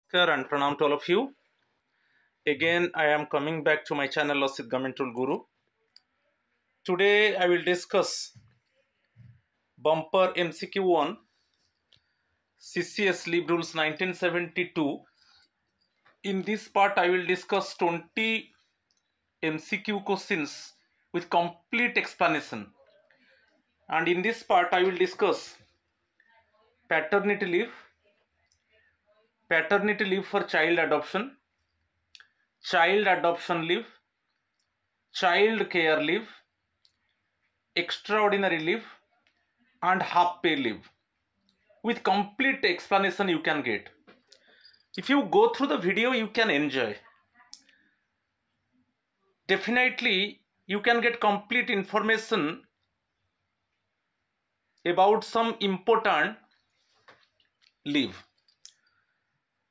Namaskar and pranam to all of you. Again, I am coming back to my channel Losit Government Rule Guru. Today, I will discuss bumper MCQ1 CCS Lib Rules 1972. In this part, I will discuss 20 MCQ questions with complete explanation. And in this part, I will discuss paternity leave for child adoption leave, child care leave, extraordinary leave, and half pay leave. With complete explanation you can get. If you go through the video, you can enjoy. Definitely, you can get complete information about some important leave.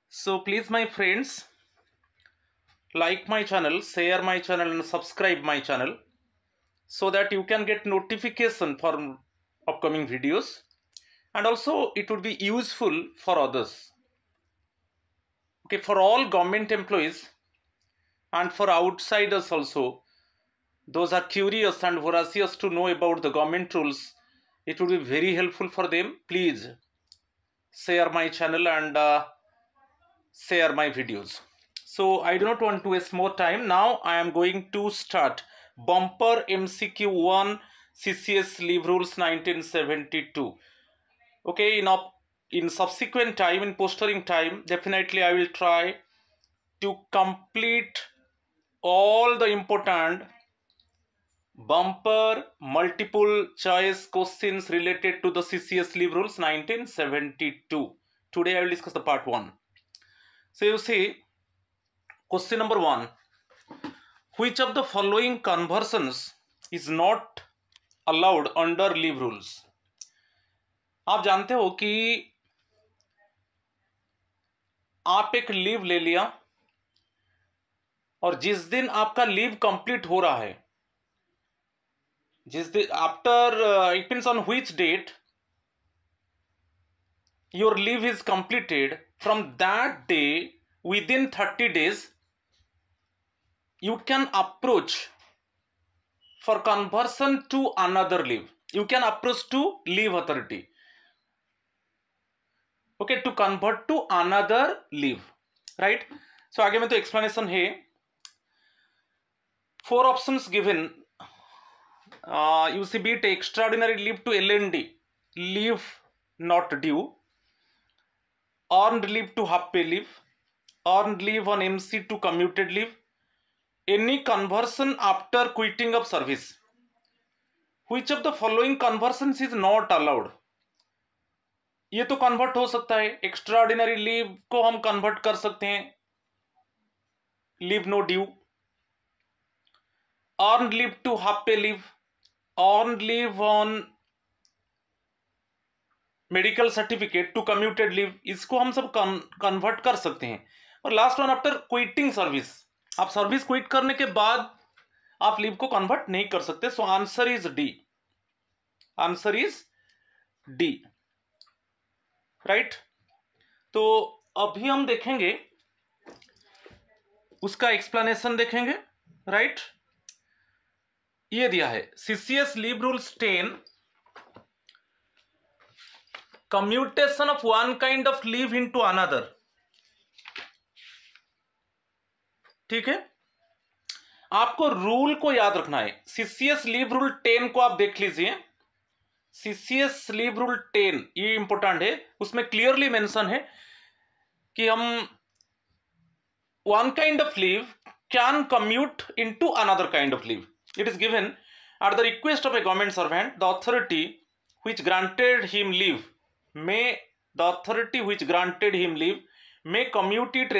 So please, my friends, like my channel, share my channel, and subscribe my channel so that you can get notification for upcoming videos, and also it would be useful for others. Okay, for all government employees and for outsiders also, those are curious and voracious to know about the government rules, it would be very helpful for them. Please share my channel and share my videos. So I do not want to waste more time. Now I am going to start bumper MCQ1 CCS Leave Rules 1972. Okay, in subsequent time, in postering time, definitely I will try to complete all the important bumper multiple choice questions related to the CCS Leave Rules 1972. Today I will discuss the part 1. So you see, question number 1. Which of the following conversions is not allowed under leave rules? आप जानते हो कि आप एक leave ले लिया और जिस दिन आपका लीव कंप्लीट हो रहा है, जिस दिन after it means on which date your leave is completed, from that day within 30 days you can approach for conversion to another leave. You can approach to leave authority, okay, to convert to another leave, right? So आगे में तो explanation है. 4 options given. You see, be it extraordinary leave to LND, leave not due, earned leave to half pay leave, earned leave on MC to commuted leave, any conversion after quitting of service. Which of the following conversions is not allowed? ये तो convert हो सकता है. Extraordinary leave को हम convert कर सकते हैं leave no due, earned leave to half pay leave, earned leave on medical certificate to commuted leave, इसको हम सब कन्वर्ट कर सकते हैं. और last one, after quitting service, आप सर्विस क्विट करने के बाद आप लीव को कन्वर्ट नहीं कर सकते. So answer is D. Answer is D, right? तो अभी हम देखेंगे उसका एक्सप्लेनेशन देखेंगे, राइट? ये दिया है CCS leave rules 10, commutation of one kind of leave into another. ठीक है, आपको रूल को याद रखना है. सीसीएस लीव रूल 10 को आप देख लीजिए. सीसीएस लीव रूल 10 ये इंपॉर्टेंट है. उसमें क्लियरली मेंशन है कि हम one kind of leave can commute into another kind of leave. It is given at the request of a government servant, the authority which granted him leave may commute it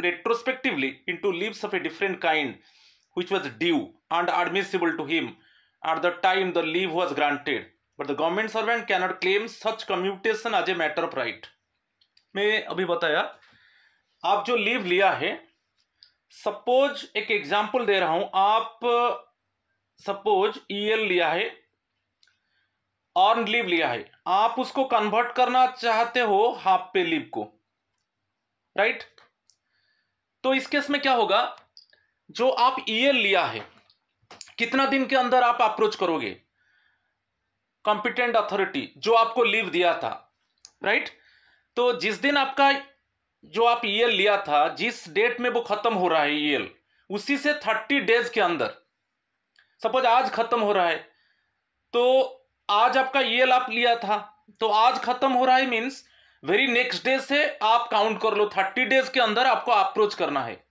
retrospectively into leaves of a different kind which was due and admissible to him at the time the leave was granted, but the government servant cannot claim such commutation as a matter of right. मैं अभी बताया, आप जो leave लिया है, suppose एक example दे रहा हूं, आप सपोज ईएल लिया है, अर्न लीव लिया है, आप उसको कन्वर्ट करना चाहते हो हाफ पे लीव को, राइट? तो इस केस में क्या होगा, जो आप ईएल लिया है कितना दिन के अंदर आप अप्रोच करोगे कॉम्पिटेंट अथॉरिटी जो आपको लीव दिया था, राइट। तो जिस दिन आपका जो आप ईएल लिया था, जिस डेट में वो खत्म हो रहा है ईएल, उसी से 30 डेज के अंदर, सपोज आज खत्म हो रहा है, तो आज आपका ईएल आप लिया था, तो आज खत्म हो रहा है मीन्स वेरी नेक्स्ट डे से आप काउंट कर लो, 30 डेज के अंदर आपको अप्रोच करना है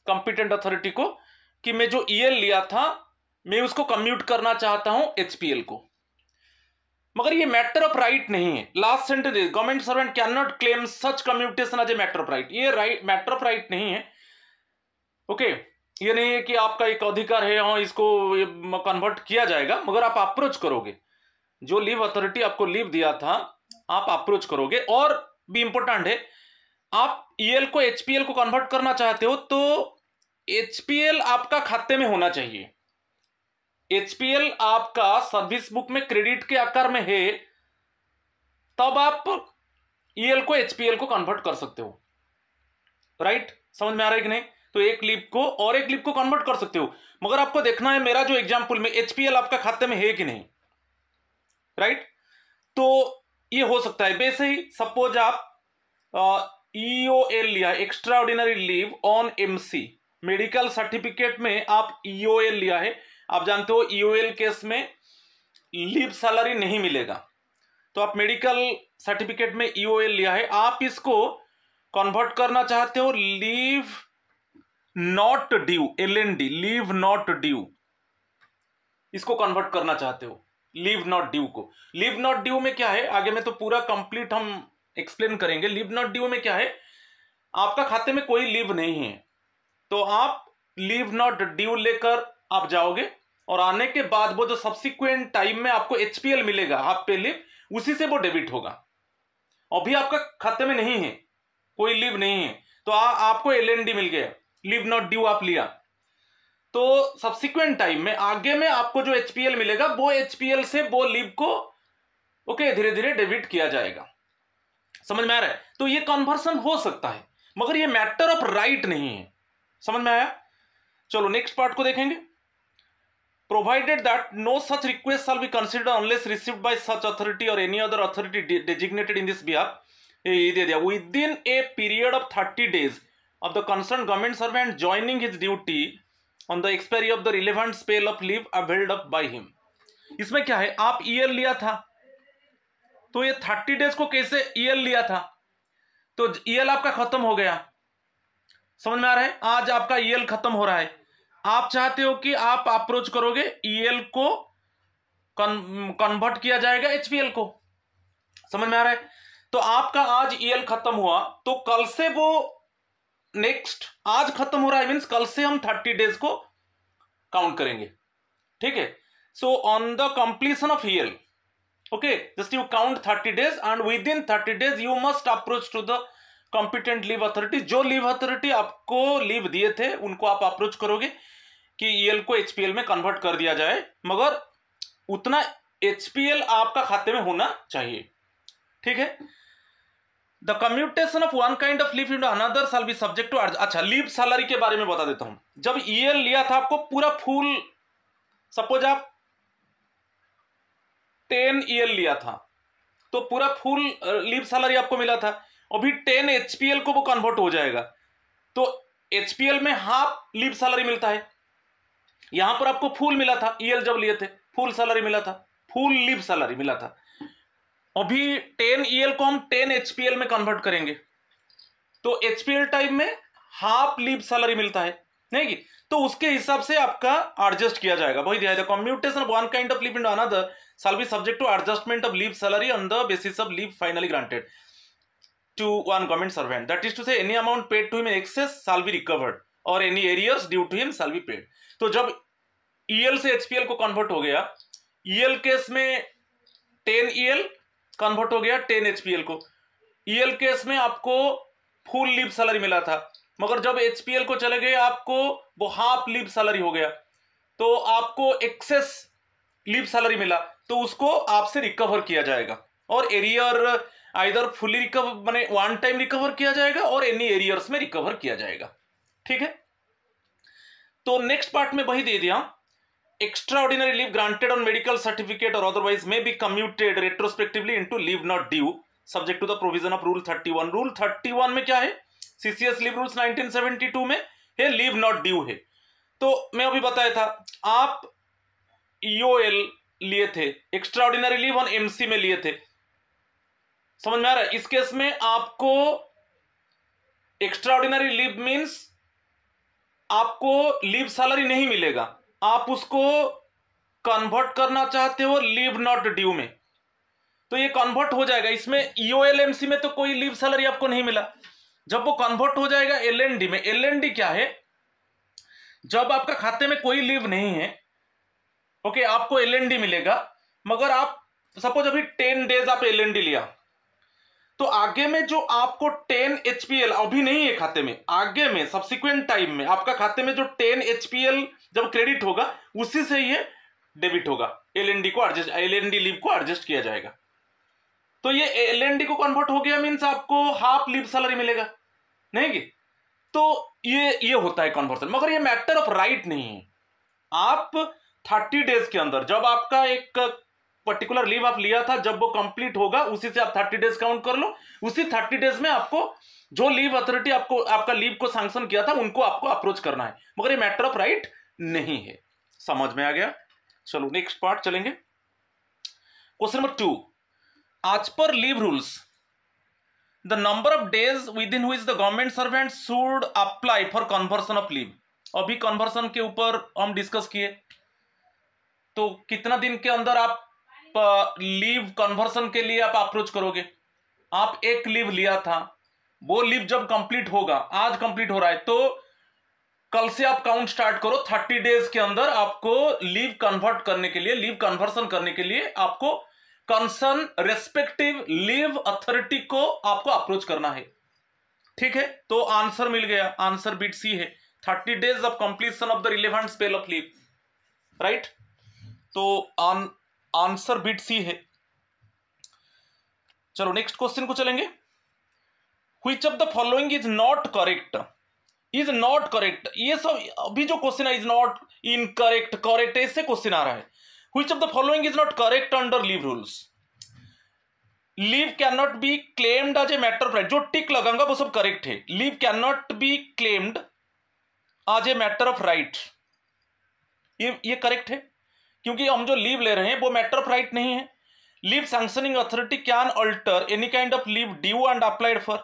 कॉम्पिटेंट अथॉरिटी को कि मैं जो ईएल लिया था मैं उसको कम्यूट करना चाहता हूं एचपीएल को। मगर ये मैटर ऑफ राइट नहीं है। Last sentence, government servant can not claim such commutation as a matter of right. ये राइट मैटर ऑफ राइट नहीं है, ओके। ये नहीं है कि आपका एक अधिकार है, हाँ इसको कन्वर्ट किया जाएगा, मगर आप अप्रोच करोगे, जो लीव अथॉरिटी आपको लीव दिया था आप अप्रोच करोगे। और भी इंपॉर्टेंट है, आप ईएल को एचपीएल को कन्वर्ट करना चाहते हो तो एचपीएल आपका खाते में होना चाहिए। एचपीएल आपका सर्विस बुक में क्रेडिट के आकार में है, तब आप ईएल को एचपीएल को कन्वर्ट कर सकते हो, राइट। समझ में आ रहा है कि नहीं? तो एक लीव को और एक लीव को कन्वर्ट कर सकते हो, मगर आपको देखना है मेरा जो एग्जांपल में एचपीएल आपका खाते में है कि नहीं, राइट। तो ये हो सकता है। वैसे ही सपोज आप ईओएल लिया, extra ordinary leave on MC, medical certificate में आप ईओएल लिया है। आप जानते हो ईओएल केस में लीव सैलरी नहीं मिलेगा, तो आप मेडिकल सर्टिफिकेट में ईओएल लिया है, आप इसको कन्वर्ट करना चाहते हो leave not due, LND, leave not due, इसको कन्वर्ट करना चाहते हो लीव नॉट ड्यू को। लीव नॉट ड्यू में क्या है, आगे में तो पूरा कंप्लीट हम एक्सप्लेन करेंगे। लीव नॉट ड्यू में क्या है, आपका खाते में कोई लीव नहीं है, तो आप लीव नॉट ड्यू लेकर आप जाओगे, और आने के बाद वो जो सब्सिक्वेंट टाइम में आपको एचपीएल मिलेगा हाफ पे लीव, उसी से वो डेबिट होगा। अभी आपका खाते में नहीं है, कोई लीव नहीं है, तो आपको एलएनडी मिल गया, लीव नॉट ड्यू आप लिया, तो सब्सिक्वेंट टाइम में आगे में आपको जो एचपीएल मिलेगा वो एचपीएल से वो लीव को ओके धीरे धीरे डेबिट किया जाएगा। समझ में आ रहा है? तो ये कन्वर्सन हो सकता है, मगर ये मैटर ऑफ राइट नहीं है। समझ में आया? चलो नेक्स्ट पार्ट को देखेंगे। Provided that no such request shall be considered unless received by such authority और any other authority designated in this behalf, ये दे दिया, within a period of 30 days of the concerned government servant joining his duty on the expiry of the relevant spell of leave availed of by him। इसमें क्या है, आप EL लिया था, तो ये 30 days को कैसे ईएल लिया था, तो ईएल आपका खत्म हो गया। समझ में आ रहा है? आज आपका ईएल खत्म हो रहा है, आप चाहते हो कि आप अप्रोच करोगे ईएल को कन्वर्ट किया जाएगा एचपीएल को। समझ में आ रहा है? तो आपका आज ईएल खत्म हुआ, तो कल से वो नेक्स्ट, आज खत्म हो रहा है मीन्स कल से हम 30 days को काउंट करेंगे, ठीक है। So on the completion of EL, okay, just you count 30 days and within 30 days you must approach to the competent leave authority. जो लीव अथॉरिटी आपको लीव दिए थे उनको आप अप्रोच करोगे कि ईएल को एचपीएल में कन्वर्ट कर दिया जाए, मगर उतना एचपीएल आपका खाते में होना चाहिए, ठीक है। The commutation of one kind of leave into another shall be subject to. अच्छा, लीव सैलरी के बारे में बता देता हूं। जब ईएल लिया था आपको पूरा फुल, सपोज आप 10 ईएल लिया था, तो पूरा फुल लीव सैलरी आपको मिला था। अभी 10 एचपीएल को वो कन्वर्ट हो जाएगा, तो एचपीएल में हाफ लीव सैलरी मिलता है। यहां पर आपको फुल मिला था, ईएल जब लिए थे फुल सैलरी मिला था, फुल लीव सैलरी मिला था। अभी 10 ईएल को हम 10 एचपीएल में कन्वर्ट करेंगे, तो एचपीएल टाइम में हाफ लीव सैलरी मिलता है नहीं कि, तो उसके हिसाब से आपका एडजस्ट किया जाएगा। वही दिया जाएगा, commutation of one kind of leave into another shall be subject to adjustment of leave salary on the basis of leave finally granted to one government servant, that is to say any amount paid to him in excess shall be recovered और any arrears due to him shall be paid. तो जब EL से HPL को convert हो गया, EL case में 10 EL convert हो गया 10 एचपीएल को। ईएल केस में आपको फुल लीव सैलरी मिला था, मगर जब एचपीएल को चले गए आपको वो हाफ लीव सैलरी हो गया, तो आपको एक्सेस लीव सैलरी मिला, तो उसको आपसे रिकवर किया जाएगा और एरियर आइदर फुली रिकवर माने वन टाइम रिकवर किया जाएगा और एनी एरियर्स में रिकवर किया जाएगा। ठीक है, तो नेक्स्ट पार्ट में वही दे दिया, extraordinary leave granted on medical certificate or otherwise may be commuted retrospectively into leave not due subject to the provision of rule 31। rule 31 में क्या है, CCS लीव रूल्स 1972 में है लीव नॉट ड्यू है। तो मैं अभी बताया था, आप EOL लिए थे, एक्स्ट्राऑर्डिनरी लीव ऑन MC में लिए थे, समझ में आ रहा है। इस केस में आपको एक्स्ट्राऑर्डिनरी लीव मींस आपको लीव सैलरी नहीं मिलेगा, आप उसको कन्वर्ट करना चाहते हो लीव नॉट ड्यू में, तो ये कन्वर्ट हो जाएगा। इसमें EOL MC में तो कोई लीव सैलरी आपको नहीं मिला, जब वो कन्वर्ट हो जाएगा LND में। LND क्या है, जब आपका खाते में कोई लीव नहीं है, ओके, आपको LND मिलेगा, मगर आप सपोज अभी 10 डेज आप LND लिया, तो आगे में जो आपको 10 HPL अभी नहीं है खाते में, आगे में सब्सिक्वेंट टाइम में आपका खाते में जो 10 HPL जब क्रेडिट होगा उसी से ये डेबिट होगा, LND को एडजस्ट, LND लीव को एडजस्ट किया जाएगा। तो ये LND को कन्वर्ट हो गया मींस आपको हाफ लीव सैलरी मिलेगा, नहीं कि? तो ये होता है कन्वर्सन, मगर ये मैटर ऑफ राइट नहीं है। आप 30 डेज के अंदर जब आपका एक पर्टिकुलर लीव आप लिया था, जब वो कंप्लीट होगा उसी से आप 30 डेज काउंट कर लो, उसी 30 डेज में आपको जो लीव अथॉरिटी आपको आपका लीव को सैंक्शन किया था उनको आपको अप्रोच करना है, मगर ये मैटर ऑफ राइट नहीं है। समझ में आ गया? चलो नेक्स्ट पार्ट चलेंगे। क्वेश्चन नंबर 2, आज पर leave rules the number of days with in which the government servant should apply for conversion of leave. अभी कन्वर्सन के ऊपर हम डिस्कस किए, तो कितना दिन के अंदर आप लीव कन्वर्सन के लिए आप अप्रोच करोगे। आप एक लीव लिया था, वो लीव जब कंप्लीट होगा, आज कंप्लीट हो रहा है, तो कल से आप काउंट स्टार्ट करो, 30 डेज के अंदर आपको लीव कन्वर्ट करने के लिए, लीव कन्वर्सन करने के लिए आपको कंसर्न रेस्पेक्टिव लीव अथॉरिटी को आपको अप्रोच करना है। ठीक है, तो आंसर मिल गया, आंसर बिट सी है, 30 days of completion of the relevant spell of leave, right. तो आंसर बिट सी है। चलो नेक्स्ट क्वेश्चन को चलेंगे। Which of the following is not correct, is not correct, ये सब अभी जो क्वेश्चन है, इज नॉट, इनकरेक्ट, करेक्ट, ऐसे क्वेश्चन आ रहा है। Which of the following is not correct under leave rules. Leave can not be claimed as a matter of right, जो टिक लगाऊंगा वो सब करेक्ट है। Leave can not be claimed as a matter of right, ये correct है, क्योंकि हम जो लीव ले रहे हैं वो मैटर ऑफ राइट नहीं है। Leave sanctioning authority can alter any kind of leave due and applied for.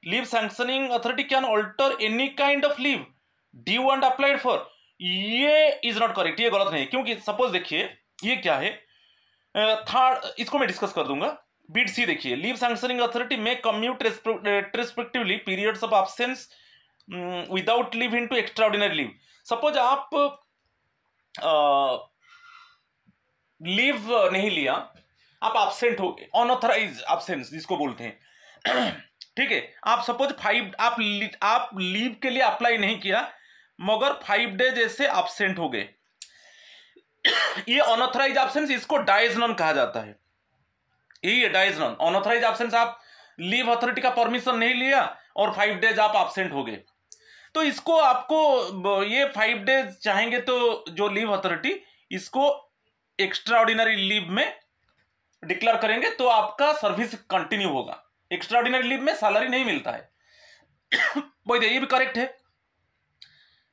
Leave sanctioning authority can alter any kind of leave due and applied for, ये इज नॉट करेक्ट, ये गलत नहीं है। क्योंकि suppose देखिए ये क्या है, थर्ड, इसको मैं डिस्कस कर दूंगा। बीट सी देखिए, लीव सैंक्शनिंग अथॉरिटी में commute respectively periods of absence without leave into extraordinary leave. Suppose आप लीव नहीं लिया, आप एब्सेंट हो गए, अनऑथराइज एब्सेंस जिसको बोलते हैं, ठीक है। आप सपोज 5 आप लीव के लिए अप्लाई नहीं किया, मगर 5 डेज ऐसे एब्सेंट हो गए, ये अनऑथराइज एब्सेंस, इसको डाइज नॉन कहा जाता है। यही है डाइज नॉन, अनऑथराइज एब्सेंस, आप लीव अथॉरिटी का परमिशन नहीं लिया और 5 डेज आप एब्सेंट हो गए, तो इसको आपको ये 5 डेज चाहेंगे तो जो लीव अथॉरिटी इसको एक्स्ट्राऑर्डिनरी लीव में डिक्लेयर करेंगे, तो आपका सर्विस कंटिन्यू होगा। एक्स्ट्राऑर्डिनरी लीव में सैलरी नहीं मिलता है। वही ये भी करेक्ट है।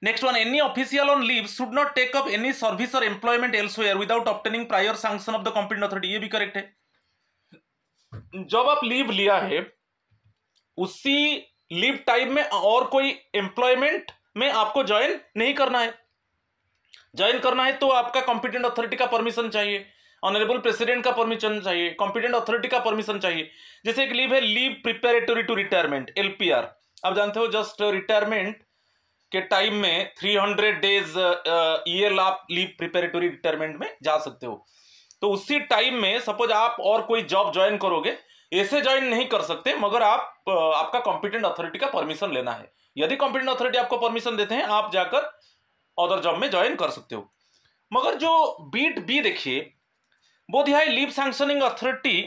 Next one, any official on leave should not take up any service और employment elsewhere without obtaining prior sanction of the competent authority, ये भी करेक्ट है। जब आप लीव लिया है उसी लीव टाइम में और कोई एम्प्लॉयमेंट में आपको ज्वाइन नहीं करना है। ज्वाइन करना है तो आपका कॉम्पिटेंट अथॉरिटी का परमिशन चाहिए, ऑनरेबल प्रेसिडेंट का परमिशन चाहिए, कॉम्पिटेंट अथॉरिटी का परमिशन चाहिए। जैसे एक लीव है leave preparatory to retirement, LPR, आप जानते हो, जस्ट रिटायरमेंट के टाइम में 300 डेज ये आप लीव प्रिपेरेटरी रिटायरमेंट में जा सकते हो। तो उसी टाइम में सपोज आप और कोई जॉब ज्वाइन करोगे, ऐसे ज्वाइन नहीं कर सकते, मगर आप आपका कॉम्पिटेंट अथॉरिटी का परमिशन लेना है। यदि कॉम्पिटेंट अथॉरिटी आपको परमिशन देते हैं, आप जाकर अदर जॉब में ज्वाइन कर सकते हो। मगर जो बीट बी देखिए, वो दिया है leave sanctioning authority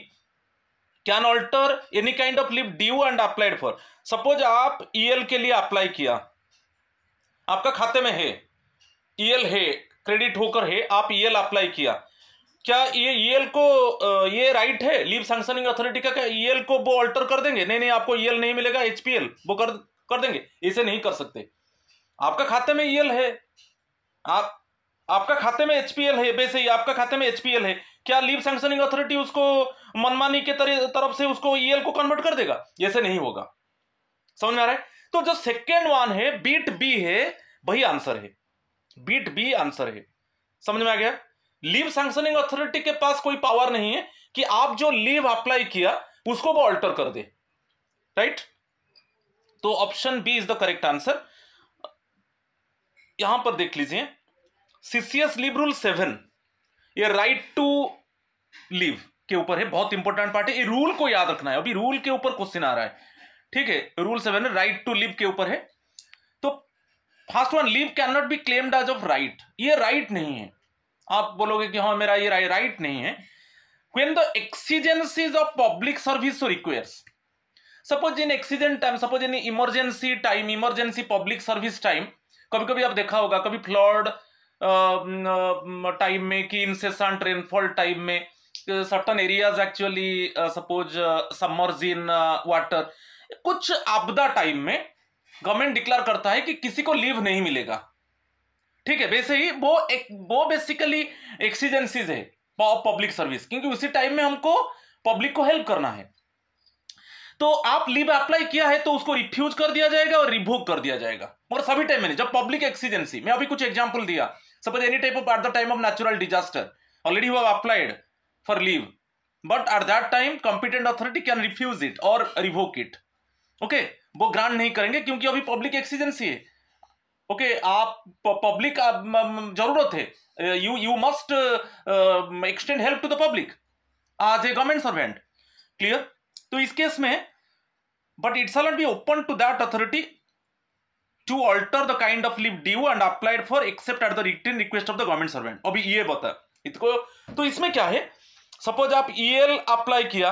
can alter any kind of leave due and applied for. Suppose आप ईएल के लिए अप्लाई किया, आपका खाते में है, ईएल है, क्रेडिट होकर है, आप ईएल अप्लाई किया, क्या ये ईएल को ये राइट है लीव सैंक्शनिंग अथॉरिटी का, क्या ईएल को वो ऑल्टर कर देंगे? नहीं नहीं, आपको ईएल नहीं मिलेगा, एचपीएल वो कर देंगे? इसे नहीं कर सकते। आपका खाते में ईएल है, आपका खाते में एचपीएल है, वैसे ही आपका खाते में एचपीएल है, क्या लीव सैंक्शनिंग अथॉरिटी उसको मनमानी के तरफ से उसको ईएल को कन्वर्ट कर देगा? ऐसे नहीं होगा। समझ में आ रहा है? तो जो सेकेंड वन है, बीट बी है, वही आंसर है, बीट बी आंसर है। समझ में आ गया? लीव सैंक्शनिंग अथॉरिटी के पास कोई पावर नहीं है कि आप जो लीव अप्लाई किया उसको वो ऑल्टर कर दे, राइट? तो option B is the correct answer. यहां पर देख लीजिए, सीसीएस लीव रूल 7, ये राइट टू लीव के ऊपर है, बहुत इंपॉर्टेंट पार्ट है, ये रूल को याद रखना है। अभी रूल के ऊपर क्वेश्चन आ रहा है, ठीक है? रूल 7 राइट टू लीव के ऊपर है। तो first one, leave can not be claimed as of right, ये राइट नहीं है। आप बोलोगे कि हाँ मेरा ये राइट नहीं है। When the exigencies of public service requires, suppose in accident time, suppose in emergency time, emergency public service time, कभी कभी आप देखा होगा, कभी फ्लड टाइम में कि इंसेसेंट रेनफॉल टाइम में certain areas actually suppose submerge in water, कुछ आपदा टाइम में गवर्नमेंट डिक्लेयर करता है कि किसी को लीव नहीं मिलेगा, ठीक है? वैसे ही वो बेसिकली एक्सीजेंसीज है पब्लिक सर्विस, क्योंकि उसी टाइम में हमको पब्लिक को हेल्प करना है। तो आप लीव अप्लाई किया है तो उसको रिफ्यूज कर दिया जाएगा और रिवोक कर दिया जाएगा, और सभी टाइम में नहीं, जब पब्लिक एक्सीजेंसी, मैं अभी कुछ एग्जांपल दिया, suppose any type of at the time of natural disaster, already you have applied for leave, but at that time competent authority can refuse it और रिवोक इट, ओके? वो grant नहीं करेंगे क्योंकि अभी पब्लिक एक्सीजेंसी है, okay? आप public जरूरत है, you must extend help to the public as a government servant, clear? तो इस केस में, but it shall not be open to that authority to alter the kind of leave due and applied for except at the written request of the government servant. अभी ये बता इसको, तो इसमें क्या है, सपोज आप ईएल अप्लाई किया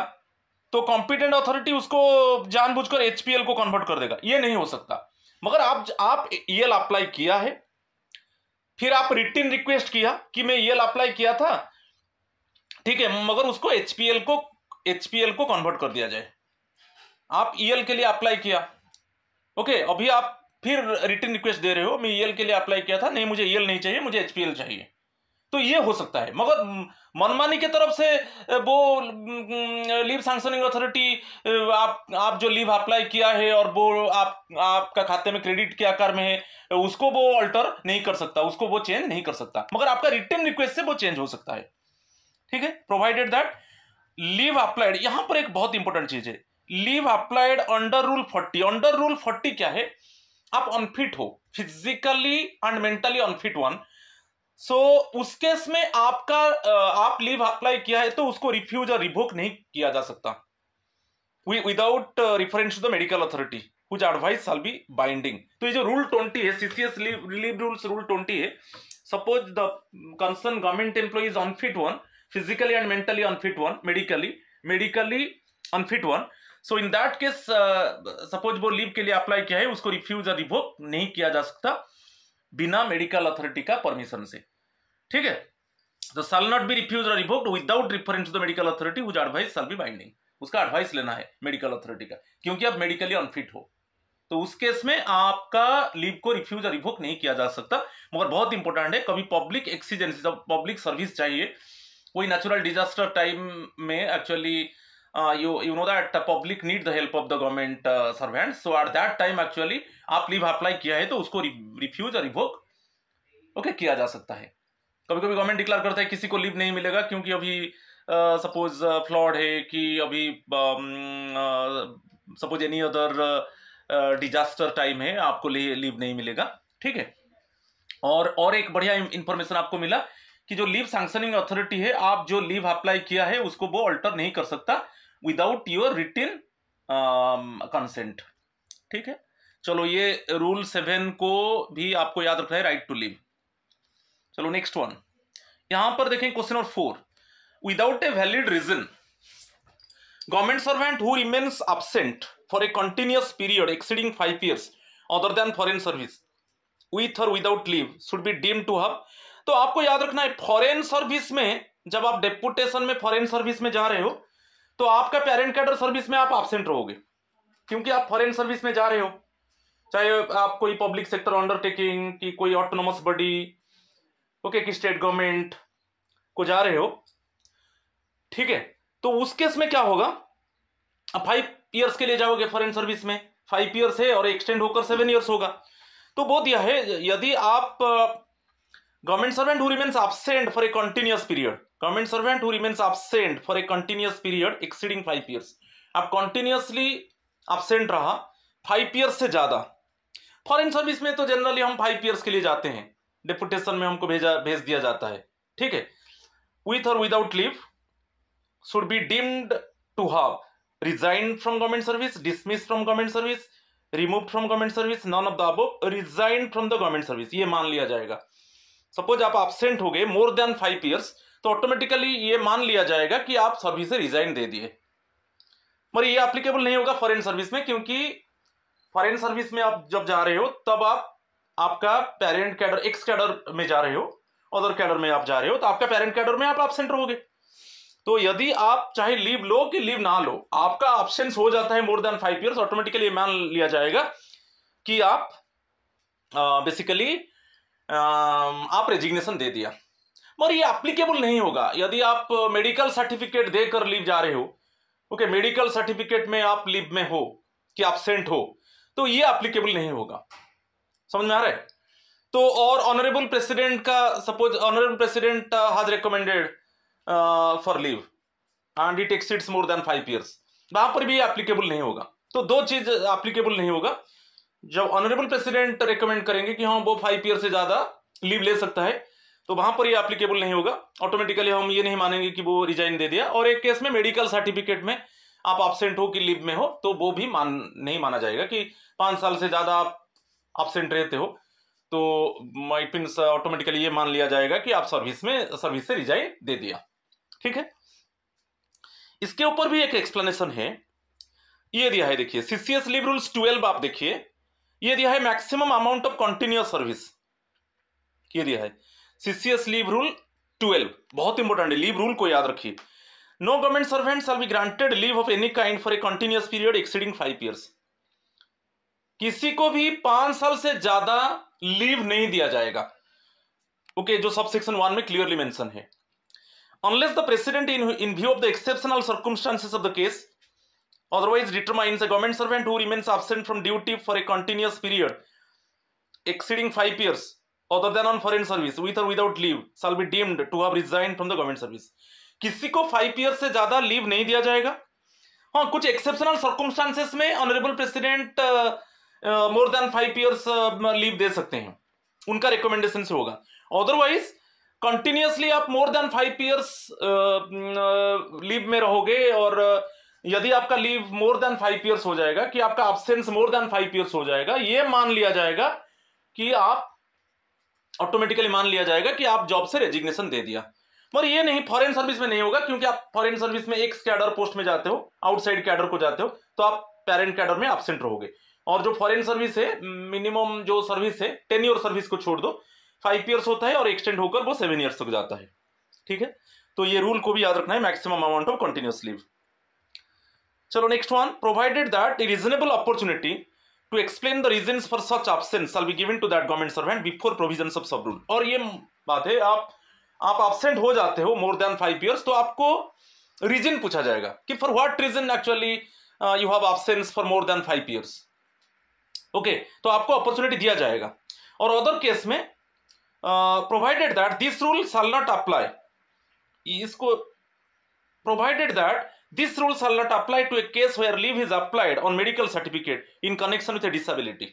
तो कॉम्पिटेंट अथॉरिटी उसको जानबूझकर एचपीएल को कन्वर्ट कर देगा, ये नहीं हो सकता। मगर आप ईएल अप्लाई किया है, फिर आप रिटन रिक्वेस्ट किया कि मैं ईएल अप्लाई किया था, ठीक है, मगर उसको एचपीएल को कन्वर्ट कर दिया जाए। आप ईएल के लिए अप्लाई किया, ओके, अभी आप फिर रिटन रिक्वेस्ट दे रहे हो, मैं ईएल के लिए अप्लाई किया था, नहीं मुझे ईएल नहीं चाहिए, मुझे एचपीएल चाहिए, तो ये हो सकता है। मगर मनमानी की तरफ से वो लीव सैंक्शनिंग अथॉरिटी आप जो लीव अप्लाई किया है और वो आपका खाते में क्रेडिट के आकार में है, उसको वो अल्टर नहीं कर सकता, उसको वो चेंज नहीं कर सकता, मगर आपका रिटन रिक्वेस्ट से वो चेंज हो सकता है, ठीक है? प्रोवाइडेड दैट लीव अप्लाइड, यहां पर एक बहुत इंपॉर्टेंट चीज है, leave applied under rule 40। Under rule 40 क्या है? आप अनफिट हो, physically and mentally unfit one, so उस केस में आप लीव अप्लाई किया है तो उसको रिफ्यूज और रिवोक नहीं किया जा सकता without reference to the medical authority whose advice shall be binding. तो ये जो रूल 20 है, सीसीएस लीव रूल्स रूल 20 है, suppose the concern government employee is unfit one, physically and mentally unfit one, medically unfit one, so in that case suppose वो leave के लिए apply किया है, उसको रिफ्यूज और रिवोक नहीं किया जा सकता बिना मेडिकल अथॉरिटी का परमिशन से, ठीक है? तो shall not be refused or revoked without reference to the medical authority whose advice shall be binding, उसका एडवाइस लेना है मेडिकल अथॉरिटी का, क्योंकि आप मेडिकली अनफिट हो, तो उस केस में आपका लीव को रिफ्यूज और रिवोक नहीं किया जा सकता। मगर बहुत इंपॉर्टेंट है, कभी पब्लिक एक्सीजेंसी, जब पब्लिक सर्विस चाहिए, कोई नेचुरल डिजास्टर टाइम में actually you know that public need the help of the government servants, so at that time actually आप लीव अप्लाई किया है तो उसको रिफ्यूज और रिवोक ओके किया जा सकता है। कभी कभी गवर्नमेंट डिक्लेयर करता है किसी को लीव नहीं मिलेगा क्योंकि अभी सपोज फ्लड है, कि अभी suppose any other disaster time है, आपको लीव नहीं मिलेगा, ठीक है? और एक बढ़िया इंफॉर्मेशन आपको मिला कि जो लीव सैंक्शनिंग अथॉरिटी है, आप जो लीव अप्लाई किया है उसको वो अल्टर नहीं कर सकता विदाउट योर रिटन कंसेंट, ठीक है? चलो, ये रूल 7 को भी आपको याद रखना है, राइट टू लीव। चलो नेक्स्ट वन, यहां पर देखें question number 4, without a valid reason government servant who remains absent for a continuous period exceeding 5 years other than foreign service with or without leave should be deemed to have। तो आपको याद रखना है, foreign service में जब आप deputation में foreign service में जा रहे हो तो आपका पेरेंट कैडर सर्विस में आप एब्सेंट रहोगे, क्योंकि आप फॉरेन सर्विस में जा रहे हो, चाहे आप कोई पब्लिक सेक्टर अंडरटेकिंग की कोई ऑटोनोमस बॉडी, ओके, कि स्टेट गवर्नमेंट को जा रहे हो, ठीक है। तो उस केस में क्या होगा, अब 5 इयर्स के लिए जाओगे फॉरेन सर्विस में, 5 इयर्स है और एक्सटेंड होकर 7 इयर्स होगा। तो वो दिया है, यदि आप government servant who remains absent for a continuous period, government servant who remains absent for a continuous period exceeding 5 years, आप कंटिन्यूअसली एब्सेंट रहा 5 इयर्स से ज्यादा। फॉरेन सर्विस में तो जनरली हम 5 इयर्स के लिए जाते हैं, डेपुटेशन में हमको भेज दिया जाता है, ठीक है। विथ और without leave should be deemed to have resigned from government service, dismissed from government service, removed from government service, none of the above, resigned from the government service, ये मान लिया जाएगा। सपोज आप एब्सेंट हो गए मोर than 5 years तो automatically ये मान लिया जाएगा कि आप सर्विस से रिजाइन दे दिए, मगर ये एप्लीकेबल नहीं होगा फॉरेन सर्विस में, क्योंकि फॉरेन सर्विस में आप जब जा रहे हो तब आपका पेरेंट कैडर, एक्स कैडर में जा रहे हो, अदर कैडर में आप जा रहे हो, तो आपका पेरेंट कैडर में आप एब्सेंट रहोगे। तो यदि आप चाहे लीव लो कि लीव ना लो, आपका ऑप्शंस हो जाता है मोर देन 5 इयर्स, ऑटोमेटिकली मान लिया जाएगा कि आप बेसिकली आप रेजिग्नेशन दे दिया। मगर ये एप्लीकेबल नहीं होगा यदि आप मेडिकल सर्टिफिकेट देकर लीव जा रहे हो, ओके, मेडिकल सर्टिफिकेट में आप लीव में हो कि एब्सेंट हो, तो ये एप्लीकेबल नहीं होगा। समझ में आ रहा है? तो और ऑनरेबल प्रेसिडेंट का, suppose honourable president has recommended for leave and it exceeds more than 5 years, वहां पर भी एप्लीकेबल नहीं होगा। तो दो चीज एप्लीकेबल नहीं होगा, जब ऑनरेबल प्रेसिडेंट रिकमेंड करेंगे कि हाँ वो 5 ईयर से ज्यादा लीव ले सकता है, तो वहां पर ये एप्लीकेबल नहीं होगा, ऑटोमेटिकली हम ये नहीं मानेंगे कि वो रिजाइन दे दिया। और एक केस में मेडिकल सर्टिफिकेट में आप एब्सेंट हो कि लीव में हो, तो वो भी नहीं माना जाएगा कि 5 साल से ज्यादा आप एब्सेंट रहते हो, तो इट मींस ऑटोमेटिकली ये मान लिया जाएगा कि आप सर्विस से रिजाइन दे दिया, ठीक है। इसके ऊपर भी एक एक्सप्लेनेशन है, ये दिया है, देखिए सीसीएस लीव रूल्स 12, आप देखिए ये दिया है maximum amount of continuous service, ये दिया है सीसीएस लीव रूल 12, बहुत इंपॉर्टेंट है, लीव रूल को याद रखिए। No government servant shall be granted leave of any kind for a continuous period exceeding 5 years, किसी को भी 5 साल से ज्यादा लीव नहीं दिया जाएगा, ओके, जो सब सेक्शन 1 में क्लियरली मेंशन है। Unless the President, in view of the exceptional circumstances of the case, otherwise determines a government servant who remains absent from duty for a continuous period exceeding 5 years, other than on foreign service, with or without leave, shall be deemed to have resigned from the government service। किसी को 5 years से ज्यादा leave नहीं दिया जाएगा। हाँ, कुछ exceptional circumstances में honourable president more than 5 years leave दे सकते हैं, उनका रिकमेंडेशन से होगा। अदरवाइज कंटिन्यूअसली आप मोर देन 5 इयर्स लीव में रहोगे, और यदि आपका लीव मोर देन 5 इयर्स हो जाएगा, कि आपका एब्सेंस मोर देन 5 इयर्स हो जाएगा, ये मान लिया जाएगा कि आप ऑटोमेटिकली मान लिया जाएगा कि आप जॉब से रेजिग्नेशन दे दिया। मगर ये नहीं, फॉरेन सर्विस में नहीं होगा, क्योंकि आप फॉरेन सर्विस में एक्स कैडर पोस्ट में जाते हो, आउटसाइड कैडर को जाते हो, तो आप पेरेंट कैडर में एब्सेंट रहोगे। और जो फॉरेन सर्विस है, मिनिमम जो सर्विस है, टेन्योर सर्विस को छोड़ दो, 5 इयर्स होता है और एक्सटेंड होकर वो 7 इयर्स तक जाता है, ठीक है। तो ये रूल को भी याद रखना है, maximum amount of continuous leave. चलो next one, provided that a reasonable opportunity to explain the reasons for such absence shall be given to that government servant before provisions of sub rule. और ये बात है, आप absent हो जाते हो मोर than 5 years, तो आपको रीजन पूछा जाएगा कि for what reason actually you have absence for more than 5 years, okay, तो आपको अपॉर्चुनिटी दिया जाएगा। और अदर केस में provided that this rule shall not apply, इसको provided that this rule shall not apply to a case where leave is applied on medical certificate in connection with a disability.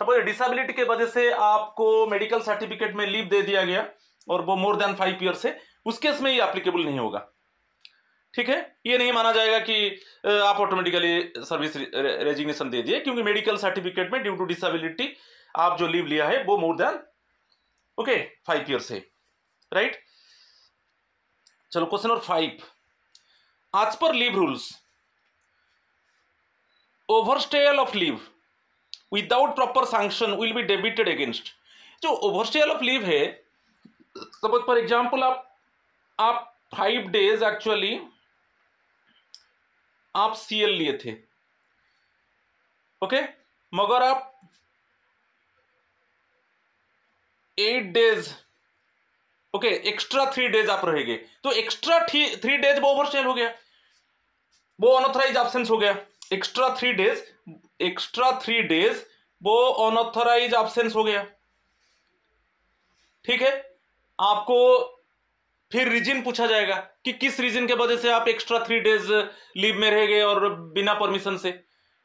Suppose disability के वजह से आपको medical certificate में leave दे दिया गया और वो मोर देन 5 ईयर से, उस केस में ये एप्लीकेबल नहीं होगा, ठीक है। ये नहीं माना जाएगा कि आप ऑटोमेटिकली सर्विस रेजिग्नेशन दे दिए, क्योंकि मेडिकल सर्टिफिकेट में ड्यू टू डिसेबिलिटी आप जो लीव लिया है वो मोर देन 5 ईयर से, राइट। चलो क्वेश्चन नंबर 5, आज पर leave rules overstayal of leave without proper sanction will be debited against. जो ओवरस्टेयल ऑफ लीव है, सपोज फॉर एग्जाम्पल आप 5 days एक्चुअली आप सीएल लिए थे, ओके, मगर आप 8 days, ओके, एक्स्ट्रा 3 days आप रहेंगे, तो एक्स्ट्रा 3 days वो ओवरस्टेल हो गया, वो अनऑथराइज एब्सेंस हो गया। एक्स्ट्रा 3 days वो अनऑथराइज एब्सेंस हो गया, ठीक है। आपको फिर रीजन पूछा जाएगा कि किस रीजन के वजह से आप एक्स्ट्रा 3 days लीव में रह गए और बिना परमिशन से,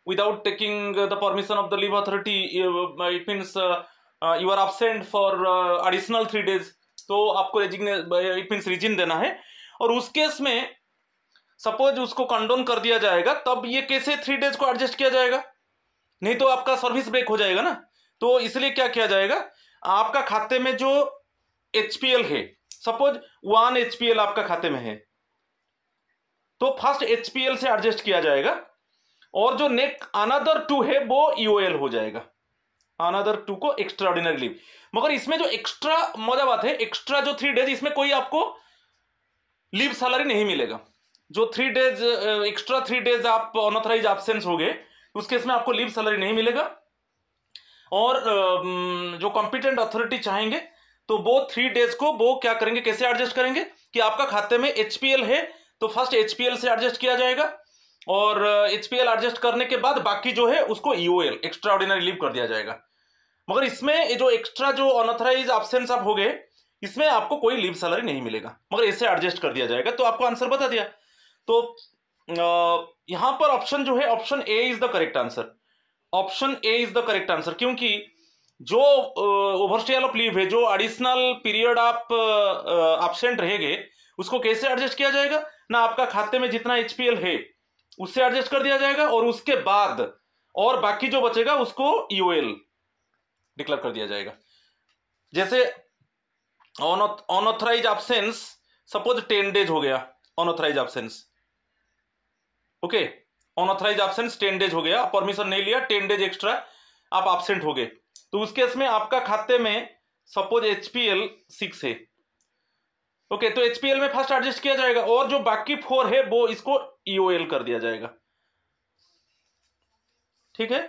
without taking the permission of the leave authority, it means you are absent for additional 3 days। तो आपको इट मीन्स रीजन देना है, और उस केस में सपोज उसको कंडोन कर दिया जाएगा, तब ये कैसे 3 days को एडजस्ट किया जाएगा, नहीं तो आपका सर्विस ब्रेक हो जाएगा ना। तो इसलिए क्या किया जाएगा, आपका खाते में जो एचपीएल है, सपोज 1 एचपीएल आपका खाते में है, तो फर्स्ट एचपीएल से एडजस्ट किया जाएगा, और जो नेक्स्ट अनदर 2 है वो ईओएल हो जाएगा, अनदर 2 को एक्स्ट्रा ऑर्डिनरी लीव। मगर इसमें जो एक्स्ट्रा मजा बात है, एक्स्ट्रा जो 3 days, इसमें कोई आपको लीव सैलरी नहीं मिलेगा। जो 3 days एक्स्ट्रा 3 days आप अनऑथराइज एब्सेंस हो गए, उस केस में आपको लीव सैलरी नहीं मिलेगा, और जो कॉम्पिटेंट अथॉरिटी चाहेंगे तो वो 3 days को वो क्या करेंगे, कैसे एडजस्ट करेंगे कि आपका खाते में एचपीएल है तो फर्स्ट एचपीएल से एडजस्ट किया जाएगा, और एचपीएल एडजस्ट करने के बाद बाकी जो है उसको ईओएल एक्स्ट्रा ऑर्डिनरी लीव कर दिया जाएगा। मगर इसमें जो एक्स्ट्रा जो अनऑथराइज एब्सेंस आप हो गए, इसमें आपको कोई लीव सैलरी नहीं मिलेगा, मगर इसे एडजस्ट कर दिया जाएगा। तो आपको आंसर बता दिया। तो यहां पर ऑप्शन जो है, option A is the correct answer. Option A is the correct answer, क्योंकि जो ओवरस्टेयल ऑफ लीव है, जो एडिशनल पीरियड आप एब्सेंट रहेंगे, उसको कैसे एडजस्ट किया जाएगा ना, आपका खाते में जितना एचपीएल है उससे एडजस्ट कर दिया जाएगा, और उसके बाद और बाकी जो बचेगा उसको ईओएल डिक्लेयर कर दिया जाएगा। जैसे अनऑथराइज एब्सेंस, सपोज 10 days हो गया unauthorised absence, okay, unauthorised absence 10 days हो गया, परमिशन नहीं लिया, 10 days एक्स्ट्रा आप एब्सेंट हो गए, तो उस केस में आपका खाते में सपोज एचपीएल 6 है, ओके, तो एचपीएल में फर्स्ट एडजस्ट किया जाएगा, और जो बाकी 4 है वो इसको ईओएल कर दिया जाएगा, ठीक है।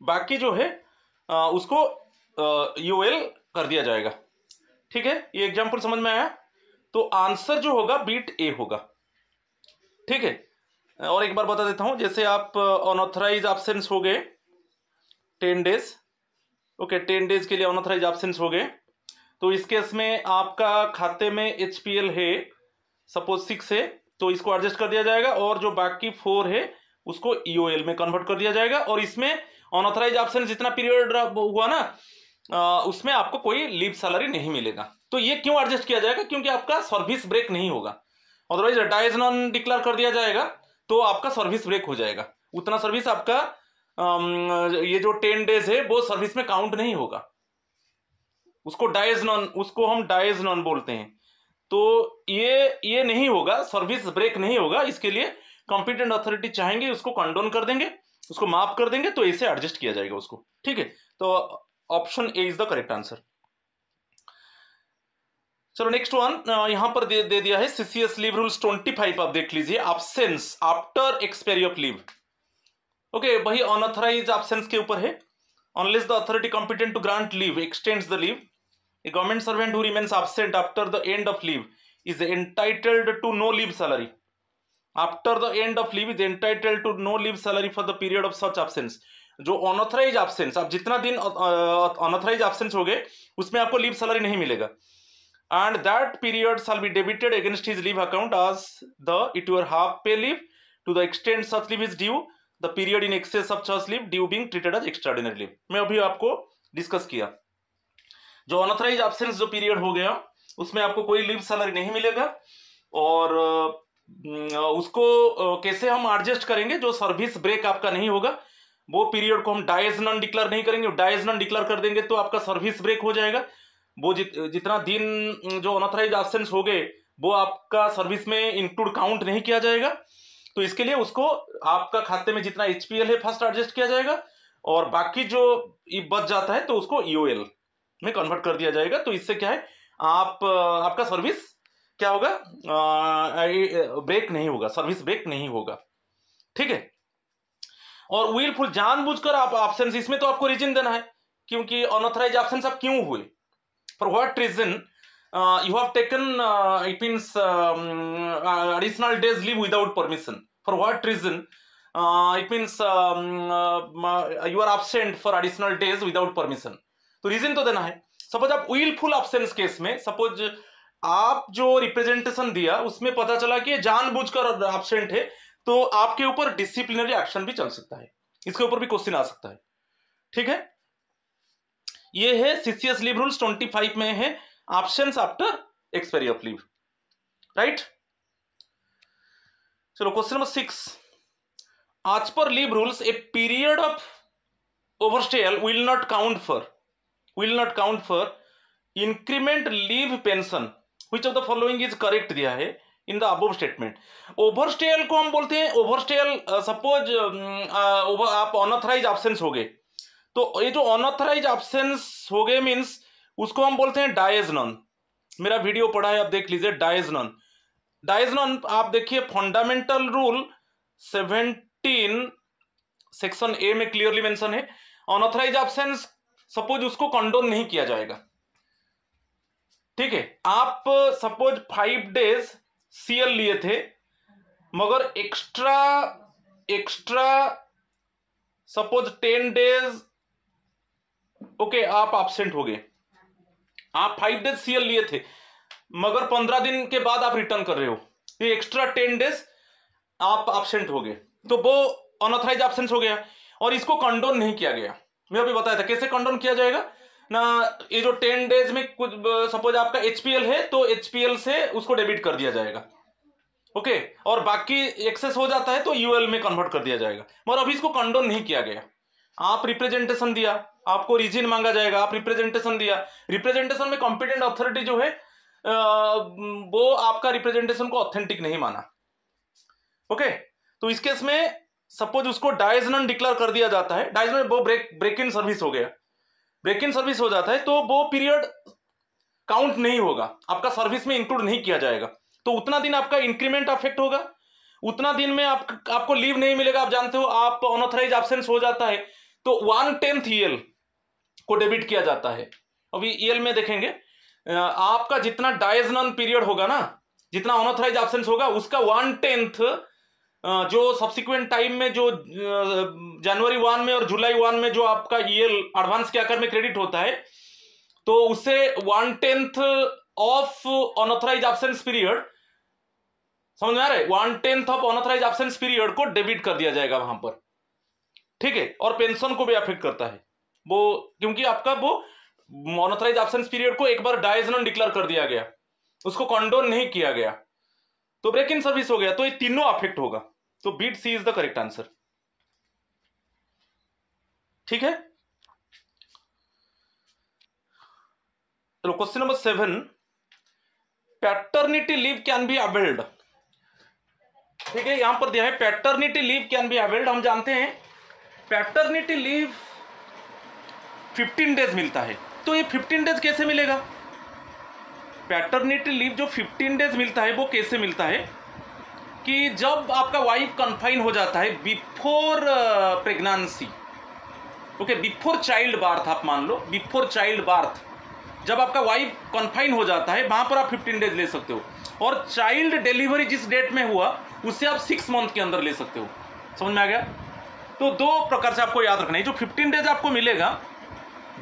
बाकी जो है उसको ईओएल कर दिया जाएगा, ठीक है। ये एग्जांपल समझ में आया। तो आंसर जो होगा बीट ए होगा, ठीक है। और एक बार बता देता हूं, जैसे आप अनऑथराइज एब्सेंस हो गए 10 days, ओके, 10 days के लिए अनऑथराइज एब्सेंस हो गए, तो इस केस में आपका खाते में एचपीएल है सपोज 6 है, तो इसको एडजस्ट कर दिया जाएगा, और जो बाकी 4 है उसको ईओएल में कन्वर्ट कर दिया जाएगा, और इसमें अनऑथराइज एब्सेंस जितना पीरियड हुआ ना, उसमें आपको कोई लीव सैलरी नहीं मिलेगा। तो ये क्यों एडजस्ट किया जाएगा, क्योंकि आपका सर्विस ब्रेक नहीं होगा, अदरवाइज डाइज नॉन डिक्लेयर कर दिया जाएगा तो आपका सर्विस ब्रेक हो जाएगा, उतना सर्विस आपका ये जो 10 days है वो सर्विस में काउंट नहीं होगा, उसको डाइज नॉन, उसको हम डाइज नॉन बोलते हैं। तो ये नहीं होगा, सर्विस ब्रेक नहीं होगा, इसके लिए कॉम्पिटेंट अथॉरिटी चाहेंगे उसको कंडोन कर देंगे, उसको माफ कर देंगे, तो इसे एडजस्ट किया जाएगा उसको, ठीक है। तो option A is the correct answer. चलो नेक्स्ट वन, यहां पर दे दिया है सीसीएस लीव रूल्स 25, आप देख लीजिए, absence after expiry of leave, okay, वही अनऑथराइज एब्सेंस के ऊपर है। Unless the authority competent to grant leave extends the leave, a government servant who remains absent after the end of leave is entitled to no leave salary. After the end of leave is entitled to no leave salary for the period of such absence. जो unauthorized absence, आप जितना दिन unauthorized absence हो गए उसमें आपको leave salary नहीं मिलेगा, and that period shall be debited against his leave account as the it your half pay leave to the extend such leave is due, the period in excess of such leave due being treated as extraordinary leave. मैं अभी आपको discuss किया, जो unauthorized absence जो period हो गया उसमें आपको कोई लीव सैलरी नहीं मिलेगा, और उसको कैसे हम एडजस्ट करेंगे, जो सर्विस ब्रेक आपका नहीं होगा वो पीरियड को हम डाइज नॉन डिक्लेयर नहीं करेंगे, डाइज नॉन डिक्लेयर कर देंगे तो आपका सर्विस ब्रेक हो जाएगा। वो जितना दिन जो अनऑथराइज एब्सेंस हो गए वो आपका सर्विस में इंक्लूड काउंट नहीं किया जाएगा। तो इसके लिए उसको आपका खाते में जितना HPL है फर्स्ट एडजस्ट किया जाएगा, और बाकी जो बच जाता है तो उसको EOL में कन्वर्ट कर दिया जाएगा। तो इससे क्या है, आपका सर्विस क्या होगा, ब्रेक नहीं होगा, सर्विस ब्रेक नहीं होगा। ठीक है। और विलफुल, जानबूझकर आप एब्सेंस, इसमें तो आपको रीजन देना है क्योंकि अनऑथराइज एब्सेंस आप क्यों हुए, for what reason you have taken, it means additional days leave without permission, for what reason it means you are absent for additional days without permission। तो रीजन तो देना है। सपोज आप विलफुल एब्सेंस केस में, suppose आप जो representation दिया उसमें पता चला कि जानबूझकर एब्सेंट है, तो आपके ऊपर डिसिप्लिनरी एक्शन भी चल सकता है, इसके ऊपर भी क्वेश्चन आ सकता है। ठीक है, ये है CCS लीव रूल्स 25 में है absence after expiry of leave, right. चलो question number 6, as per leave rules a period of overstay will not count for increment leave pension, which of the following is correct दिया है in the above statement. ओवरस्टेल को हम बोलते हैं, ओवरस्टेल suppose आप unauthorized absence हो गए, तो ये जो अनऑथराइज एब्सेंस हो गए मीन्स उसको हम बोलते हैं डायज नॉन। मेरा वीडियो पढ़ा है, आप देख लीजिए, डायज नॉन। डायज नॉन आप देखिए फंडामेंटल रूल 17 सेक्शन A में क्लियरली मेंशन है, अनऑथराइज एब्सेंस सपोज उसको कंडोन नहीं किया जाएगा। ठीक है, आप सपोज 5 days CL लिए थे, मगर एक्स्ट्रा सपोज 10 days ओके आप एब्सेंट हो गए। आप 5 days CL लिए थे, मगर 15 दिन के बाद आप रिटर्न कर रहे हो, ये एक्स्ट्रा 10 days आप एब्सेंट हो गए, तो वो अनऑथराइज एब्सेंस हो गया और इसको कंडोन नहीं किया गया। मैं अभी बताया था कैसे कंडोन किया जाएगा ना, ये जो 10 days में कुछ सपोज आपका HPL है तो HPL से उसको डेबिट कर दिया जाएगा, ओके, और बाकी एक्सेस हो जाता है तो UL में कन्वर्ट कर दिया जाएगा, मगर अभी इसको कंडोन नहीं किया गया। आप रिप्रेजेंटेशन दिया, आपको रीजन मांगा जाएगा, आप रिप्रेजेंटेशन दिया, रिप्रेजेंटेशन में कॉम्पिटेंट अथॉरिटी जो है वो आपका रिप्रेजेंटेशन को ऑथेंटिक नहीं माना, ओके। तो इस केस में सपोज उसको डायज नॉन डिक्लेयर कर दिया जाता है, डायज नॉन वो ब्रेक इन सर्विस हो गया, ब्रेक इन सर्विस हो जाता है तो वो पीरियड काउंट नहीं होगा, आपका सर्विस में इंक्लूड नहीं किया जाएगा, तो उतना दिन आपका इंक्रीमेंट अफेक्ट होगा, उतना दिन में आपको लीव नहीं मिलेगा। आप जानते हो आप अनऑथराइज एब्सेंस हो जाता है तो 1/10 EL को डेबिट किया जाता है। अभी EL में देखेंगे, आपका जितना डायज नॉन पीरियड होगा ना, जितना अनऑथराइज एब्सेंस होगा उसका 1/10 जो सब्सिक्वेंट टाइम में जो जनवरी 1 में और जुलाई 1 में जो आपका EL एडवांस के आकार में क्रेडिट होता है, तो उसे 1/10 ऑफ अनऑथराइज एब्सेंस पीरियड, समझ में आ रहा है, 1/10 ऑफ अनऑथराइज एब्सेंस पीरियड को डेबिट कर दिया जाएगा वहां पर। ठीक है, और पेंशन को भी अफेक्ट करता है वो, क्योंकि आपका वो अनऑथराइज एब्सेंस पीरियड को एक बार डायज नॉन डिक्लेयर कर दिया गया, उसको कंडोन नहीं किया गया, तो ब्रेक इन सर्विस हो गया, तो ये तीनों अफेक्ट होगा। तो bit C is the correct answer. ठीक है, चलो question number 7, paternity leave can be availed. ठीक है, यहां पर दिया है paternity leave can be availed. हम जानते हैं पैटर्निटी लीव 15 days मिलता है, तो ये 15 days कैसे मिलेगा? पैटर्निटी लीव जो 15 days मिलता है वो कैसे मिलता है कि जब आपका वाइफ कन्फाइन हो जाता है before pregnancy, okay, before childbirth, आप मान लो बिफोर चाइल्ड बार्थ, जब आपका वाइफ कन्फाइन हो जाता है वहां पर आप 15 days ले सकते हो, और चाइल्ड डिलीवरी जिस डेट में हुआ उससे आप 6 month के अंदर ले सकते हो। समझ में आ गया? तो दो प्रकार से आपको याद रखना है, जो 15 days आपको मिलेगा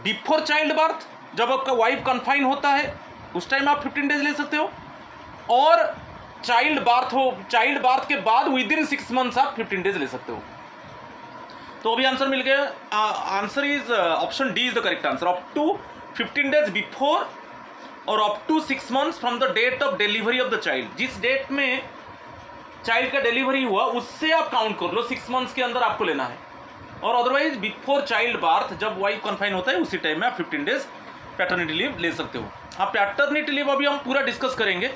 बिफोर चाइल्ड बर्थ, जब आपका वाइफ कन्फाइन होता है उस टाइम आप 15 days ले सकते हो, और चाइल्ड बार्थ हो, चाइल्ड बार्थ के बाद विद इन 6 months आप 15 days ले सकते हो। तो अभी आंसर मिल गया, answer is option D is the correct answer, up to 15 days before और up to 6 months from the date of delivery of the child. जिस डेट में चाइल्ड का डिलीवरी हुआ उससे आप काउंट कर लो, 6 months के अंदर आपको लेना है, और अदरवाइज बिफोर चाइल्ड बार्थ जब वाइफ कन्फाइन होता है उसी टाइम में आप 15 days पैटर्निटी लीव ले सकते हो। आप पैटर्निटी लीव अभी हम पूरा डिस्कस करेंगे,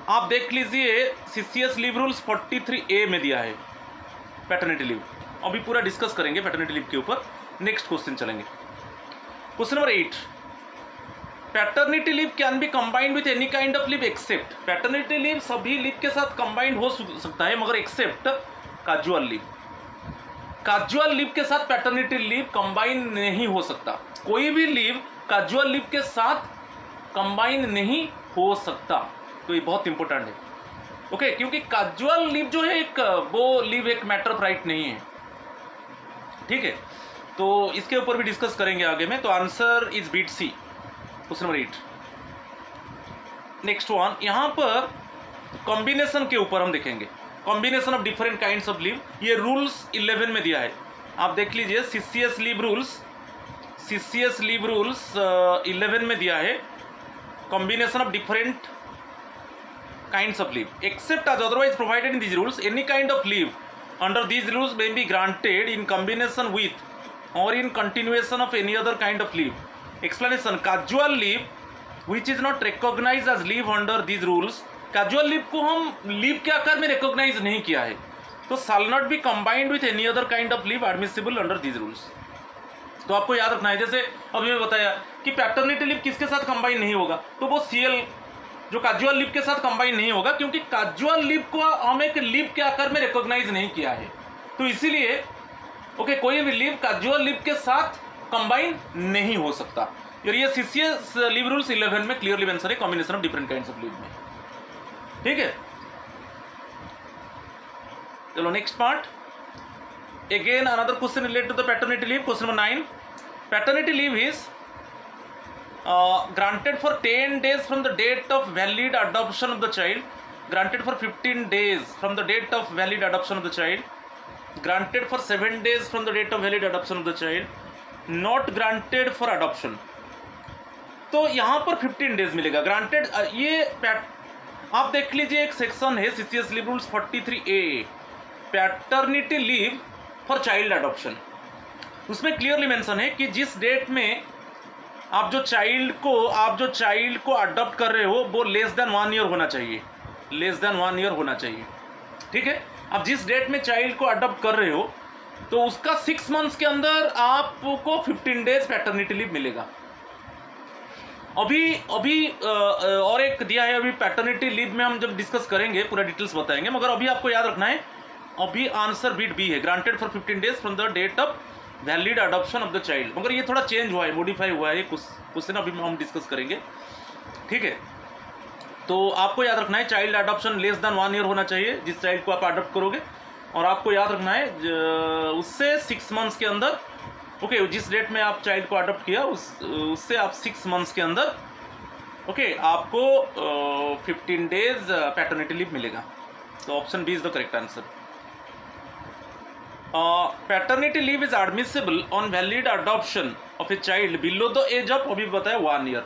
आप देख लीजिए CCS लीव रूल्स 43A में दिया है पैटर्निटी लीव। अभी पूरा डिस्कस करेंगे पैटर्निटी लीव के ऊपर। नेक्स्ट क्वेश्चन चलेंगे। Question number 8, paternity leave can be combined with any kind of leave except. Paternity leave सभी लीव के साथ कंबाइंड हो सकता है मगर except casual leave. Casual leave के साथ पैटर्निटी लीव कंबाइन नहीं हो सकता। कोई भी लीव कैजुअल लीव के साथ कंबाइन नहीं हो सकता। तो ये बहुत इंपॉर्टेंट है, ओके, क्योंकि कैजुअल लीव जो है एक वो लीव एक मैटर ऑफ राइट नहीं है, ठीक है। तो इसके ऊपर भी डिस्कस करेंगे आगे में। तो answer is bit C, question number 8। Next one, यहां पर कॉम्बिनेशन के ऊपर हम देखेंगे, combination of different kinds of leave. ये रूल्स 11 में दिया है, आप देख लीजिए। CCS लीव रूल्स 11 में दिया है, combination of different kinds of leave except as otherwise provided in these rules, any kind of leave under these rules may be granted in combination with or in continuation of any other kind of leave. Explanation: casual leave which is not recognized as leave under these rules, casual leave को हम leave के आकार में recognise नहीं किया है, तो shall not be combined with any other kind of leave admissible under these rules. तो आपको याद रखना है, जैसे अभी मैं बताया कि पैटर्निटी लीव किसके साथ कंबाइन नहीं होगा, तो वो CL जो कैजुअल लीव के साथ कंबाइन नहीं होगा, क्योंकि कैजुअल लीव को हम एक लीव के आकार में रिकॉग्नाइज नहीं किया है। तो इसीलिए ओके, कोई भी लीव कैजुअल लीव के साथ कंबाइन नहीं हो सकता। और ये CCS लीव रूल्स 11 में क्लियरली मेंशन है, combination of different kinds of leave में, ठीक है। चलो next part, again another question related to the paternity leave. Question number 9, paternity leave is granted for 10 days from the date of valid adoption of the child, granted for 15 days from the date of valid adoption of the child, granted for 7 days from the date of valid adoption of the child, not granted for adoption। तो यहाँ पर 15 days मिलेगा granted. ये आप देख लीजिए, एक section है CCS leave rules 43A, paternity leave for child adoption. उसमें क्लियरली मेंशन है कि जिस डेट में आप जो चाइल्ड को अडॉप्ट कर रहे हो वो लेस देन 1 ईयर होना चाहिए, लेस देन 1 ईयर होना चाहिए, ठीक है। अब जिस डेट में चाइल्ड को अडॉप्ट कर रहे हो तो उसका 6 मंथ्स के अंदर आपको 15 डेज पैटर्निटी लीव मिलेगा। अभी और एक दिया है, अभी पैटर्निटी लीव में हम जब डिस्कस करेंगे पूरा डिटेल्स बताएंगे, मगर अभी आपको याद रखना है, अभी आंसर बीट बी है, granted for 15 days from the date of valid adoption of the child. मगर ये थोड़ा चेंज हुआ है, मॉडिफाई हुआ है कुछ क्वेश्चन, अभी हम डिस्कस करेंगे, ठीक है। तो आपको याद रखना है, child adoption less than 1 year होना चाहिए जिस चाइल्ड को आप अडॉप्ट करोगे, और आपको याद रखना है उससे 6 मंथ्स के अंदर, ओके, जिस डेट में आप चाइल्ड को अडॉप्ट किया उससे आप 6 मंथ्स के अंदर, ओके, आपको 15 डेज पैटर्निटी लीव मिलेगा। तो option B is the correct answer. Paternity leave is admissible on valid adoption of a child below the age of, अभी बताया 1 ईयर।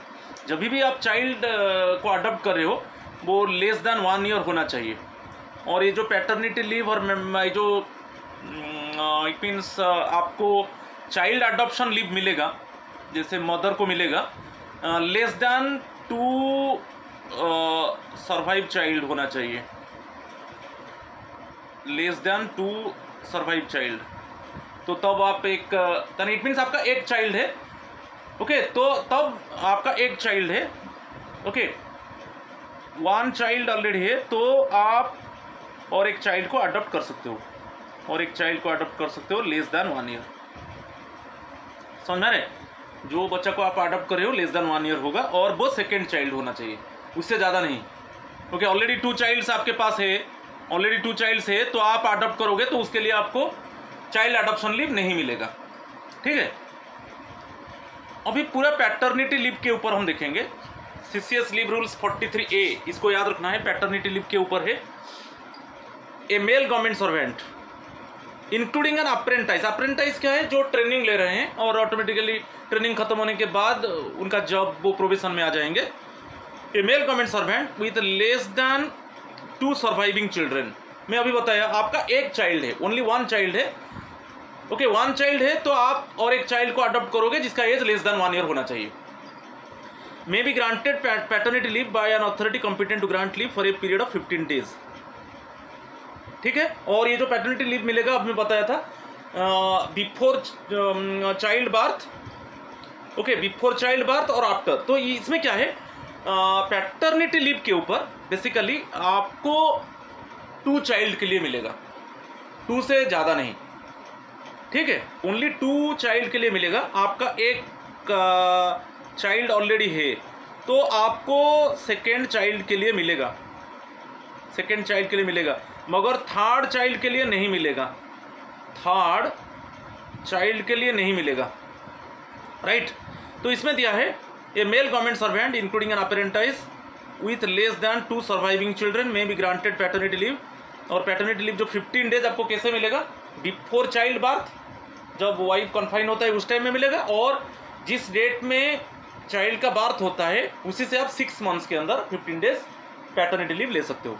जब भी आप चाइल्ड को अडॉप्ट कर रहे हो वो लेस देन 1 ईयर होना चाहिए। और ये जो पैटर्निटी लीव और जो इट मीन्स आपको चाइल्ड अडॉप्शन लीव मिलेगा, जैसे मदर को मिलेगा, लेस देन 2 सर्वाइव चाइल्ड होना चाहिए, लेस देन 2 सर्वाइव चाइल्ड। तो तब आप एक इट मीन्स आपका एक चाइल्ड है, ओके, तो तब आपका एक चाइल्ड है, ओके, 1 चाइल्ड ऑलरेडी है, तो आप और एक चाइल्ड को अडॉप्ट कर सकते हो, और एक चाइल्ड को अडॉप्ट कर सकते हो लेस देन 1 ईयर। समझ में आ रहे? जो बच्चा को आप अडॉप्ट कर रहे हो लेस देन 1 ईयर होगा, और वो सेकेंड चाइल्ड होना चाहिए, उससे ज़्यादा नहीं, ओके। ऑलरेडी 2 चाइल्ड्स आपके पास है, ऑलरेडी 2 चाइल्ड्स है, तो आप अडॉप्ट करोगे तो उसके लिए आपको चाइल्ड अडॉप्शन लीव नहीं मिलेगा, ठीक है। अभी पूरा पैटर्निटी लीव के ऊपर हम देखेंगे। CCS लीव रूल्स 43A, इसको याद रखना है, पैटर्निटी लीव के ऊपर है। A male government servant including an apprentice, apprentice क्या है, जो ट्रेनिंग ले रहे हैं और ऑटोमेटिकली ट्रेनिंग खत्म होने के बाद उनका जॉब वो प्रोविजन में आ जाएंगे। A male government servant with less than 2 surviving children. मैं अभी बताया आपका एक चाइल्ड है, ओनली 1 चाइल्ड है, ओके, 1 चाइल्ड है, तो आप और एक चाइल्ड को अडॉप्ट करोगे जिसका एज लेस देन 1 ईयर होना चाहिए। May be granted paternity leave by an authority competent to grant leave for a period of 15 days. ठीक है, और ये जो पैटर्निटी लीव मिलेगा आपने बताया था before child birth, okay, before child birth और आफ्टर। तो इसमें क्या है, पैटर्निटी लीव के ऊपर बेसिकली आपको 2 चाइल्ड के लिए मिलेगा, 2 से ज़्यादा नहीं। ठीक है, ओनली 2 चाइल्ड के लिए मिलेगा। आपका एक चाइल्ड ऑलरेडी है तो आपको सेकेंड चाइल्ड के लिए मिलेगा, सेकेंड चाइल्ड के लिए मिलेगा, मगर थर्ड चाइल्ड के लिए नहीं मिलेगा, थर्ड चाइल्ड के लिए नहीं मिलेगा, राइट। तो इसमें दिया है a male government servant including an apprentice with less than 2 surviving children may be granted paternity leave. और पैटर्निटी लीव जो 15 डेज आपको कैसे मिलेगा, बिफोर चाइल्ड बर्थ, जब वाइफ कन्फाइन होता है उस टाइम में मिलेगा, और जिस डेट में चाइल्ड का बर्थ होता है उसी से आप 6 मंथ्स के अंदर 15 डेज पैटर्निटी लीव ले सकते हो।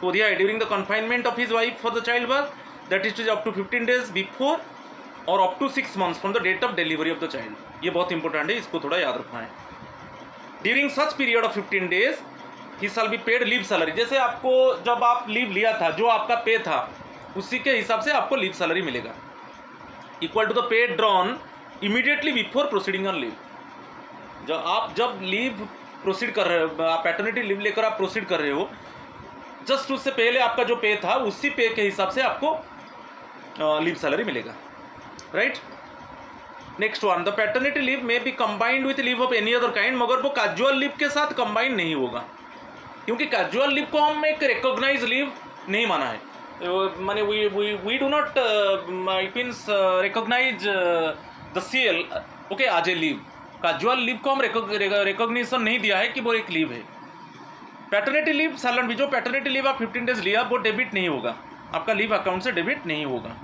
तो दिया है during the confinement of his wife for the child birth that is up to 15 days before और up to 6 months from the date of delivery of the child. ये बहुत इंपॉर्टेंट है, इसको थोड़ा याद रखना है। During such period of 15 days he shall be paid leave salary. जैसे आपको जब आप लीव लिया था, जो आपका पे था उसी के हिसाब से आपको लीव सैलरी मिलेगा, equal to the pay drawn immediately before proceeding on leave. जब लीव प्रोसीड कर रहे हो, आप पैटर्निटी लीव लेकर आप प्रोसीड कर रहे हो, जस्ट उससे पहले आपका जो पे था उसी पे के हिसाब से आपको लीव सैलरी मिलेगा, right. Next one, the paternity leave may be combined with leave of any other kind, मगर वो कैजुअल लीव के साथ कंबाइंड नहीं होगा, क्योंकि कैजुअल लीव को हम एक रिकॉग्नाइज लीव नहीं माना है, माने we do not it means recognise the CL okay as a leave. Casual leave को हम रिकॉग्निशन नहीं दिया है कि वो एक लीव है। पैटर्निटी लीव सैलरी भी, जो पैटर्निटी लीव आप 15 डेज लिया वो डेबिट नहीं होगा, आपका लीव अकाउंट से डेबिट नहीं होगा।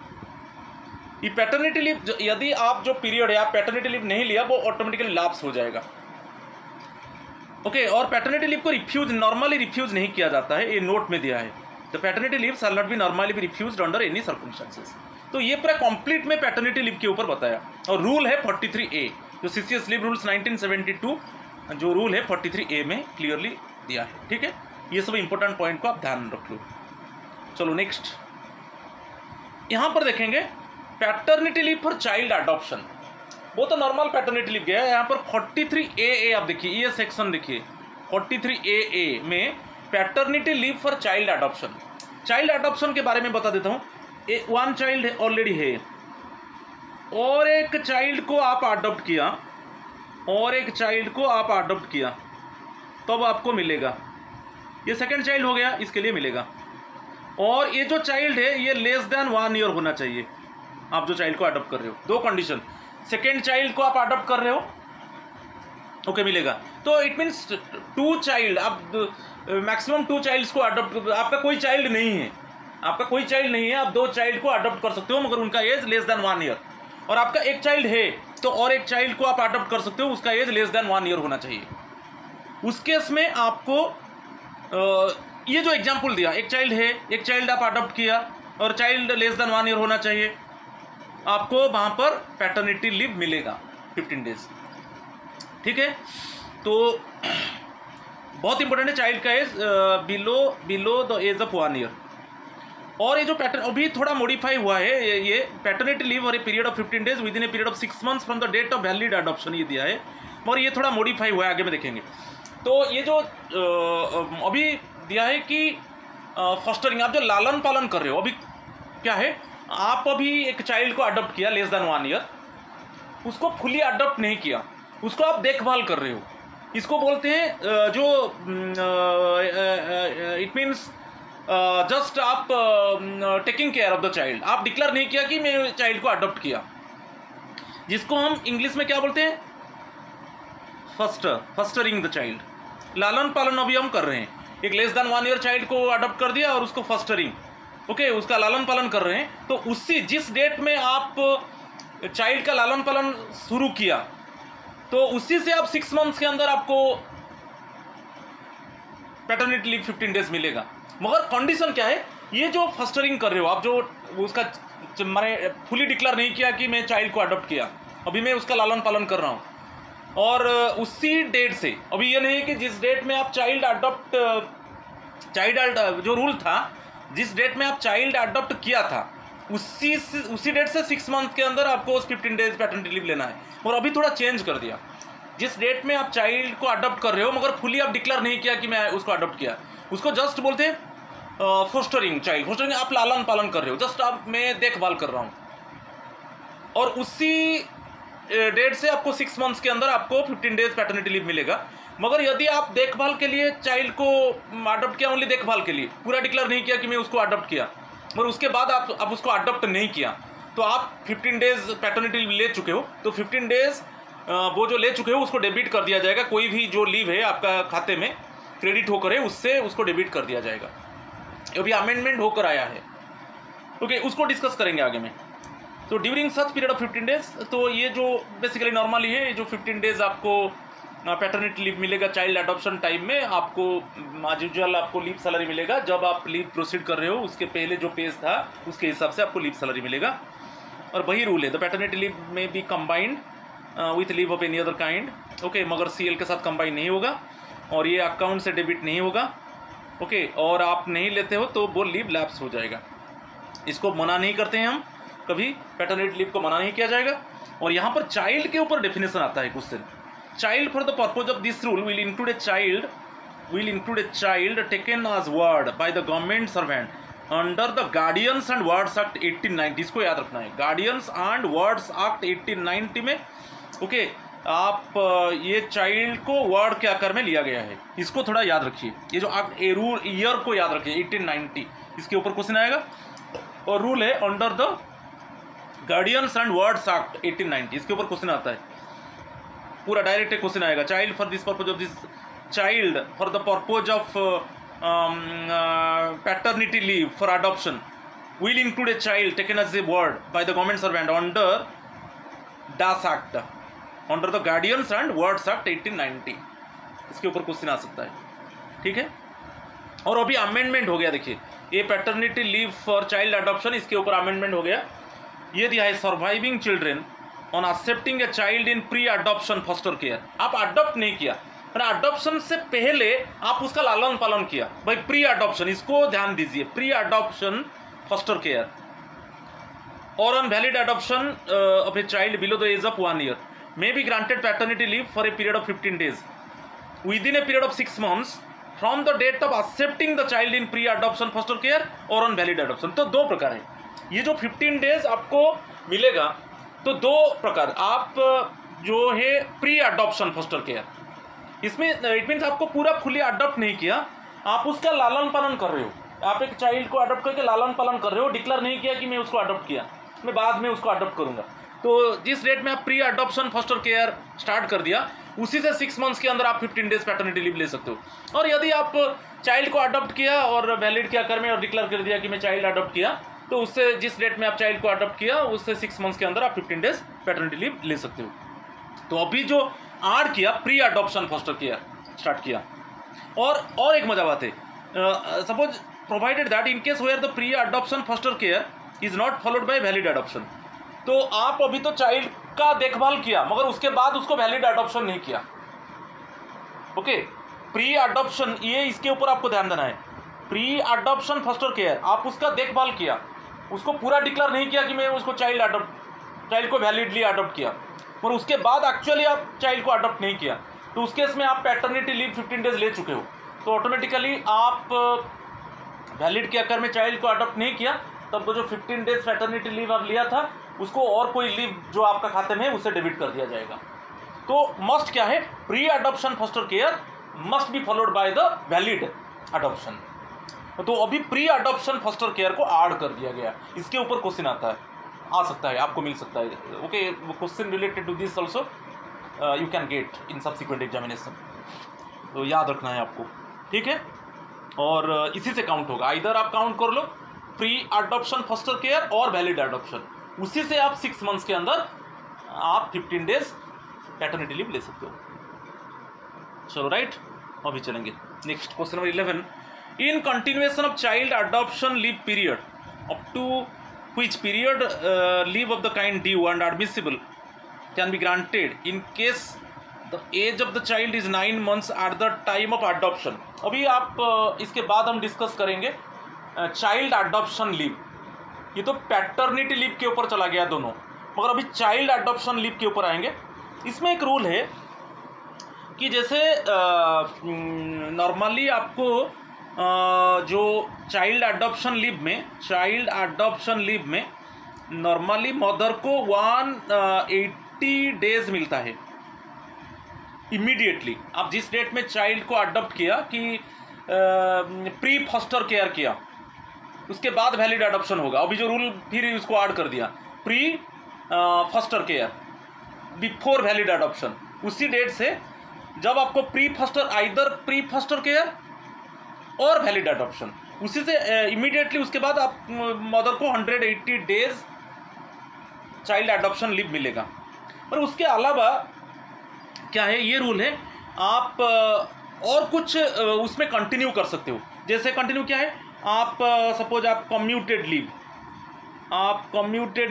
ये पैटर्निटी लीव यदि आप जो पीरियड है आप पैटर्निटी लीव नहीं लिया वो ऑटोमेटिकली लैप्स हो जाएगा, ओके। और पैटर्निटी लीव को रिफ्यूज नॉर्मली रिफ्यूज नहीं किया जाता है, ये नोट में दिया है। The paternity leave shell not B normally B refused under any circumstances. तो ये पूरा कंप्लीट में पैटर्निटी लीव के ऊपर बताया। और रूल है 43A, जो CCS लीव रूल्स 1972 जो रूल है 43A में क्लियरली दिया है, ठीक है। ये सब इंपॉर्टेंट पॉइंट को आप ध्यान रख लो। चलो नेक्स्ट, यहाँ पर देखेंगे paternity leave for child adoption. वो तो नॉर्मल पैटर्निटी लीव गया है, यहाँ पर 43AA आप देखिए, ये सेक्शन देखिए 43AA में paternity leave for child adoption. Child adoption के बारे में बता देता हूँ। 1 चाइल्ड ऑलरेडी है और एक चाइल्ड को आप अडॉप्ट किया, और एक चाइल्ड को आप अडॉप्ट किया, तब आपको मिलेगा। ये सेकंड चाइल्ड हो गया, इसके लिए मिलेगा। और ये जो चाइल्ड है ये लेस देन 1 ईयर होना चाहिए, आप जो चाइल्ड को अडॉप्ट कर रहे हो। 2 कंडीशन, सेकेंड चाइल्ड को आप अडॉप्ट कर रहे हो, ओके मिलेगा। तो इट मीन्स 2 चाइल्ड, आप मैक्सिमम 2 चाइल्ड्स को अडॉप्ट, आपका कोई चाइल्ड नहीं है, आपका कोई चाइल्ड नहीं है, आप 2 चाइल्ड को अडॉप्ट कर सकते हो, मगर उनका एज लेस देन 1 ईयर। और आपका एक चाइल्ड है तो और एक चाइल्ड को आप अडॉप्ट कर सकते हो, उसका एज लेस देन 1 ईयर होना चाहिए। उस केस में आपको ये जो एग्जाम्पल दिया, एक चाइल्ड है, एक चाइल्ड आप अडॉप्ट किया और चाइल्ड लेस देन 1 ईयर होना चाहिए, आपको वहाँ पर पैटर्निटी लीव मिलेगा 15 डेज, ठीक है। तो बहुत इंपॉर्टेंट है चाइल्ड का age below the age of 1 year. और ये जो पैटर्न अभी थोड़ा मॉडिफाई हुआ है, ये पैटर्निटी लीव और a period of 15 days within a period of 6 months from the date of valid adoption, ये दिया है, और ये थोड़ा मॉडिफाई हुआ है, आगे में देखेंगे। तो ये जो अभी दिया है कि फॉस्टरिंग, आप जो लालन पालन कर रहे हो, अभी क्या है, आप अभी एक चाइल्ड को अडॉप्ट किया लेस देन 1 ईयर, उसको फुली अडॉप्ट नहीं किया, उसको आप देखभाल कर रहे हो, इसको बोलते हैं जो इट मीन्स जस्ट आप taking care of the child. आप डिक्लेयर नहीं किया कि मैं चाइल्ड को अडॉप्ट किया, जिसको हम इंग्लिश में क्या बोलते हैं, फस्टरिंग द चाइल्ड। लालन पालन अभी हम कर रहे हैं, एक लेस देन 1 ईयर चाइल्ड को अडॉप्ट कर दिया और उसको फस्टरिंग, ओके, उसका लालन पालन कर रहे हैं। तो उसी जिस डेट में आप चाइल्ड का लालन पालन शुरू किया, तो उसी से आप 6 मंथ्स के अंदर आपको पैटर्निटी लीव 15 डेज मिलेगा। मगर कंडीशन क्या है, ये जो फस्टरिंग कर रहे हो आप, जो उसका मैंने फुली डिक्लेयर नहीं किया कि मैं चाइल्ड को अडॉप्ट किया, अभी मैं उसका लालन पालन कर रहा हूँ, और उसी डेट से, अभी ये नहीं कि जिस डेट में आप चाइल्ड जो रूल था, जिस डेट में आप चाइल्ड अडॉप्ट किया था उसी डेट से 6 मंथ के अंदर आपको उस 15 डेज पैटर्निटी लीव लेना है। और अभी थोड़ा चेंज कर दिया, जिस डेट में आप चाइल्ड को अडॉप्ट कर रहे हो मगर फुली आप डिक्लेयर नहीं किया कि मैं उसको अडॉप्ट किया, उसको जस्ट बोलते हैं फोस्टरिंग चाइल्ड। फोस्टरिंग आप लालन पालन कर रहे हो, जस्ट आप मैं देखभाल कर रहा हूँ, और उसी डेट से आपको 6 मंथ्स के अंदर आपको 15 डेज पैटर्निटी लीव मिलेगा। मगर यदि आप देखभाल के लिए चाइल्ड को अडॉप्ट किया, ओनली देखभाल के लिए, पूरा डिक्लेयर नहीं किया कि मैं उसको अडॉप्ट किया, मगर उसके बाद आप उसको अडॉप्ट नहीं किया, तो आप 15 डेज पैटर्निटी लीव ले चुके हो, तो 15 डेज वो जो ले चुके हो उसको डेबिट कर दिया जाएगा। कोई भी जो लीव है आपका खाते में क्रेडिट होकर है, उससे उसको डेबिट कर दिया जाएगा। अभी अमेंडमेंट होकर आया है, ओके, उसको डिस्कस करेंगे आगे में। तो during such period of 15 days, तो ये जो बेसिकली नॉर्मली है, जो 15 डेज आपको पैटर्निटी लीव मिलेगा चाइल्ड अडॉप्शन टाइम में, आपको एज यूजुअल आपको लीव सैलरी मिलेगा। जब आप लीव प्रोसीड कर रहे हो उसके पहले जो पेज था उसके हिसाब से आपको लीव सैलरी मिलेगा। और वही रूल है, the paternity leave may be combined with leave of any other kind, okay, मगर CL के साथ कंबाइन नहीं होगा और ये अकाउंट से डेबिट नहीं होगा, ओके, और आप नहीं लेते हो तो वो लीव लैप्स हो जाएगा। इसको मना नहीं करते हैं हम, कभी पैटर्निटी लीव को मना नहीं किया जाएगा। और यहाँ पर चाइल्ड के ऊपर डेफिनेशन आता है question, child for the purpose of this rule will include a child taken as ward by the government servant under the guardians and wards act 1890। इसको याद रखना है, गार्डियंस एंड वर्ड्स एक्ट 1890 में, okay, आप ये child को word के आकार में लिया गया है, इसको थोड़ा याद रखिए। ये जो आप रूल ईयर को याद रखिए 1890, इसके ऊपर क्वेश्चन आएगा। और रूल है under the guardians and wards act 1890, इसके ऊपर क्वेश्चन आता है, पूरा डायरेक्ट क्वेश्चन आएगा। Child for this purpose of this child for the purpose of paternity leave for adoption will include a child taken as a ward by the government servant under this act, under the guardians and wards act 1890, इसके ऊपर question आ सकता है, ठीक है। और अभी amendment हो गया, देखिए ये paternity leave for child adoption, इसके ऊपर अमेंडमेंट हो गया। ये दिया है surviving children on accepting a child in pre adoption foster care. आप अडॉप्ट नहीं किया, अडॉप्शन से पहले आप उसका लालन पालन किया, भाई प्री अडॉप्शन, इसको ध्यान दीजिए, प्री अडॉप्शन फॉस्टर केयर और on valid adoption of a child below the age of 1 year may be granted paternity leave for a period of 15 days within a period of 6 months from the date of accepting the child in pre-adoption foster care or on valid adoption। तो दो प्रकार है, ये जो 15 days आपको मिलेगा, तो दो प्रकार, आप जो है प्री अडॉप्शन फोस्टर केयर, इसमें इट मीन्स आपको पूरा फुली अडॉप्ट नहीं किया, आप उसका लालन पालन कर रहे हो, आप एक चाइल्ड को अडॉप्ट करके लालन पालन कर रहे हो, डिक्लेयर नहीं किया कि मैं उसको अडॉप्ट किया, मैं बाद में उसको अडॉप्ट करूंगा। तो जिस डेट में आप pre adoption foster care start कर दिया, उसी से 6 मंथ्स के अंदर आप 15 डेज पैटर्निटी लीव ले सकते हो। और यदि आप चाइल्ड को अडॉप्ट किया और वैलिड के आकार में और डिक्लेयर कर दिया कि मैं चाइल्ड अडॉप्ट किया, तो उससे जिस डेट में आप चाइल्ड को अडॉप्ट किया उससे 6 मंथ्स के अंदर आप 15 डेज पैटर्निटी लीव ले सकते हो। तो अभी जो ऐड किया pre adoption foster care start किया। और एक मजा बात है, suppose provided that in case where the pre adoption foster care is not followed by valid adoption, तो आप अभी तो चाइल्ड का देखभाल किया मगर उसके बाद उसको वैलिड अडॉप्शन नहीं किया, ओके, प्री अडॉप्शन, ये इसके ऊपर आपको ध्यान देना है। प्री अडॉप्शन फोस्टर केयर, आप उसका देखभाल किया, उसको पूरा डिक्लेयर नहीं किया कि मैं उसको चाइल्ड को वैलिडली अडॉप्ट किया, और उसके बाद एक्चुअली आप चाइल्ड को अडॉप्ट नहीं किया, तो उस केस में आप पैटर्निटी लीव 15 डेज ले चुके हो, तो ऑटोमेटिकली आप वैलिड के आकार में चाइल्ड को अडॉप्ट नहीं किया, तब वो जो 15 डेज पैटर्निटी लीव आप लिया था उसको और कोई लीव जो आपका खाते में है उससे डेबिट कर दिया जाएगा। तो मस्ट क्या है, pre adoption foster care must be followed by the valid adoption. तो अभी प्री अडॉप्शन फोस्टर केयर को ऐड कर दिया गया, इसके ऊपर क्वेश्चन आता है, आ सकता है, आपको मिल सकता है, okay, question related to this also you can get in subsequent examination, तो याद रखना है आपको, ठीक है। और इसी से काउंट होगा, इधर आप काउंट कर लो प्री अडॉप्शन फोस्टर केयर और वैलिड अडॉप्शन, उसी से आप 6 मंथ्स के अंदर आप 15 डेज पैटर्निटी लीव ले सकते हो। चलो राइट, अभी चलेंगे next question number 11। In continuation of child adoption leave period up to which period leave of the kind due and admissible can be granted in case the age of the child is 9 months at the time of adoption. अभी आप इसके बाद हम discuss करेंगे child adoption leave. ये तो paternity leave के ऊपर चला गया दोनों, मगर अभी चाइल्ड अडॉप्शन लीव के ऊपर आएंगे। इसमें एक रूल है कि जैसे नॉर्मली आपको जो चाइल्ड अडॉप्शन लीव में नॉर्मली मदर को 180 डेज मिलता है इमीडिएटली। आप जिस डेट में चाइल्ड को अडॉप्ट किया कि प्री फॉस्टर केयर किया, उसके बाद वैलिड अडॉप्शन होगा। अभी जो रूल फिर उसको ऐड कर दिया, pre foster care before valid adoption, उसी डेट से जब आपको प्री फॉस्टर केयर और वैलिड अडॉप्शन, उसी से इमीडिएटली उसके बाद आप मदर को 180 डेज चाइल्ड अडॉप्शन लीव मिलेगा। पर उसके अलावा क्या है, ये रूल है आप और कुछ उसमें कंटिन्यू कर सकते हो। जैसे कंटिन्यू क्या है, आप सपोज आप commuted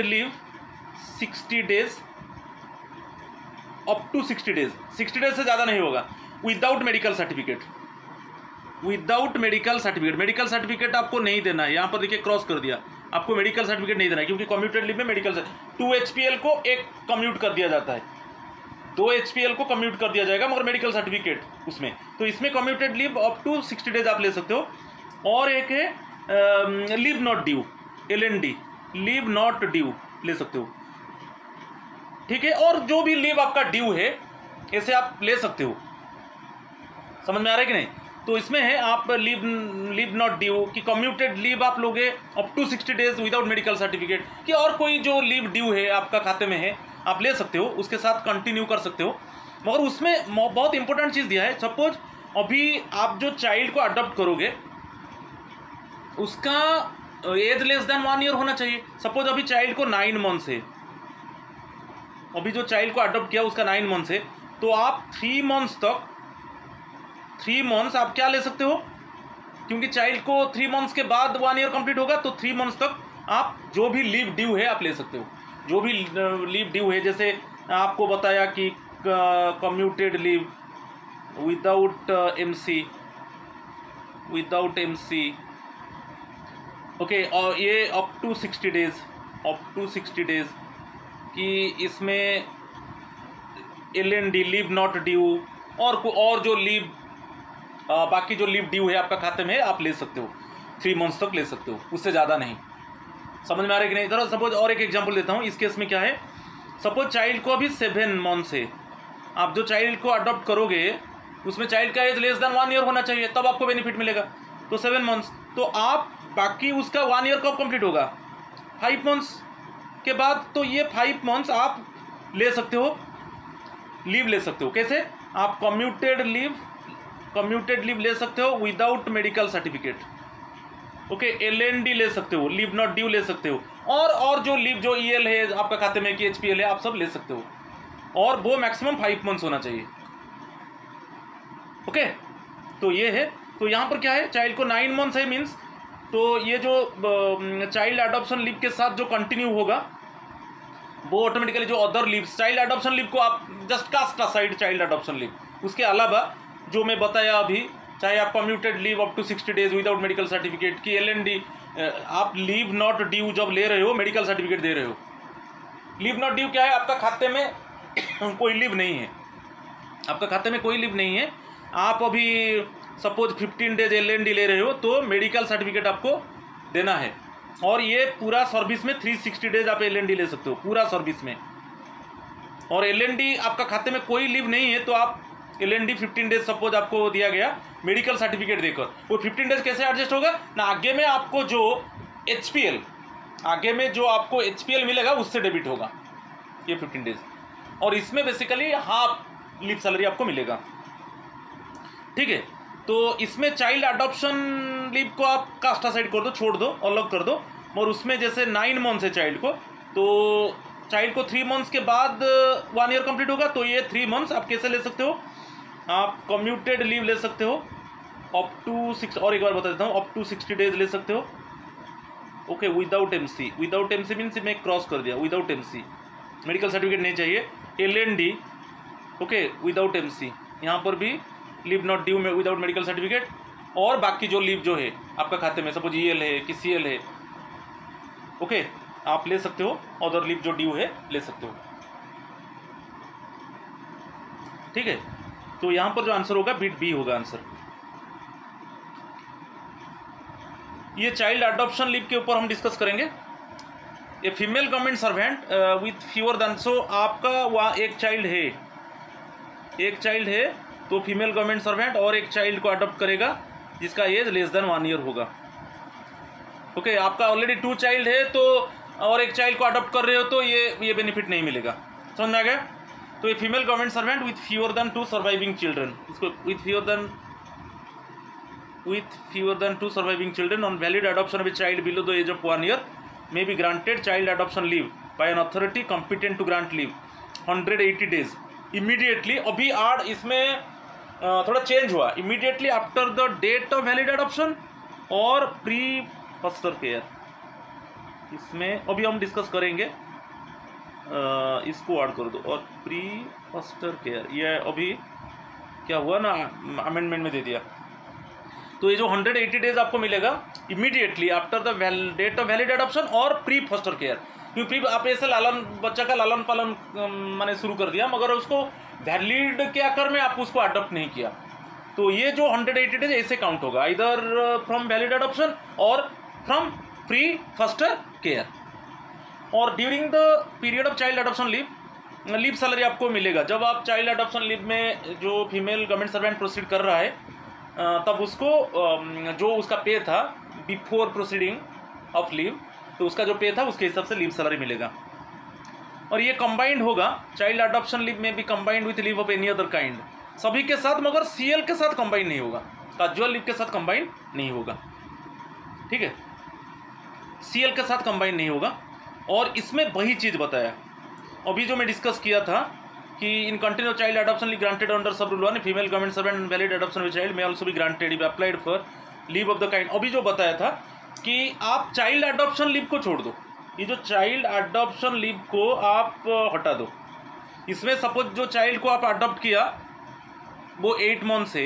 leave 60 days up to 60 days, 60 days से ज़्यादा नहीं होगा, without medical certificate. Medical certificate आपको नहीं देना है। यहाँ पर देखिए क्रॉस कर दिया, आपको मेडिकल सर्टिफिकेट नहीं देना है, क्योंकि कम्यूटेड लीव में मेडिकल 2 HPL को एक कम्यूट कर दिया जाता है, 2 HPL को कम्यूट कर दिया जाएगा, मगर मेडिकल सर्टिफिकेट उसमें। तो इसमें commuted leave up to 60 days आप ले सकते हो। और एक है leave not due, LND, leave not due ले सकते हो, ठीक है। और जो भी लीव आपका ड्यू है ऐसे आप ले सकते हो। समझ में आ रहा है कि नहीं? तो इसमें है आप लीव नॉट ड्यू कि कम्यूटेड लीव आप लोगे up to 60 days without medical certificate, कि और कोई जो लीव ड्यू है आपका खाते में है आप ले सकते हो, उसके साथ कंटिन्यू कर सकते हो। मगर उसमें बहुत इंपॉर्टेंट चीज़ दिया है, सपोज अभी आप जो चाइल्ड को अडॉप्ट करोगे उसका एज लेस देन 1 ईयर होना चाहिए। सपोज अभी चाइल्ड को 9 months है, अभी जो चाइल्ड को अडॉप्ट किया उसका 9 months है, तो आप 3 months आप क्या ले सकते हो, क्योंकि चाइल्ड को 3 months के बाद 1 ईयर कंप्लीट होगा, तो 3 months तक आप जो भी लीव ड्यू है आप ले सकते हो। जो भी लीव ड्यू है, जैसे आपको बताया कि commuted leave without MC, okay, और ये अप टू 60 डेज कि इसमें LND लीव नॉट ड्यू और जो लीव बाकी जो लीव ड्यू है आपका खाते में आप ले सकते हो, 3 months तक ले सकते हो, उससे ज़्यादा नहीं। समझ में आ रहा है कि नहीं? जरा सपोज और एक एग्जांपल देता हूँ। इस केस में क्या है, सपोज चाइल्ड को अभी 7 months है, आप जो चाइल्ड को अडॉप्ट करोगे उसमें चाइल्ड का एज लेस देन 1 ईयर होना चाहिए, तब आपको बेनिफिट मिलेगा। तो 7 months, तो आप बाकी उसका 1 ईयर कब कंप्लीट होगा, 5 months के बाद। तो ये 5 months आप ले सकते हो, लीव ले सकते हो। कैसे? आप कम्यूटेड लीव ले सकते हो without medical certificate, okay. LND ले सकते हो, लीव नॉट ड्यू ले सकते हो, और जो लीव जो EL है आपका खाते में कि HPL है, आप सब ले सकते हो, और वो मैक्सिमम 5 months होना चाहिए, ओके। तो ये है। तो यहाँ पर क्या है, चाइल्ड को 9 months है मीन्स, तो ये जो चाइल्ड अडॉप्शन लीव के साथ जो कंटिन्यू होगा वो ऑटोमेटिकली जो other leaves, child adoption leave को आप just cast aside child adoption leave, उसके अलावा जो मैं बताया अभी, चाहे आप commuted leave up to 60 days without medical certificate की LND, आप लीव नॉट ड्यू जब ले रहे हो मेडिकल सर्टिफिकेट दे रहे हो। लीव नॉट ड्यू क्या है, आपका खाते में कोई लीव नहीं है, आपका खाते में कोई लीव नहीं है, आप अभी सपोज 15 डेज LND ले रहे हो तो मेडिकल सर्टिफिकेट आपको देना है, और ये पूरा सर्विस में 360 डेज आप LND ले सकते हो पूरा सर्विस में। और LND आपका खाते में कोई लीव नहीं है तो आप LND 15 डेज सपोज आपको दिया गया मेडिकल सर्टिफिकेट देकर, वो 15 डेज कैसे एडजस्ट होगा ना, आगे में आपको जो HPL मिलेगा उससे डेबिट होगा ये 15 डेज, और इसमें बेसिकली हाफ लीव सैलरी आपको मिलेगा, ठीक है। तो इसमें चाइल्ड अडॉप्शन लीव को आप कास्ट असाइड कर दो, छोड़ दो, अलग कर दो। और उसमें जैसे 9 months है चाइल्ड को, तो चाइल्ड को 3 months के बाद 1 ईयर कंप्लीट होगा, तो ये 3 months आप कैसे ले सकते हो, आप कम्यूटेड लीव ले सकते हो अप टू 6, और एक बार बता देता हूँ, अप टू 60 डेज ले सकते हो, ओके, विदाउट MC मीन्स मैं क्रॉस कर दिया, विदाउट MC, मेडिकल सर्टिफिकेट नहीं चाहिए। LND ओके, विदाउट एमसी, यहाँ पर भी लीव नॉट ड्यू में विदाउट मेडिकल सर्टिफिकेट, और बाकी जो लीव जो है आपका खाते में, सपोज ईएल है कि सीएल है, ओके, आप ले सकते हो, अदर लीव जो ड्यू है ले सकते हो, ठीक है। तो यहाँ पर जो आंसर होगा बिट बी होगा आंसर। ये चाइल्ड अडॉप्शन लीव के ऊपर हम डिस्कस करेंगे। A female government servant with fewer than, so आपका वहाँ एक चाइल्ड है तो फीमेल गवर्नमेंट सर्वेंट और एक चाइल्ड को अडॉप्ट करेगा जिसका एज लेस देन 1 ईयर होगा। ओके, आपका ऑलरेडी 2 चाइल्ड है तो और एक चाइल्ड को अडॉप्ट कर रहे हो तो ये बेनिफिट नहीं मिलेगा, समझ में आ गया। तो ये female government servant with fewer than 2 surviving children, इसको with fewer than 2 surviving children on valid adoption of a child below the age of 1 year may be granted child adoption leave by an authority competent to grant leave 180 days immediately। अभी आड़ इसमें थोड़ा change हुआ, immediately after the date of valid adoption और pre foster care, इसमें अभी हम discuss करेंगे, इसको ऐड कर दो, और प्री फॉस्टर केयर ये अभी क्या हुआ ना, अमेंडमेंट में दे दिया। तो ये जो 180 डेज आपको मिलेगा immediately after the date of valid adoption और प्री फॉस्टर केयर, क्योंकि आप ऐसे बच्चा का लालन पालन मैंने शुरू कर दिया मगर उसको वैलिड के आकर में आप उसको अडॉप्ट नहीं किया, तो ये जो 180 डेज ऐसे काउंट होगा, इधर फ्रॉम वैलिड अडॉप्शन और फ्रॉम प्री फॉस्टर केयर। और during the period of child adoption leave salary आपको मिलेगा। जब आप चाइल्ड अडॉप्शन लीव में जो फीमेल गवर्नमेंट सर्वेंट प्रोसीड कर रहा है तब उसको जो उसका पे था बिफोर प्रोसीडिंग ऑफ लीव, तो उसका जो पे था उसके हिसाब से लीव सैलरी मिलेगा। और ये कंबाइंड होगा, चाइल्ड अडॉप्शन लीव में भी combined with leave of any other kind, सभी के साथ, मगर सीएल के साथ कंबाइंड नहीं होगा, कैजुअल लीव के साथ कंबाइंड नहीं होगा, ठीक है, सीएल के साथ कंबाइंड नहीं होगा। और इसमें वही चीज़ बताया अभी जो मैं डिस्कस किया था कि in continue child adoption leave granted under sub rule 1 female government servant valid adoption of child may also be granted if applied for leave of the kind. अभी जो बताया था कि आप चाइल्ड अडॉप्शन लीव को छोड़ दो, ये जो चाइल्ड अडॉप्शन लीव को आप हटा दो, इसमें सपोज जो चाइल्ड को आप अडॉप्ट किया वो 8 मंथ से,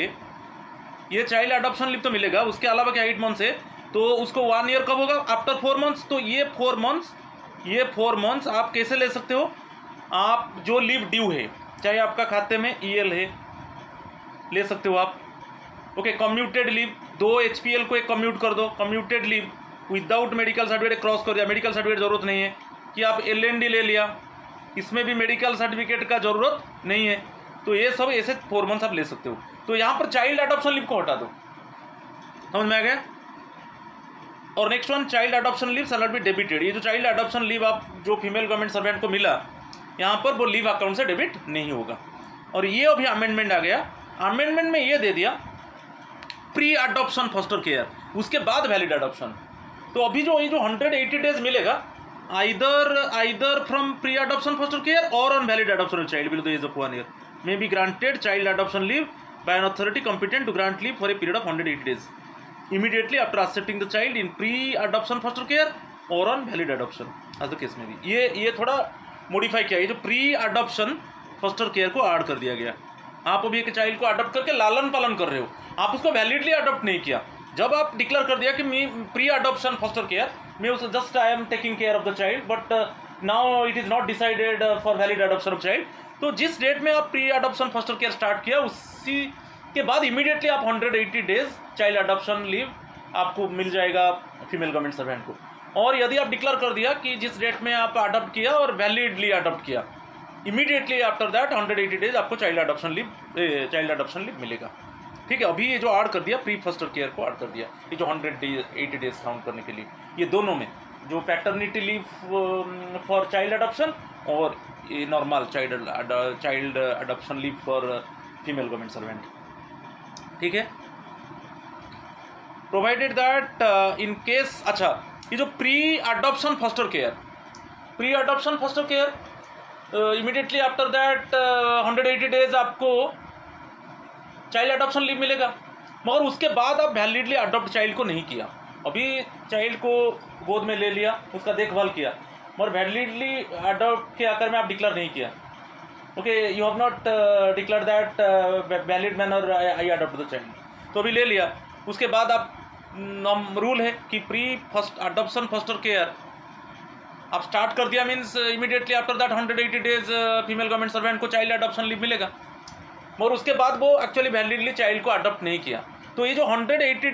ये चाइल्ड अडॉप्शन लीव तो मिलेगा, उसके अलावा क्या 8 मंथ से, तो उसको 1 ईयर कब होगा, आफ्टर 4 मंथ्स। तो ये 4 मंथ्स आप कैसे ले सकते हो, आप जो लीव ड्यू है, चाहे आपका खाते में ईएल है, ले सकते हो आप। ओके, कम्यूटेड लीव, 2 एचपीएल को एक कम्यूट कर दो, commuted leave without medical certificate cross कर दिया, मेडिकल सर्टिफिकेट जरूरत नहीं है कि आप एलएनडी ले लिया, इसमें भी मेडिकल सर्टिफिकेट का जरूरत नहीं है, तो ये सब ऐसे 4 मंथ्स आप ले सकते हो। तो यहाँ पर चाइल्ड अडॉप्शन लीव को हटा दो, समझ में आ गया। और next one, child adoption leave shell not be debited. ये जो चाइल्ड अडॉप्शन लीव आप जो फीमेल गवर्नमेंट सर्वेंट को मिला, यहाँ पर वो लीव अकाउंट से डेबिट नहीं होगा। और ये अभी अमेंडमेंट आ गया, अमेंडमेंट में ये दे दिया प्री अडॉप्शन फॉस्टर केयर, उसके बाद वैलिड अडॉप्शन। तो अभी जो ये जो 180 डेज मिलेगा either from pre adoption foster care और on valid adoption of child below the age of 1 year may be granted child adoption leave by an authority competent to grant leave for a period of 180 days immediately after accepting the child in pre-adoption foster care or on valid adoption as the case may be। ये थोड़ा modify किया, ये जो pre adoption foster care को add कर दिया गया। आप अभी एक चाइल्ड को अडॉप्ट करके लालन पालन कर रहे हो, आप उसको वैलिडली अडॉप्ट नहीं किया, जब आप डिक्लेयर कर दिया कि मी प्री अडॉप्शन फॉस्टर केयर मैं उस just I am taking care of the child but now it is not decided for valid adoption of child, तो जिस डेट में आप pre adoption foster care start किया उसी के बाद इमीडिएटली आप 180 डेज चाइल्ड अडॉप्शन लीव आपको मिल जाएगा फीमेल गवर्नमेंट सर्वेंट को। और यदि आप डिक्लेयर कर दिया कि जिस डेट में आप अडॉप्ट किया और वैलिडली अडॉप्ट किया, इमीडिएटली आफ्टर दैट 180 डेज आपको चाइल्ड अडॉप्शन लीव मिलेगा, ठीक है। अभी ये जो ऐड कर दिया प्री फॉस्टर केयर को ऐड कर दिया, ये जो 180 डेज काउंट करने के लिए, ये दोनों में जो paternity leave for child adoption और ये normal child adoption leave for female government servant, ठीक है। प्रोवाइडेड दैट इन केस, अच्छा ये जो pre adoption foster care immediately after that 180 days आपको चाइल्ड अडॉप्शन लीव मिलेगा, मगर उसके बाद आप वैलिडली अडॉप्ट चाइल्ड को नहीं किया, अभी चाइल्ड को गोद में ले लिया, उसका देखभाल किया, मगर वैलिडली अडॉप्ट के आकर में आप डिक्लेयर नहीं किया, okay, you have not declare that valid manner I adopt the child, तो अभी ले लिया। उसके बाद आप रूल है कि प्री फर्स्ट अडॉप्शन फर्स्टर केयर आप स्टार्ट कर दिया, means immediately after that 180 days female government servant को चाइल्ड अडॉप्शन लीव मिलेगा। और उसके बाद वो एक्चुअली वैलिडली चाइल्ड को अडॉप्ट नहीं किया, तो ये जो 180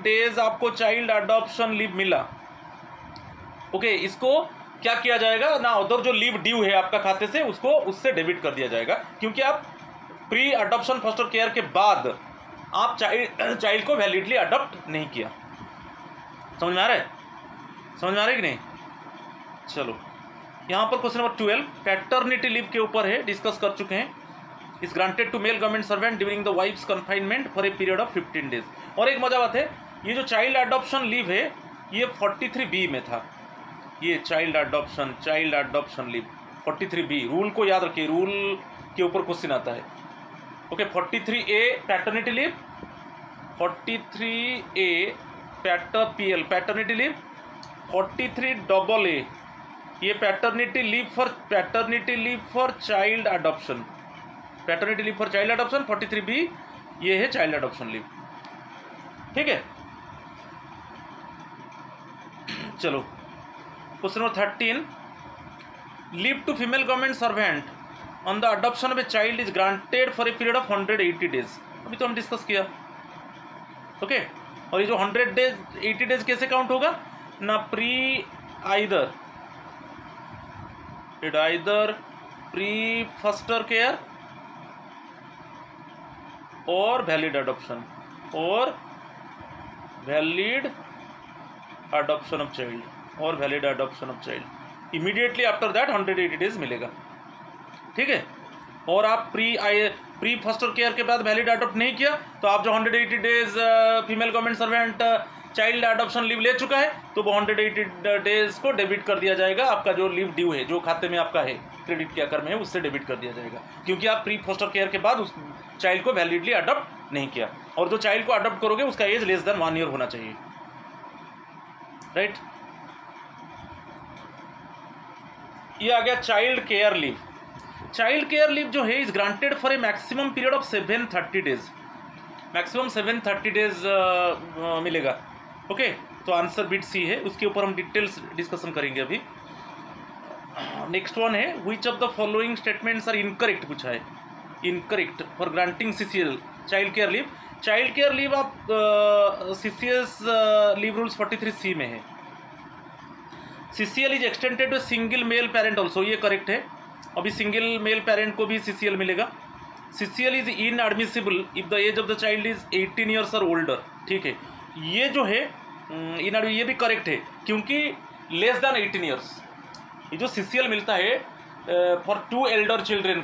डेज आपको चाइल्ड अडॉप्शन लीव मिला, ओके, इसको क्या किया जाएगा ना, उधर जो लीव ड्यू है आपका खाते से उसको उससे डेबिट कर दिया जाएगा, क्योंकि आप प्री अडॉप्शन फॉस्टर केयर के बाद आप चाइल्ड को वैलिडली अडॉप्ट नहीं किया। समझ में आ रहा है? समझ में आ रहा है कि नहीं? चलो, यहाँ पर क्वेश्चन नंबर 12 पैटर्निटी लीव के ऊपर है, डिस्कस कर चुके हैं। Is granted to male government servant during the wife's confinement for a period of 15 days. और एक मजा बात है, ये जो चाइल्ड अडॉप्शन लीव है ये 43B में था। ये child adoption leave 43B, rule को याद रखिए, रूल के ऊपर क्वेश्चन आता है। Okay, 43A paternity leave, 43A paternity leave, 43AA ये paternity leave for child adoption, 43B ये है चाइल्ड अडॉप्शन लीव। ठीक है, चलो question number 13 leave to female government servant on the adoption of a child is granted for a period of 180 days. अभी तो हम discuss किया। ओके, और ये जो 180 डेज कैसे काउंट होगा ना, आइदर प्री फॉस्टर केयर और valid adoption of child immediately after that 180 days मिलेगा। ठीक है, और आप प्री फॉस्टर केयर के बाद वैलिड अडॉप्ट नहीं किया तो आप जो 180 days female government servant child adoption leave ले चुका है तो वो 180 डेज को डेबिट कर दिया जाएगा। आपका जो लीव ड्यू है, जो खाते में आपका है, क्रेडिट के आकर में है, उससे डेबिट कर दिया जाएगा, क्योंकि आप प्री फॉस्टर केयर के बाद उस चाइल्ड को वैलिडली अडॉप्ट नहीं किया। और जो चाइल्ड को अडॉप्ट करोगे उसका एज लेस देन 1 ईयर होना चाहिए। राइट, ये आ गया child care leave. Child care leave जो है is granted for a maximum period of 730 days, maximum 730 days मिलेगा। ओके, तो आंसर बिट सी है, उसके ऊपर हम डिटेल्स डिस्कशन करेंगे अभी। नेक्स्ट वन है which of the following statements are incorrect पूछा है। Incorrect for granting CCL child care leave. Child care leave आप CCS लीव रूल्स 43C में है। CCL is extended to single male parent also, ये correct है। अभी single male parent को भी CCL मिलेगा। CCL is inadmissible if the age of the child is 18 years और ओल्डर। ठीक है, ये जो है ये भी करेक्ट है, क्योंकि लेस देन 18 ईयर्स ये जो CCL मिलता है फॉर 2 एल्डर चिल्ड्रेन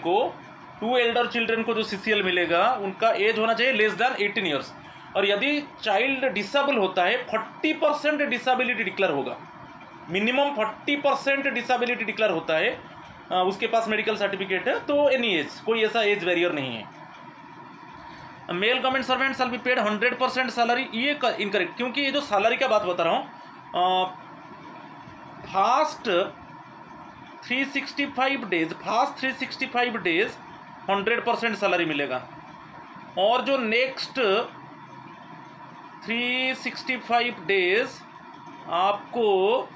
को जो CCL मिलेगा उनका एज होना चाहिए लेस देन 18 ईयर्स। और यदि चाइल्ड डिसेबल होता है 40% डिसेबिलिटी डिक्लेयर होगा, मिनिमम 40% डिसेबिलिटी डिक्लेयर होता है, उसके पास मेडिकल सर्टिफिकेट है, तो एनी एज, कोई ऐसा एज बैरियर नहीं है। Male government servant shall be paid 100% salary, ये इनकरेक्ट, क्योंकि ये जो सैलरी का बात बता रहा हूँ, फास्ट 365 डेज 100% सैलरी मिलेगा, और जो नेक्स्ट 365 डेज आपको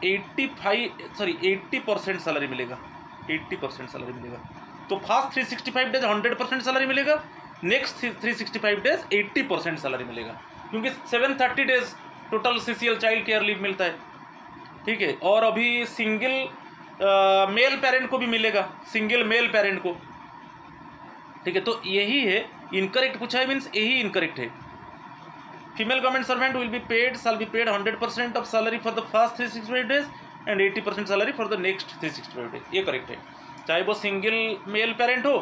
80% सैलरी मिलेगा, 80% सैलरी मिलेगा। तो फास्ट 365 डेज 100% सैलरी मिलेगा, नेक्स्ट 365 डेज 80% सैलरी मिलेगा, क्योंकि 730 days total CCL child care leave मिलता है। ठीक है, और अभी सिंगल मेल पेरेंट को भी मिलेगा, सिंगल मेल पेरेंट को। ठीक है, तो यही है इनकरेक्ट पूछा है, मीन्स यही इनकरेक्ट है। Female government servant will be paid shell be paid 100% of salary for the first 365 days and 80% salary for the next 365 days, ये करेक्ट है। चाहे वो सिंगल मेल पेरेंट हो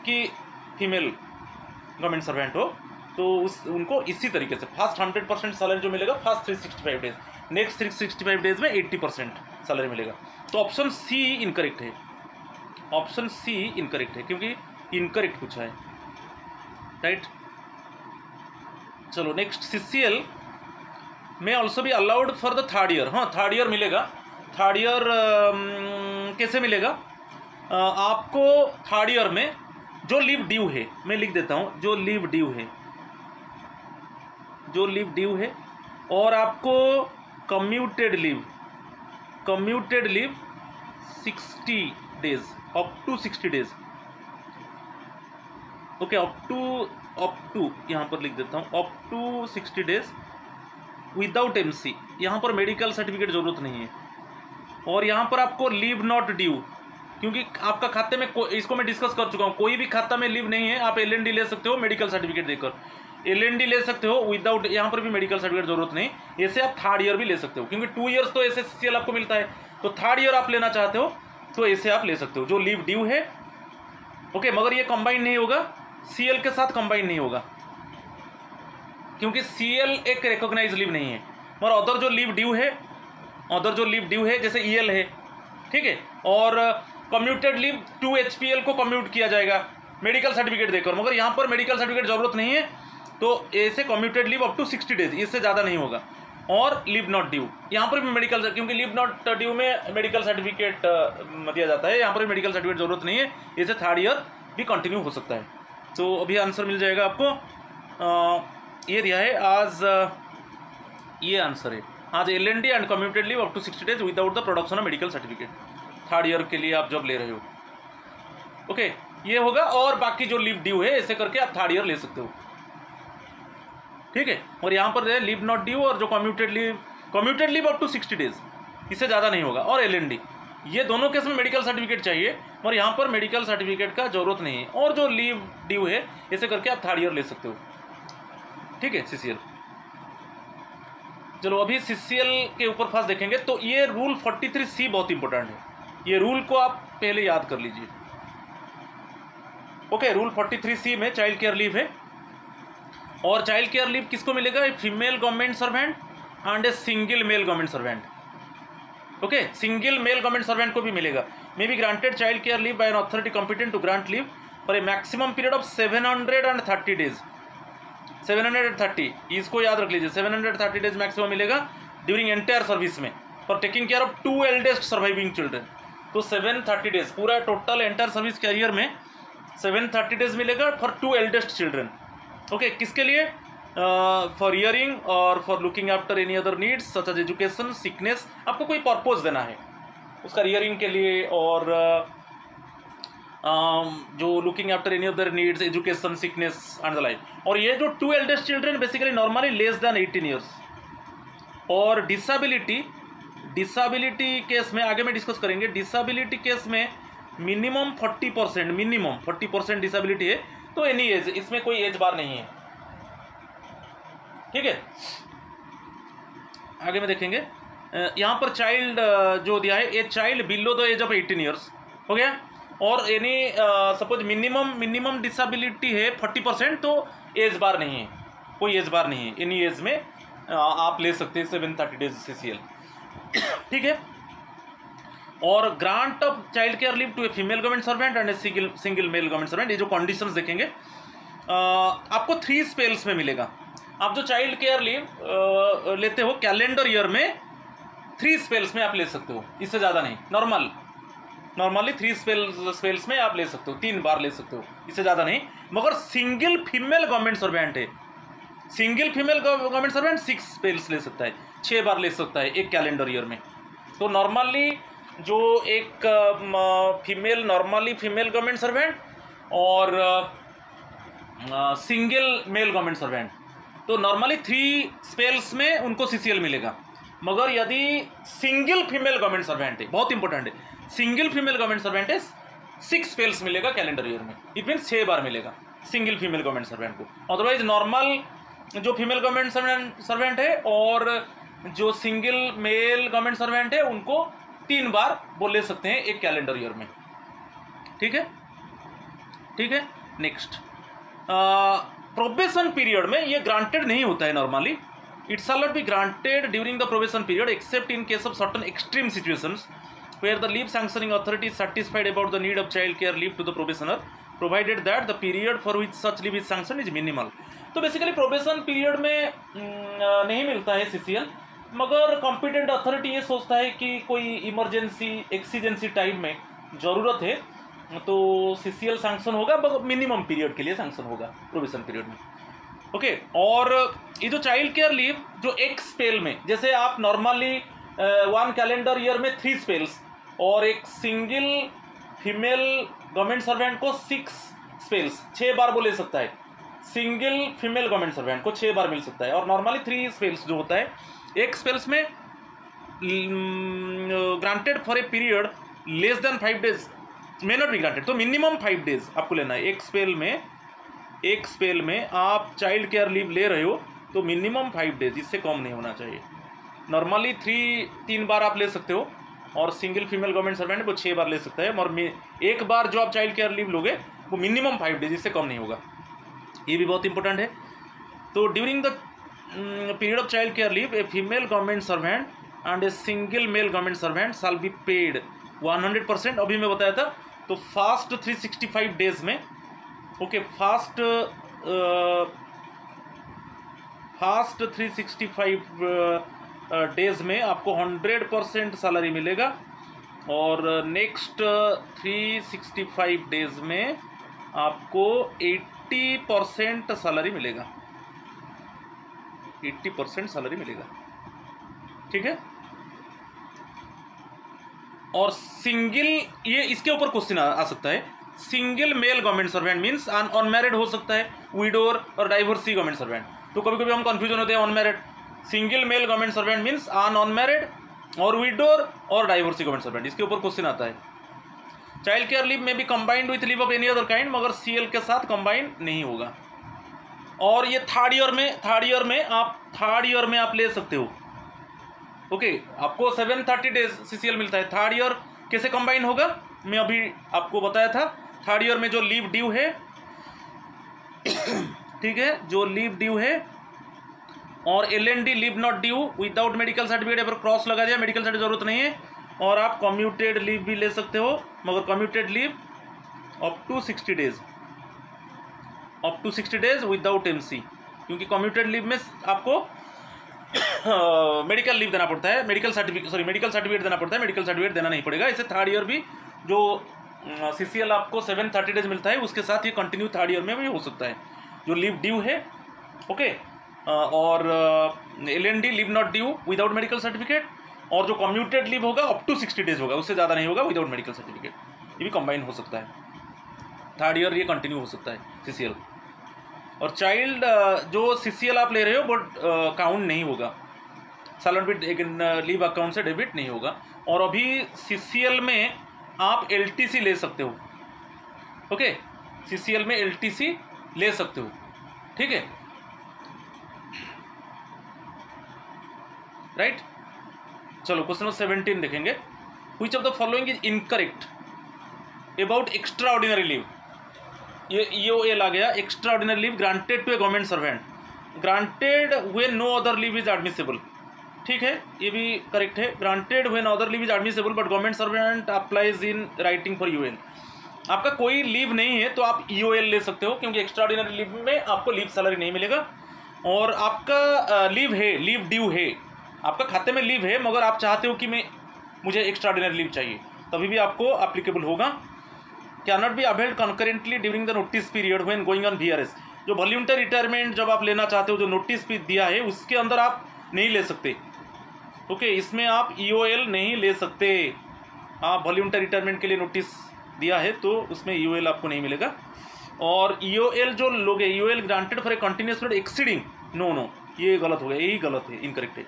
कि फीमेल गवर्नमेंट सर्वेंट हो, तो उनको इसी तरीके से फर्स्ट 100% सैलरी जो मिलेगा फर्स्ट 365 डेज, नेक्स्ट 365 डेज में 80% सैलरी मिलेगा। तो ऑप्शन सी इनकरेक्ट है, ऑप्शन सी इनकरेक्ट है, क्योंकि इनकरेक्ट पूछा है। राइट, चलो नेक्स्ट, CCL में ऑल्सो भी allowed for the 3rd year. हाँ, 3rd ईयर मिलेगा, 3rd ईयर कैसे मिलेगा? आपको थर्ड ईयर में जो लीव ड्यू है, मैं लिख देता हूँ, जो लीव ड्यू है और आपको commuted leave 60 days, up to 60 days, okay, up to यहाँ पर लिख देता हूँ, up to 60 days without MC. यहाँ पर मेडिकल सर्टिफिकेट जरूरत नहीं है। और यहाँ पर आपको लीव नॉट ड्यू, क्योंकि आपका खाते में इसको मैं डिस्कस कर चुका हूँ, कोई भी खाता में लीव नहीं है, आप एलएनडी ले सकते हो मेडिकल सर्टिफिकेट देकर, एलएनडी ले सकते हो विदाउट, यहाँ पर भी मेडिकल सर्टिफिकेट जरूरत नहीं। ऐसे आप थर्ड ईयर भी ले सकते हो, क्योंकि 2 ईयर्स तो ऐसे सीसीएल आपको मिलता है, तो थर्ड ईयर आप लेना चाहते हो तो ऐसे आप ले सकते हो, जो लीव ड्यू है, ओके। मगर ये कंबाइन नहीं होगा, सीएल के साथ कंबाइन नहीं होगा, क्योंकि सीएल एक रिकॉग्नाइज लीव नहीं है। मगर अदर जो लीव ड्यू है जैसे ईएल है, ठीक है, और कम्यूटेड लीव 2 एचपीएल को कम्यूट किया जाएगा मेडिकल सर्टिफिकेट देकर, मगर यहाँ पर मेडिकल सर्टिफिकेट जरूरत नहीं है, तो ऐसे commuted leave up to 60 days, इससे ज़्यादा नहीं होगा। और लीव नॉट ड्यू, यहाँ पर भी मेडिकल, क्योंकि लीव नॉट ड्यू में मेडिकल सर्टिफिकेट दिया जाता है, यहाँ पर भी मेडिकल सर्टिफिकेट जरूरत नहीं है, इससे थर्ड ईयर भी कंटिन्यू हो सकता है। तो अभी आंसर मिल जाएगा आपको, ये दिया है आज, ये आंसर है आज, LND and commuted leave up to 60 days without the production of medical certificate, third year के लिए आप जब ले रहे हो, ओके, ये होगा। और बाकी जो लीव ड्यू है ऐसे करके आप थर्ड ईयर ले सकते हो, ठीक है। और यहाँ पर है लीव नॉट ड्यू और जो commuted leave up to 60 days, इससे ज़्यादा नहीं होगा। और एलएनडी, ये दोनों केस में मेडिकल सर्टिफिकेट चाहिए, और यहाँ पर मेडिकल सर्टिफिकेट का जरूरत नहीं है। और जो लीव ड्यू है ऐसे करके आप थर्ड ईयर ले सकते हो, ठीक है, सीसीएल। चलो अभी सीसीएल के ऊपर फास्ट देखेंगे, तो ये रूल 43C बहुत इंपॉर्टेंट है, ये रूल को आप पहले याद कर लीजिए, ओके। रूल 43C में चाइल्ड केयर लीव है, और चाइल्ड केयर लीव किसको मिलेगा? Female government servant and a single male government servant, okay, single male government servant को भी मिलेगा। May be granted child care leave by an authority competent to grant leave for a maximum period of 730 days, 730, इसको याद रख लीजिए, 730 days maximum मिलेगा during entire service में, for taking care of 2 eldest surviving children. तो 730 days पूरा total entire service career में 730 days मिलेगा फॉर 2 एल्डेस्ट चिल्ड्रन, ओके। किसके लिए? फॉर हियरिंग और for looking after any other needs such as education, sickness, आपको कोई पर्पज देना है उसका हियरिंग के लिए, और जो looking after any other needs, education, sickness and the like. और ये जो 2 eldest children basically normally less than 18 years. और डिसाबिलिटी केस में आगे में डिस्कस करेंगे, डिसाबिलिटी केस में मिनिमम 40% डिसेबिलिटी है, तो एनी एज, इसमें कोई एज बार नहीं है, ठीक है। आगे में देखेंगे, यहाँ पर चाइल्ड जो दिया है, a child below the age of 18 years हो गया। और एनी सपोज मिनिमम डिसेबिलिटी है 40%, तो एज बार नहीं है, कोई एज बार नहीं है, एनी एज में आप ले सकते हैं 730 डेज सीसीएल, ठीक है। और grant of child care leave to a female government servant and a single male government servant, ये जो कंडीशंस देखेंगे आपको 3 स्पेल्स में मिलेगा। आप जो चाइल्ड केयर लीव लेते हो कैलेंडर ईयर में 3 स्पेल्स में आप ले सकते हो, इससे ज़्यादा नहीं। नॉर्मली 3 स्पेल्स में आप ले सकते हो, 3 बार ले सकते हो, इससे ज़्यादा नहीं। मगर सिंगल फीमेल गवर्नमेंट सर्वेंट है, single female government servant 6 spells ले सकता है, 6 बार ले सकता है एक कैलेंडर ईयर में। तो नॉर्मली जो एक नॉर्मली फीमेल गवर्नमेंट सर्वेंट और सिंगल मेल गवर्नमेंट सर्वेंट, तो नॉर्मली 3 स्पेल्स में उनको सीसीएल मिलेगा। मगर यदि सिंगल फीमेल गवर्नमेंट सर्वेंट है, बहुत इंपॉर्टेंट है, सिंगल फीमेल गवर्नमेंट सर्वेंट है, 6 स्पेल्स मिलेगा कैलेंडर ईयर में, इट मीन 6 बार मिलेगा सिंगल फीमेल गवर्नमेंट सर्वेंट को। अदरवाइज नॉर्मल जो फीमेल गवर्नमेंट सर्वेंट है और जो सिंगल मेल गवर्नमेंट सर्वेंट है उनको 3 बार वो ले सकते हैं एक कैलेंडर ईयर में, ठीक है। नेक्स्ट, प्रोबेशन पीरियड में ये ग्रांटेड नहीं होता है normally, it shall not be granted during the probation period except in case of certain extreme situations where the leave sanctioning authority is satisfied about the need of child care leave to the probationer provided that the period for which such leave is sanction is minimal. तो basically probation period में नहीं मिलता है CCL, मगर competent authority ये सोचता है कि कोई इमरजेंसी एक्सीजेंसी टाइम में ज़रूरत है तो CCL सैंक्शन होगा, मिनिमम पीरियड के लिए सैंक्शन होगा प्रोविजन पीरियड में। ओके, और ये जो चाइल्ड केयर लीव जो एक स्पेल में, जैसे आप नॉर्मली 1 कैलेंडर ईयर में 3 स्पेल्स और एक सिंगल फीमेल गवर्नमेंट सर्वेंट को 6 स्पेल्स 6 बार वो ले सकता है, सिंगल फीमेल गवर्नमेंट सर्वेंट को 6 बार मिल सकता है, और नॉर्मली 3 स्पेल्स जो होता है, एक स्पेल्स में granted for a period less than 5 days may not be granted, तो मिनिमम 5 डेज आपको लेना है। एक स्पेल में आप चाइल्ड केयर लीव ले रहे हो तो मिनिमम 5 डेज, इससे कम नहीं होना चाहिए। नॉर्मली 3 बार आप ले सकते हो और सिंगल फीमेल गवर्नमेंट सर्वेंट वो 6 बार ले सकता है, और एक बार जो आप चाइल्ड केयर लीव लोगे वो मिनिमम 5 डेज, इससे कम नहीं होगा। ये भी बहुत इंपॉर्टेंट है। तो during the period of child care leave A female government servant and a single male government servant shall be paid 100%। अभी मैं बताया था, तो फास्ट 365 डेज में, ओके, फास्ट 365 डेज में आपको 100% सैलरी मिलेगा, और नेक्स्ट 365 डेज में आपको 80% सैलरी मिलेगा, 80% सैलरी मिलेगा, ठीक है। और सिंगल, ये इसके ऊपर क्वेश्चन आ सकता है, single male government servant means unmarried हो सकता है, विडोर और डाइवोर्सी गवर्नमेंट सर्वेंट। तो कभी कभी हम कंफ्यूजन होते हैं unmarried, single male government servant means unmarried और विडोर और डाइवोर्सी गवर्नमेंट सर्वेंट, इसके ऊपर क्वेश्चन आता है। चाइल्ड केयर लीव में भी combined with leave of any other kind, मगर CL के साथ कंबाइंड नहीं होगा। और ये थर्ड ईयर में आप ले सकते हो, ओके, आपको 730 डेज CCL मिलता है। थर्ड ईयर कैसे कंबाइन होगा, मैं अभी आपको बताया था। थर्ड ईयर में जो लीव ड्यू है, ठीक है, जो लीव ड्यू है, और LND leave not due without medical certificate, पर क्रॉस लगा दिया, मेडिकल सर्टिफिकेट जरूरत नहीं है। और आप कम्यूटेड लीव भी ले सकते हो, मगर commuted leave up to 60 days without MC, क्योंकि कम्यूटेड लीव में आपको मेडिकल लीव देना पड़ता है, मेडिकल सर्टिफिकेट देना पड़ता है, मेडिकल सर्टिफिकेट देना नहीं पड़ेगा। इसे थर्ड ईयर भी जो CCL आपको 730 डेज मिलता है, उसके साथ ये कंटिन्यू थर्ड ईयर में भी हो सकता है, जो लीव ड्यू है, ओके। और LND leave not due without medical certificate, और जो कम्यूटेड लीव होगा अप टू 60 डेज होगा, उससे ज़्यादा नहीं होगा विदाउट मेडिकल सर्टिफिकेट, ये भी कंबाइन हो सकता है। थर्ड ईयर ये कंटिन्यू हो सकता है CCL। और चाइल्ड जो CCL आप ले रहे हो बट काउंट नहीं होगा, सैलरी लीव अकाउंट से डेबिट नहीं होगा। और अभी CCL में आप LTC ले सकते हो, ओके, CCL में LTC ले सकते हो, ठीक है, राइट। चलो क्वेश्चन नंबर 17 देखेंगे। Which of the following is incorrect about extraordinary leave. ये EOL आ गया, extraordinary leave granted to a government servant, granted when no other leave is admissible, ठीक है, ये भी करेक्ट है। Granted when other leave is admissible but government servant applies in writing for EOL। आपका कोई leave नहीं है तो आप EOL ले सकते हो, क्योंकि एक्स्ट्रा ऑर्डिनरी लीव में आपको लीव सैलरी नहीं मिलेगा। और आपका लीव है, लीव ड्यू है, आपका खाते में लीव है, मगर आप चाहते हो कि मुझे एक्स्ट्रा ऑर्डिनरी लीव चाहिए, तभी भी आपको एप्लीकेबल होगा। Can not be availed concurrently during the notice period when going on VRS। जो वॉलंटरी रिटायरमेंट जब आप लेना चाहते हो, जो नोटिस भी दिया है उसके अंदर आप नहीं ले सकते, ओके, इसमें आप EOL नहीं ले सकते। आप वॉलंटरी रिटायरमेंट के लिए नोटिस दिया है तो उसमें EOL आपको नहीं मिलेगा। और EOL जो लोगे, EOL granted for a continuous period exceeding, no, ये गलत हो गया, यही गलत है, इनकरेक्ट है।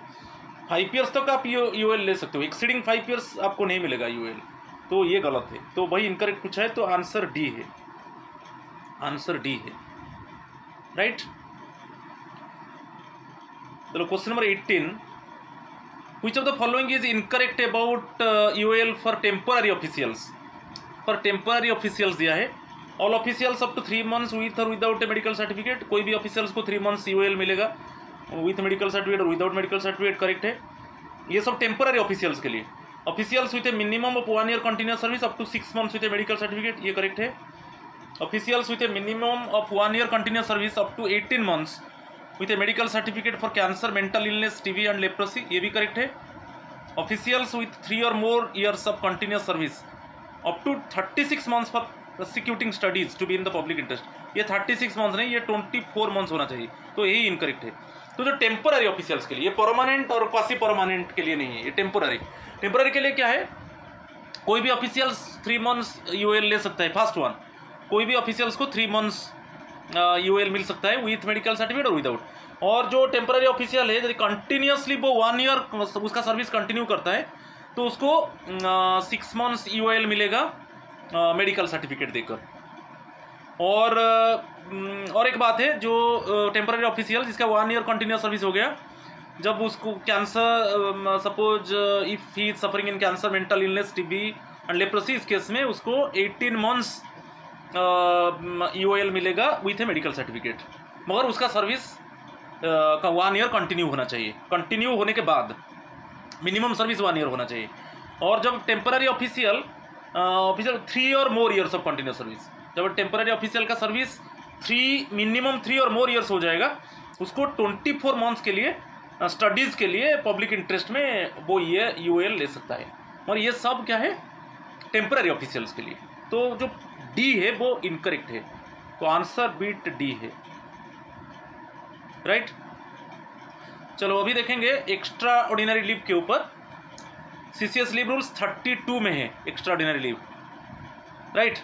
5 ईयर्स तक आप EOL ले सकते हो, एक्सीडिंग 5 ईयर्स आपको नहीं मिलेगा EOL, तो ये गलत है। तो वही इनकरेक्ट पूछा है, तो आंसर D है, राइट। चलो question number 18। Which of the following is incorrect about EOL for temporary officials. For temporary officials दिया है, all officials up to 3 months with और विदाउट ए मेडिकल सर्टिफिकेट। कोई भी ऑफिशियल्स को 3 मंथ्स EOL मिलेगा, with medical certificate और without medical certificate, correct है। ये सब टेम्पररी ऑफिशियल्स के लिए। Officials with a minimum of 1 year continuous service up to 6 months with a medical certificate, ये करेक्ट है। Officials with a minimum of 1 year continuous service up to 18 months with a medical certificate for cancer, mental illness, TB and leprosy, ये भी correct है। Officials with 3 और more years of continuous service up to 36 months for prosecuting studies to be in the public interest, ये 36 months नहीं, ये 24 months होना चाहिए, तो यही इनकरेक्ट है। तो जो टेम्पररी ऑफिशियल्स के लिए, ये परमानेंट और क्वासी परमानेंट के लिए नहीं है, ये टेम्पररी। टेम्पररी के लिए क्या है, कोई भी ऑफिशियल्स 3 मंथ्स यूएल ले सकता है, फर्स्ट वन, कोई भी ऑफिशियल्स को 3 मंथ्स यूएल मिल सकता है विथ मेडिकल सर्टिफिकेट और विदाउट। और जो टेम्पररी ऑफिशियल है यदि कंटिन्यूसली वो 1 ईयर उसका सर्विस कंटिन्यू करता है तो उसको 6 मंथ्स यूएल मिलेगा मेडिकल सर्टिफिकेट देकर। और एक बात है, जो टेम्पररी ऑफिशियल जिसका 1 ईयर कंटिन्यूस सर्विस हो गया, जब उसको cancer, suppose if he is suffering in cancer, mental illness, TB and leprosy, इस केस में उसको 18 मंथ्स यूएल मिलेगा विथ ए मेडिकल सर्टिफिकेट, मगर उसका सर्विस का 1 ईयर कंटिन्यू होना चाहिए। कंटिन्यू होने के बाद मिनिमम सर्विस 1 ईयर होना चाहिए। और जब टेम्पररी ऑफिशियल 3 और more years of continuous service, जब टेम्पररी ऑफिशियल का सर्विस मिनिमम 3 और मोर ईयर्स हो जाएगा, उसको 24 मंथ्स के लिए स्टडीज़ के लिए पब्लिक इंटरेस्ट में वो ये यूएल ले सकता है। और ये सब क्या है, टेम्पररी ऑफिशियल्स के लिए। तो जो डी है वो इनकरेक्ट है, तो आंसर बीट डी है, राइट। चलो अभी देखेंगे एक्स्ट्रा ऑर्डिनरी लीव के ऊपर। सीसीएस लीव रूल्स 32 में है extraordinary leave, right.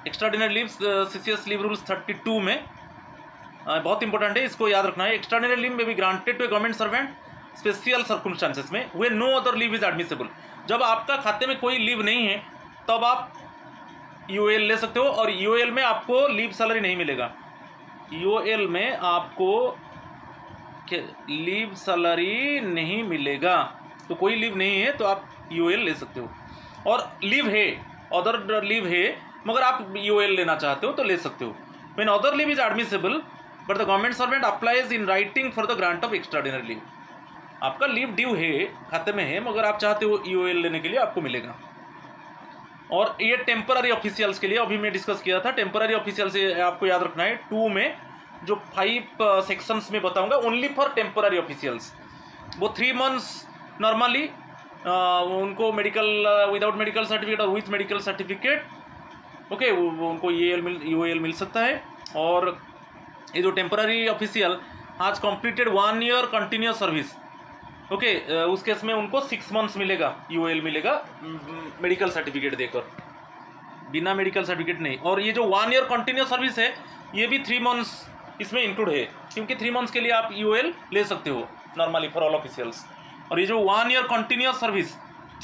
Extraordinary leave CCS leave rules 32 में बहुत इंपॉर्टेंट है, इसको याद रखना है। Extraordinary leave may be granted to a government servant special circumstances में when no other leave is admissible. जब आपका खाते में कोई लीव नहीं है तब आप यूएल ले सकते हो, और यूएल में आपको लीव सैलरी नहीं मिलेगा। यूएल में आपको लीव सैलरी नहीं मिलेगा, तो कोई लीव नहीं है तो आप यूएल ले सकते हो। और लीव है, अदर लीव है, मगर आप यूएल लेना चाहते हो तो ले सकते हो। When other leave is admissible but the government servant applies in writing for the grant of extra ordinary leave. आपका लीव ड्यू है, खाते में है, मगर आप चाहते हो यूएल लेने के लिए, आपको मिलेगा। और ये टेम्पररी ऑफिशियल्स के लिए अभी मैं डिस्कस किया था। टेम्पररी ऑफिशियल से आपको याद रखना है 2 में जो 5 सेक्शंस में बताऊंगा, ओनली फॉर टेम्पररी ऑफिशियल्स। वो 3 मंथ्स नॉर्मली उनको मेडिकल विदाउट मेडिकल सर्टिफिकेट और विथ मेडिकल सर्टिफिकेट, ओके, उनको यूएल मिल सकता है। और ये जो टेम्पररी ऑफिशियल आज completed 1 year continuous service, okay, उस केस में उनको 6 मंथ्स मिलेगा यूएल मिलेगा मेडिकल सर्टिफिकेट देकर, बिना मेडिकल सर्टिफिकेट नहीं। और ये जो 1 ईयर कंटिन्यूस सर्विस है ये भी 3 मंथ्स इसमें इंक्लूड है, क्योंकि 3 मंथ्स के लिए आप यूएल ले सकते हो नॉर्मली फॉर ऑल ऑफिशियल्स। और ये जो 1 ईयर कंटिन्यूस सर्विस,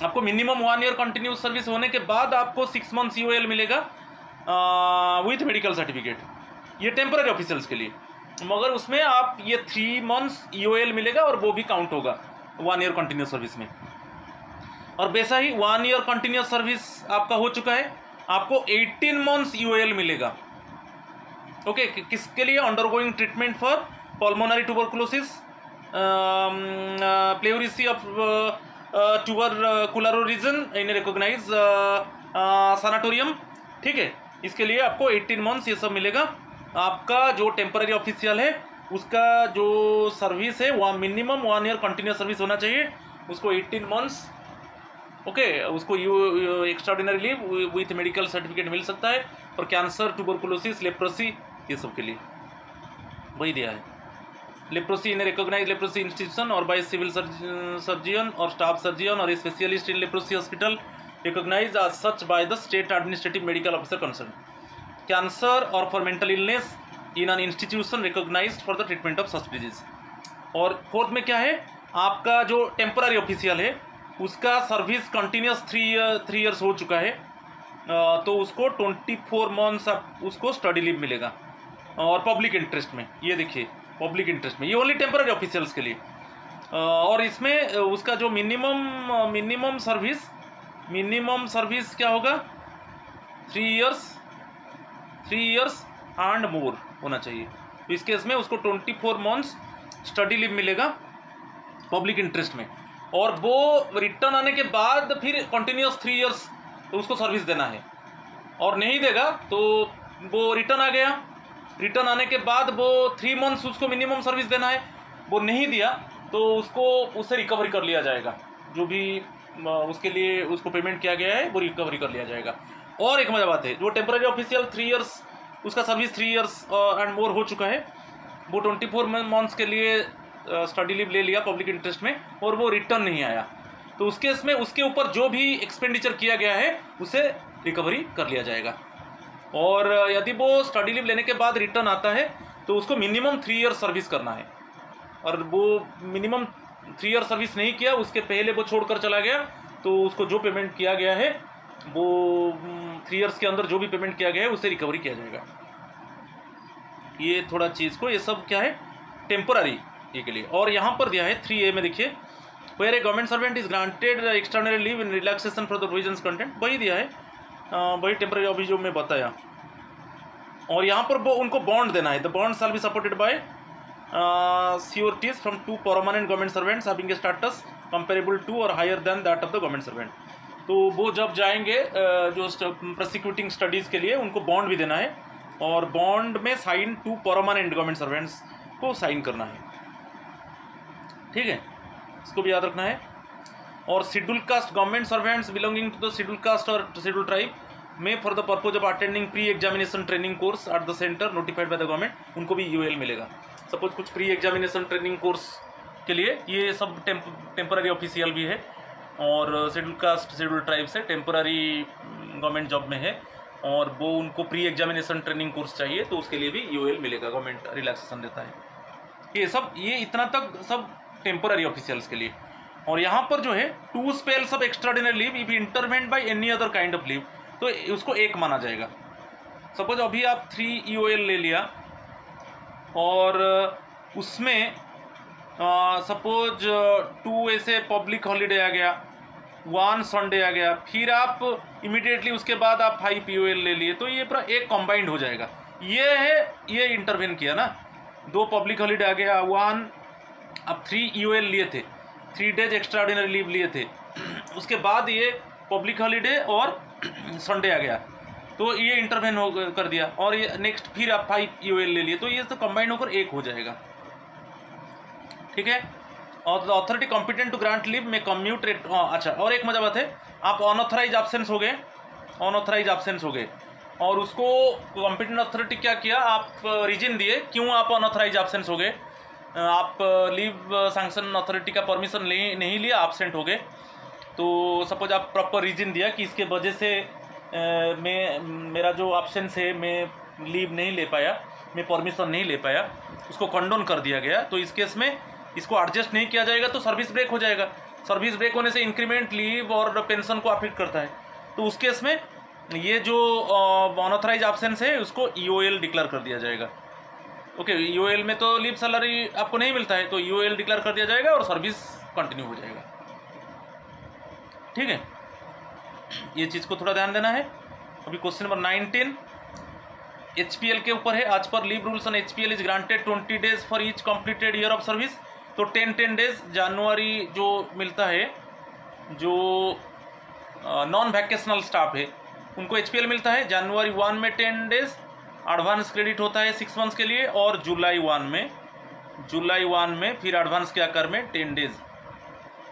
आपको मिनिमम 1 ईयर कंटिन्यूस सर्विस होने के बाद आपको 6 मंथ्स यूएल मिलेगा विथ मेडिकल सर्टिफिकेट, ये टेम्पररी ऑफिशियल्स के लिए। मगर उसमें आप ये 3 मंथ्स यूएल मिलेगा और वो भी काउंट होगा 1 ईयर कंटिन्यूस सर्विस में। और वैसा ही 1 ईयर कंटिन्यूस सर्विस आपका हो चुका है, आपको 18 मंथ्स यूएल मिलेगा, ओके। किसके लिए? Undergoing treatment for pulmonary tuberculosis, pleurisy of tubercularism in recognised sanatorium, ठीक है। इसके लिए आपको 18 मंथ्स ये सब मिलेगा। आपका जो टेम्पररी ऑफिशियल है उसका जो सर्विस है वह मिनिमम 1 ईयर कंटिन्यूस सर्विस होना चाहिए, उसको 18 मंथ्स, ओके, उसको extraordinary leave with medical certificate मिल सकता है। और कैंसर, ट्यूबरकुलोसिस, लेप्रोसी, ये सब के लिए वही दिया है। लेप्रोसी इन रिकॉग्नाइज लेप्रोसी इंस्टीट्यूशन और बाय सिविल सर्जियन और स्टाफ सर्जियन और specialist in leprosy hospital recognized as such by the state administrative medical officer concerned. Cancer or for mental illness in an institution recognized for the treatment of such disease. और fourth में क्या है, आपका जो temporary official है उसका service continuous 3 years हो चुका है, तो उसको 24 मंथ्स उसको स्टडी लीव मिलेगा। और पब्लिक इंटरेस्ट में, ये देखिए पब्लिक इंटरेस्ट में, ये ओनली टेम्पररी ऑफिशियल्स के लिए। और इसमें उसका जो मिनिमम सर्विस क्या होगा, 3 ईयर्स एंड मोर होना चाहिए। तो इस केस में उसको 24 मंथ्स स्टडी लीव मिलेगा पब्लिक इंटरेस्ट में। और वो रिटर्न आने के बाद फिर कंटिन्यूस 3 ईयर्स तो उसको सर्विस देना है, और नहीं देगा तो वो रिटर्न आ गया रिटर्न आने के बाद वो 3 मंथ्स उसको मिनिमम सर्विस देना है, वो नहीं दिया तो उससे रिकवरी कर लिया जाएगा, जो भी उसके लिए उसको पेमेंट किया गया है वो रिकवरी कर लिया जाएगा। और एक मजा बात है, जो टेम्पररी ऑफिशियल 3 इयर्स उसका सर्विस 3 इयर्स एंड मोर हो चुका है, वो 24 मंथ्स के लिए स्टडी लीव ले लिया पब्लिक इंटरेस्ट में और वो रिटर्न नहीं आया, तो उस केस में उसके ऊपर जो भी एक्सपेंडिचर किया गया है उसे रिकवरी कर लिया जाएगा। और यदि वो स्टडी लीव लेने के बाद रिटर्न आता है तो उसको मिनिमम 3 ईयर सर्विस करना है, और वो मिनिमम 3 ईयर सर्विस नहीं किया, उसके पहले वो छोड़कर चला गया, तो उसको जो पेमेंट किया गया है वो 3 ईयर्स के अंदर जो भी पेमेंट किया गया है उससे रिकवरी किया जाएगा। ये थोड़ा चीज़ को, ये सब क्या है, टेम्पररी ये के लिए। और यहाँ पर दिया है 3A में, देखिए, where a government servant is granted extraordinary leave in relaxation for the provisions content, वही दिया है, वही टेम्पररी अभी जो मैं बताया। और यहाँ पर वो उनको बॉन्ड देना है, the bond shall be supported by sureties from 2 permanent government servants having a status comparable to और higher than that of the government servant. तो वो जब जाएंगे जो प्रोसिक्यूटिंग स्टडीज़ के लिए, उनको बॉन्ड भी देना है, और बॉन्ड में साइन 2 परमानेंट गवर्नमेंट सर्वेंट्स को साइन करना है, ठीक है, इसको भी याद रखना है। और schedule caste government servants belonging to the schedule caste और शेड्यूल ट्राइब में for the purpose of attending pre examination training course at the centre notified by the government, उनको भी यूएल मिलेगा। सपोज कुछ प्री एग्जामिनेशन ट्रेनिंग कोर्स के लिए, ये सब टेम्पररी ऑफिशियल भी है, और शेड्यूल कास्ट शेड्यूल ट्राइब से टेम्पररी गवर्नमेंट जॉब में है, और वो उनको प्री एग्जामिनेशन ट्रेनिंग कोर्स चाहिए, तो उसके लिए भी यूएल मिलेगा, गवर्नमेंट रिलैक्सेशन देता है। ये इतना तक सब टेम्पररी ऑफिशियल्स के लिए। और यहाँ पर जो है 2 spells of extraordinary leave if intervened by any other kind of leave, तो उसको एक माना जाएगा। सपोज अभी आप 3 EOL ले लिया, और उसमें सपोज 2 ऐसे पब्लिक हॉलीडे आ गया, 1 संडे आ गया, फिर आप इमीडिएटली उसके बाद आप 5 EOL ले लिए, तो ये पूरा एक कॉम्बाइंड हो जाएगा। ये है, ये इंटरवेन किया ना, 2 पब्लिक हॉलीडे आ गया, 1 आप 3 EOL लिए थे, 3 डेज एक्स्ट्राऑर्डिनरी लीव लिए थे, उसके बाद ये पब्लिक हॉलीडे और संडे आ गया, तो ये इंटरवेन कर दिया, और ये नेक्स्ट फिर आप 5 EOL ले लिए, तो ये तो कंबाइंड होकर एक हो जाएगा, ठीक है। और authority competent to grant leave में कम्यूट रेट, अच्छा, और एक मजा बात है, आप अनऑथराइज एब्सेंस हो गए, अनऑथराइज एब्सेंस हो गए, और उसको कॉम्पिटेंट अथॉरिटी क्या किया, आप रीजन दिए क्यों आप अनऑथराइज एब्सेंस हो गए, आप लीव सैंक्शन अथॉरिटी का परमिशन नहीं लिया, एब्सेंट हो गए, तो सपोज आप प्रॉपर रीजन दिया कि इसके वजह से मेरा जो एब्सेंस है, मैं लीव नहीं ले पाया, मैं परमिशन नहीं ले पाया, उसको कंडोन कर दिया गया, तो इस केस में इसको एडजस्ट नहीं किया जाएगा, तो सर्विस ब्रेक हो जाएगा। सर्विस ब्रेक होने से इंक्रीमेंट, लीव और पेंशन को अफेक्ट करता है, तो उस केस में ये जो अनऑथराइज एब्सेंस है उसको EOL डिक्लेयर कर दिया जाएगा। ओके, EOL में तो लीव सैलरी आपको नहीं मिलता है, तो EOL डिक्लेयर कर दिया जाएगा और सर्विस कंटिन्यू हो जाएगा, ठीक है। ये चीज़ को थोड़ा ध्यान देना है। अभी क्वेश्चन नंबर 19 HPL के ऊपर है। आज पर leave rules on HPL is granted 20 days for each completed year of service, तो 10 डेज जनवरी जो मिलता है, जो नॉन वैकेशनल स्टाफ है उनको HPL मिलता है। जनवरी 1 में 10 डेज एडवांस क्रेडिट होता है 6 मंथ्स के लिए, और जुलाई 1 में फिर एडवांस के आकार में 10 डेज,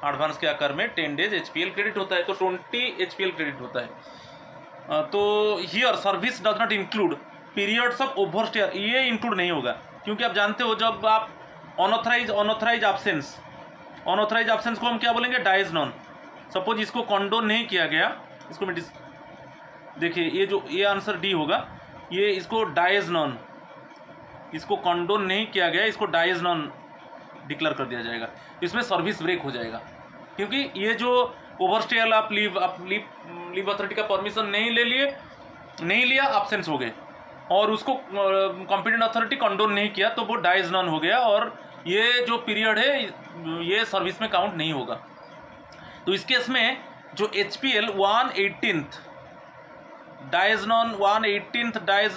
एडवांस के आकार में 10 डेज HPL क्रेडिट होता है, तो 20 HPL क्रेडिट होता है। तो here service does not include periods of overstayer, ये इंक्लूड नहीं होगा, क्योंकि आप जानते हो जब आप अनऑथराइज एब्सेंस को हम क्या बोलेंगे, डाइज नॉन। सपोज इसको कंडोन नहीं किया गया, इसको मैं देखिए, ये आंसर डी होगा, ये इसको डाइज नॉन, इसको कंडोन नहीं किया गया, इसको डाइज नॉन डिक्लेयर कर दिया जाएगा, इसमें सर्विस ब्रेक हो जाएगा, क्योंकि ये जो ओवरस्टेयर आप लीव अथॉरिटी का परमिशन नहीं लिया, एब्सेंस हो गए, और उसको कॉम्पिटेंट अथॉरिटी कंडोन नहीं किया, तो वो डाइज नॉन हो गया, और ये जो पीरियड है ये सर्विस में काउंट नहीं होगा। तो इस केस में जो HPL 1/18 डाइज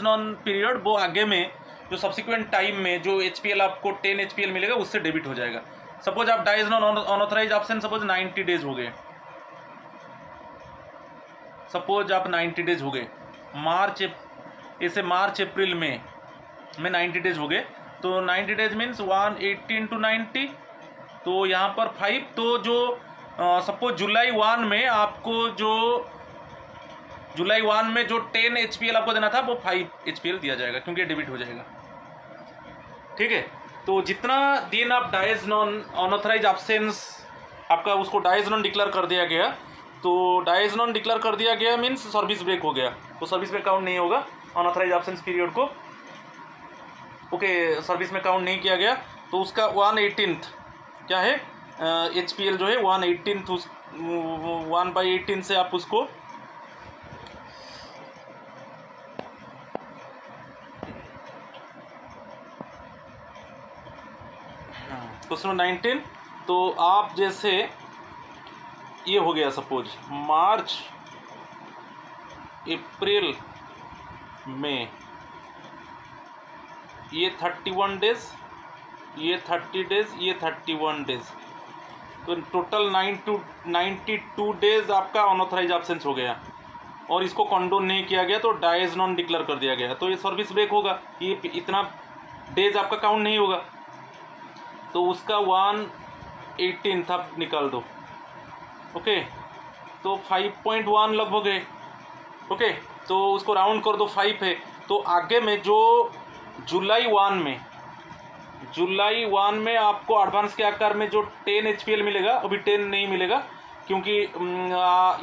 नॉन पीरियड, वो आगे में जो सब्सिक्वेंट टाइम में जो HPL आपको 10 HPL मिलेगा उससे डेबिट हो जाएगा। सपोज आप dies non unauthorise absence suppose 90 days हो गए, सपोज आप 90 डेज हो गए, मार्च अप्रैल में में 90 डेज हो गए, तो 90 डेज मीन्स 180 इंटू 90, तो यहाँ पर 5। तो जो सपोज जुलाई 1 में आपको जो जुलाई 1 में जो 10 HPL आपको देना था वो 5 HPL दिया जाएगा, क्योंकि डेबिट हो जाएगा। ठीक है, तो जितना दिन आप डाइज नॉन अनऑथराइज एब्सेंस आपका उसको डाइज नॉन डिक्लेयर कर दिया गया, तो डाइज नॉन डिक्लेयर कर दिया गया मीन्स सर्विस ब्रेक हो गया, तो सर्विस में काउंट नहीं होगा अनऑथराइज एब्सेंस पीरियड को। ओके, सर्विस में काउंट नहीं किया गया, तो उसका 1/18 क्या है HPL जो है 1/18 1/18 से आप उसको क्वेश्चन 19। तो आप जैसे ये हो गया सपोज मार्च अप्रैल में ये 31 डेज, ये 30 डेज, ये 31 डेज, तो टोटल 92 डेज आपका अनऑथराइज एब्सेंस हो गया, और इसको कंडोन नहीं किया गया, तो डाइज नॉन डिक्लेयर कर दिया गया, तो ये सर्विस ब्रेक होगा, ये इतना डेज आपका काउंट नहीं होगा, तो उसका 1/18 आप निकाल दो। ओके, तो 5.1 लगभग है। ओके, तो उसको राउंड कर दो, 5 है। तो आगे में जो जुलाई 1 में आपको एडवांस के आकार में जो 10 HPL मिलेगा, अभी 10 नहीं मिलेगा, क्योंकि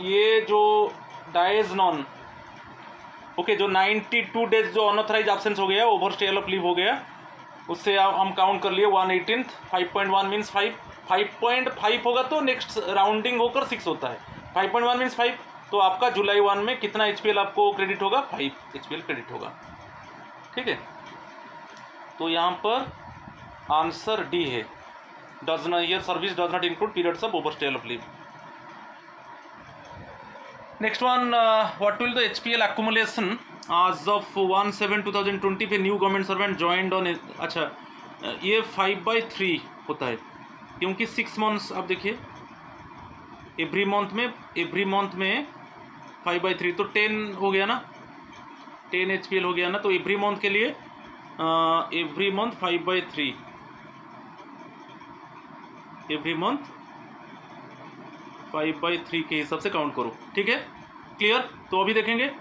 ये जो डाइज नॉन ओके जो 92 डेज जो अनऑथराइज एब्सेंस हो गया, ओवर स्टे ऑफ लीव हो गया, उससे हम काउंट कर लिए 1/18। 5.1 मीन्स 5.5 होगा, तो नेक्स्ट राउंडिंग होकर 6 होता है। 5.1 मीन्स 5, तो आपका जुलाई 1 में कितना HPL आपको क्रेडिट होगा, 5 HPL क्रेडिट होगा। ठीक है, तो यहाँ पर आंसर डी है, does not, year service does not include periods of over stay of leave. Next one, what will the HPL accumulation as of 1/7/2020 पे new government servant joined on. अच्छा, ये 5/3 होता है, क्योंकि 6 मंथ्स आप देखिए एवरी मंथ में 5/3, तो 10 हो गया ना, 10 HPL हो गया ना, तो एवरी मंथ के लिए एवरी मंथ 5/3, एवरी मंथ 5/3 के हिसाब से काउंट करो। ठीक है, क्लियर। तो अभी देखेंगे,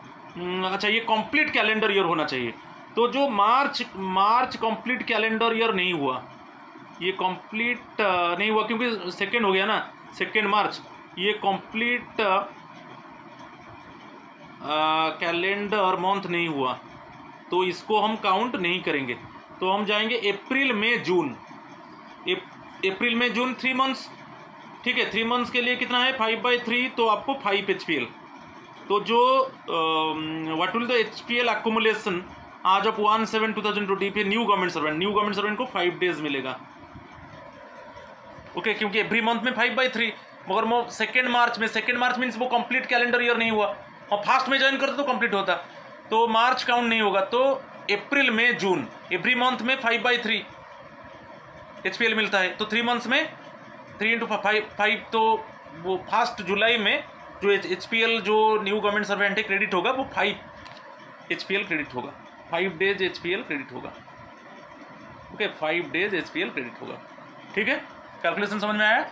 अच्छा ये कंप्लीट कैलेंडर ईयर होना चाहिए, तो जो मार्च कंप्लीट कैलेंडर ईयर नहीं हुआ, ये कंप्लीट नहीं हुआ क्योंकि सेकेंड हो गया ना, 2 मार्च, ये कंप्लीट कैलेंडर मंथ नहीं हुआ, तो इसको हम काउंट नहीं करेंगे। तो हम जाएंगे अप्रैल मई जून, अप्रैल मई जून 3 मंथ्स। ठीक है, 3 मंथ्स के लिए कितना है 5/3, तो आपको 5 HPL। तो जो what will the HPL accumulation आज ऑफ 1/7/2020 पे न्यू गवर्नमेंट सर्वेंट को 5 डेज मिलेगा। ओके, क्योंकि एवरी मंथ में 5/3, मगर वो 2 मार्च मीन्स वो कंप्लीट कैलेंडर ईयर नहीं हुआ, और फास्ट में ज्वाइन करते तो कंप्लीट होता, तो मार्च काउंट नहीं होगा। तो अप्रैल मई जून एवरी मंथ में 5/3 HPL मिलता है, तो 3 मंथ्स में 3 × 5, तो वो फर्स्ट जुलाई में जो HPL जो न्यू गवर्नमेंट सर्वेंट है क्रेडिट होगा, वो 5 HPL क्रेडिट होगा, 5 डेज HPL क्रेडिट होगा। ओके, 5 डेज HPL क्रेडिट होगा। ठीक है, कैलकुलेशन समझ में आया।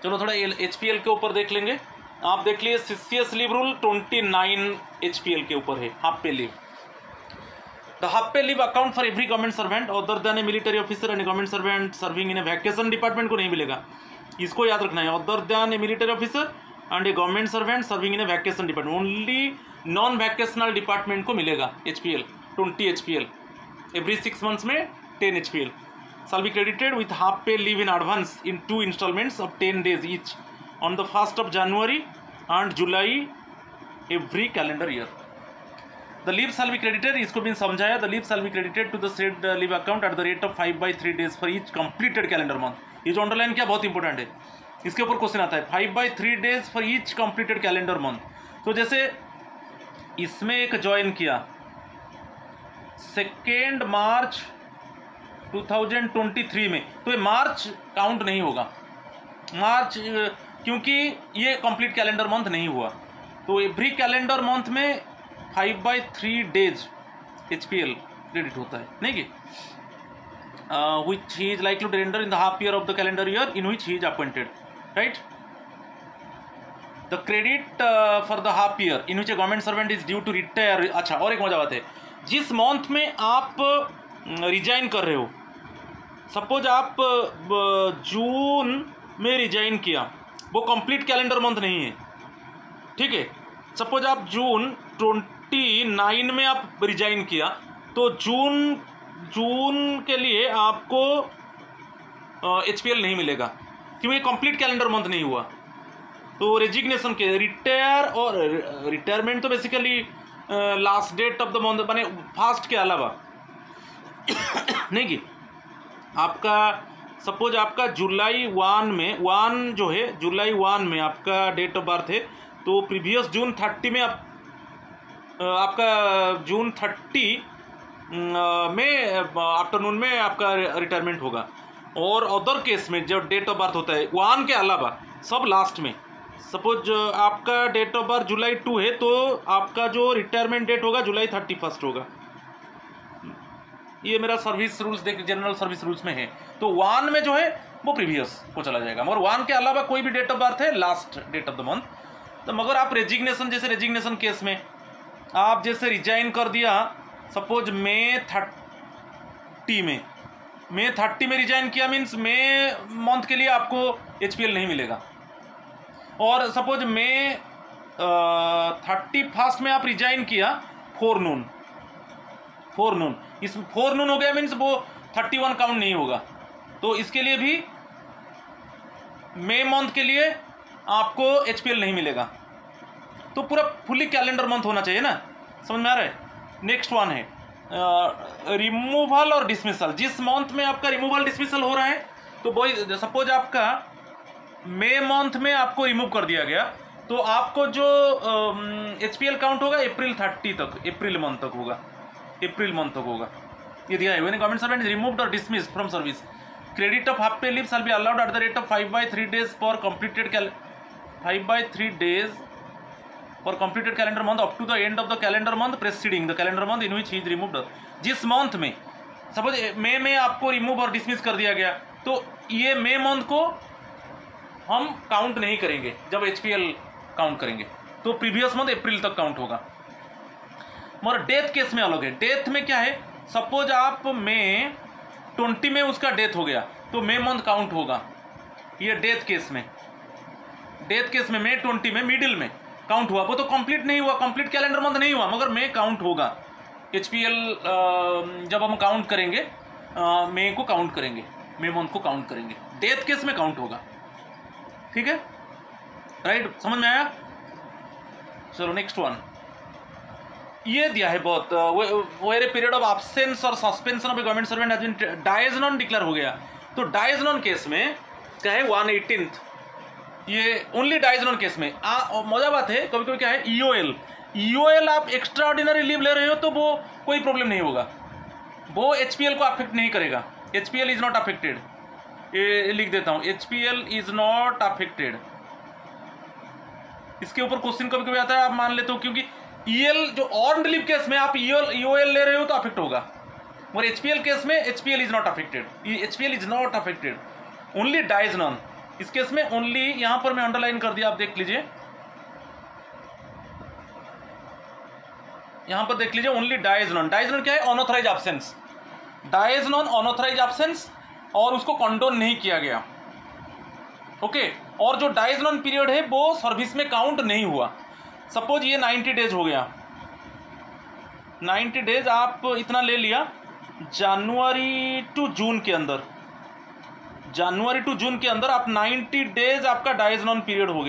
चलो थोड़ा HPL के ऊपर देख लेंगे। आप देख लिए CCS लीव रूल 29 HPL के ऊपर है, half pay leave. The half pay leave account for every government servant other than a military officer and a government servant serving in a vacation department को नहीं मिलेगा, इसको याद रखना है। other than a military officer and a government servant serving in a vacation department, only non vacational department को मिलेगा HPL 20 HPL, every 6 months में 10 HPL shall be credited with half pay leave in advance in 2 installments of 10 days each on the 1st of January and July every calendar year. The leave shall be credited, इसको भी समझाया, the leave shall be credited to the said leave account at the rate of 5/3 days for each completed calendar month. ये जो underline किया बहुत important है, इसके ऊपर क्वेश्चन आता है 5/3 days for each completed calendar month। तो जैसे इसमें एक ज्वाइन किया 2 मार्च 2023 में, तो ये मार्च काउंट नहीं होगा, मार्च क्योंकि ये कंप्लीट कैलेंडर मंथ नहीं हुआ, तो एवरी कैलेंडर मंथ में 5/3 डेज HPL क्रेडिट होता है, नहीं कि which he is likely to render in the half year of the calendar year in which he is appointed, right? The credit for the half year in which a government servant is due to retire. अच्छा, और एक मजा बात है, जिस month में आप resign कर रहे हो, सपोज आप जून में रिजाइन किया, वो कंप्लीट कैलेंडर मंथ नहीं है, ठीक है। सपोज आप जून 29 में आप रिजाइन किया, तो जून के लिए आपको HPL नहीं मिलेगा, क्योंकि कंप्लीट कैलेंडर मंथ नहीं हुआ। तो रेजिग्नेशन के रिटायर और रिटायरमेंट तो basically last date of the month माने फास्ट के अलावा नहीं कि आपका सपोज आपका जुलाई 1 में जो है जुलाई 1 में आपका डेट ऑफ बर्थ है, तो प्रीवियस जून 30 में आपका जून 30 में आफ्टरनून में आपका रिटायरमेंट होगा। और अदर केस में जब डेट ऑफ बर्थ होता है 1 के अलावा सब लास्ट में, सपोज आपका डेट ऑफ बर्थ जुलाई 2 है, तो आपका जो रिटायरमेंट डेट होगा जुलाई 31 होगा। ये मेरा सर्विस रूल्स देख जनरल सर्विस रूल्स में है। तो 1 में जो है वो प्रीवियस को चला जाएगा, मगर 1 के अलावा कोई भी डेट ऑफ बर्थ है last date of the month. तो मगर आप रेजिग्नेशन, जैसे रेजिग्नेशन केस में आप जैसे रिजाइन कर दिया, सपोज मई 30 में रिजाइन किया, मीन्स मई मंथ के लिए आपको HPL नहीं मिलेगा। और सपोज मई 31 में आप रिजाइन किया 4 नून, इस 4 नून हो गया, मीन्स वो 31 काउंट नहीं होगा। तो इसके लिए भी मई मंथ के लिए आपको HPL नहीं मिलेगा। तो पूरा फुली कैलेंडर मंथ होना चाहिए ना, समझ में आ रहा है। नेक्स्ट वन है रिमूवल और डिसमिसल। जिस मंथ में आपका रिमूवल डिसमिसल हो रहा है, तो सपोज आपका मई मंथ में आपको रिमूव कर दिया गया, तो आपको जो HPL काउंट होगा अप्रैल 30 तक, अप्रैल मंथ तक होगा। ये दिया है, when government servant is removed और dismissed from service, credit of half pay leave shall be allowed at the rate of 5/3 days for completed 5/3 days for completed calendar month up to the end of the calendar month preceding the calendar month in which he is removed। जिस month में suppose मई में आपको remove और dismiss कर दिया गया, तो ये मई मंथ को हम काउंट नहीं करेंगे जब HPL काउंट करेंगे, तो प्रीवियस मंथ अप्रैल तक काउंट होगा। मगर डेथ केस में अलग है। डेथ में क्या है, सपोज आप मई 20 में उसका डेथ हो गया, तो मई मंथ काउंट होगा। ये डेथ केस में मई 20 में मिडिल में काउंट हुआ, वो तो कंप्लीट नहीं हुआ, कंप्लीट कैलेंडर मंथ नहीं हुआ, मगर मई काउंट होगा। HPL जब हम काउंट करेंगे मई को काउंट करेंगे, मई मंथ को काउंट करेंगे, डेथ केस में काउंट होगा। ठीक है, राइट, समझ में आया। चलो नेक्स्ट वन, ये दिया है बहुत, where a period of absence और suspension of a government servant has been dies non declare हो गया। तो डायजनॉन केस में क्या है 1/18, ये ओनली डायजनॉन केस में। मजा बात है, कभी कभी क्या है EOL आप एक्स्ट्रा ऑर्डिनरी लीव ले रहे हो, तो वो कोई प्रॉब्लम नहीं होगा, वो HPL को अफेक्ट नहीं करेगा। HPL इज नॉट अफेक्टेड, ये लिख देता हूँ, HPL इज नॉट अफेक्टेड। इसके ऊपर क्वेश्चन कभी कभी आता है, आप मान लेते हो, क्योंकि EL जो ऑर्ड लीव केस में आप EOL ले रहे हो तो अफेक्ट होगा, और HPL केस में HPL is not affected, only dies non. इस केस में ओनली, यहां पर मैं अंडरलाइन कर दिया, आप देख लीजिए, यहां पर देख लीजिए, ओनली डायजनॉन। डायजनॉन क्या है, अनऑथराइज एब्सेंस, डायजनॉन अनऑथराइज एब्सेंस, और उसको कंडोन नहीं किया गया। ओके, और जो डायजनॉन पीरियड है वो सर्विस में काउंट नहीं हुआ। सपोज ये 90 डेज हो गया, 90 डेज आप इतना ले लिया, जनवरी टू जून के अंदर आप 90 डेज आपका डायजनॉन पीरियड हो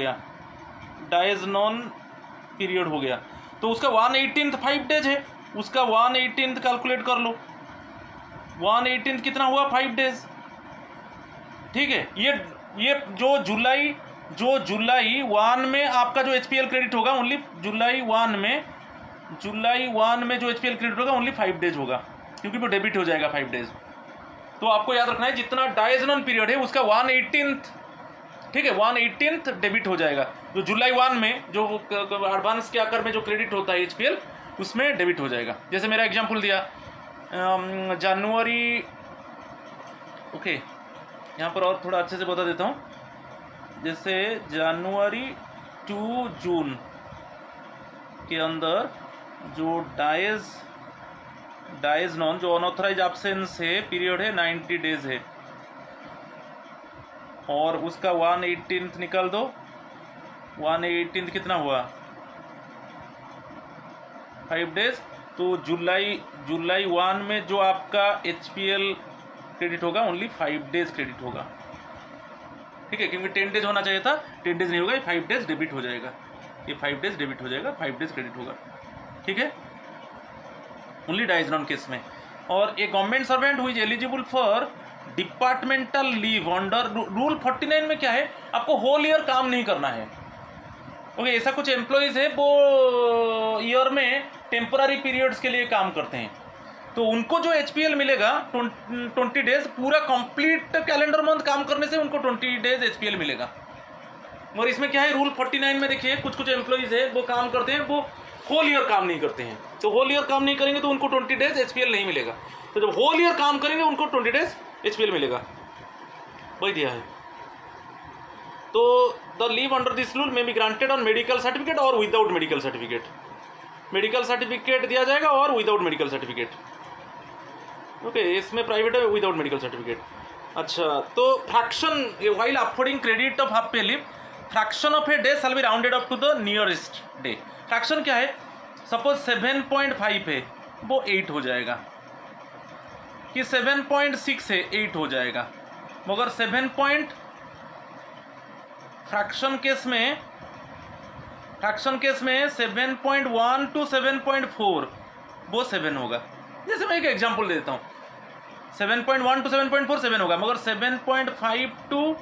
गया, तो उसका 1/18 5 डेज है, उसका 1/18 कैलकुलेट कर लो, 1/18 कितना हुआ 5 डेज। ठीक है, ये जो जुलाई 1 में आपका जो HPL क्रेडिट होगा, ओनली जुलाई 1 में जो HPL क्रेडिट होगा ओनली 5 डेज होगा, क्योंकि वो डेबिट हो जाएगा 5 डेज। तो आपको याद रखना है, जितना डायजनॉन पीरियड है उसका 1/18, ठीक है, 1/18 डेबिट हो जाएगा। जो जुलाई 1 में जो एडवांस के आकर में जो क्रेडिट होता है HPL, उसमें डेबिट हो जाएगा। जैसे मेरा एग्जांपल दिया, जनवरी, ओके यहाँ पर और थोड़ा अच्छे से बता देता हूँ। जैसे जनवरी टू जून के अंदर जो डाइज नॉन जो अनऑथराइज एब्सेंस है पीरियड है 90 डेज है, और उसका 1/18 निकाल दो। 1/18 कितना हुआ? 5 डेज। तो जुलाई 1 में जो आपका HPL क्रेडिट होगा ओनली 5 डेज क्रेडिट होगा, ठीक है, क्योंकि 10 डेज होना चाहिए था, 10 डेज नहीं होगा, ये 5 डेज डेबिट हो जाएगा, ये 5 डेज डेबिट हो जाएगा, 5 डेज क्रेडिट होगा, ठीक है, ओनली डाइज नॉन केस में। और a government servant who is eligible for departmental leave under rule 49 में क्या है, आपको होल ईयर काम नहीं करना है। ओके, ऐसा कुछ एम्प्लॉयज़ है वो ईयर में टेम्पररी पीरियड्स के लिए काम करते हैं, तो उनको जो HPL मिलेगा 20 डेज, पूरा कंप्लीट कैलेंडर मंथ काम करने से उनको 20 डेज HPL मिलेगा। और इसमें क्या है, रूल 49 में देखिए कुछ एम्प्लॉयज़ है वो काम करते हैं, वो होल ईयर काम नहीं करते हैं, तो होल ईयर काम नहीं करेंगे तो उनको 20 डेज HPL नहीं मिलेगा। तो जब होल ईयर काम करेंगे उनको 20 डेज HPL मिलेगा, वही दिया है। तो the leave under this rule may be granted on medical certificate और without medical certificate. Medical certificate दिया जाएगा और विदाउट मेडिकल सर्टिफिकेट, ओके, इसमें प्राइवेट है विदाउट मेडिकल सर्टिफिकेट। अच्छा, तो fraction while affording credit of half pay leave, fraction of a day shall be rounded up to the nearest day. Fraction क्या है, suppose 7.5 है वो 8 हो जाएगा, कि 7.6 है 8 हो जाएगा, मगर फ्रैक्शन केस में 7.1 टू 7.4 वो 7 होगा। जैसे मैं एक एग्जांपल दे देता हूँ, 7.1 टू 7.4 7 होगा, मगर 7.5 टू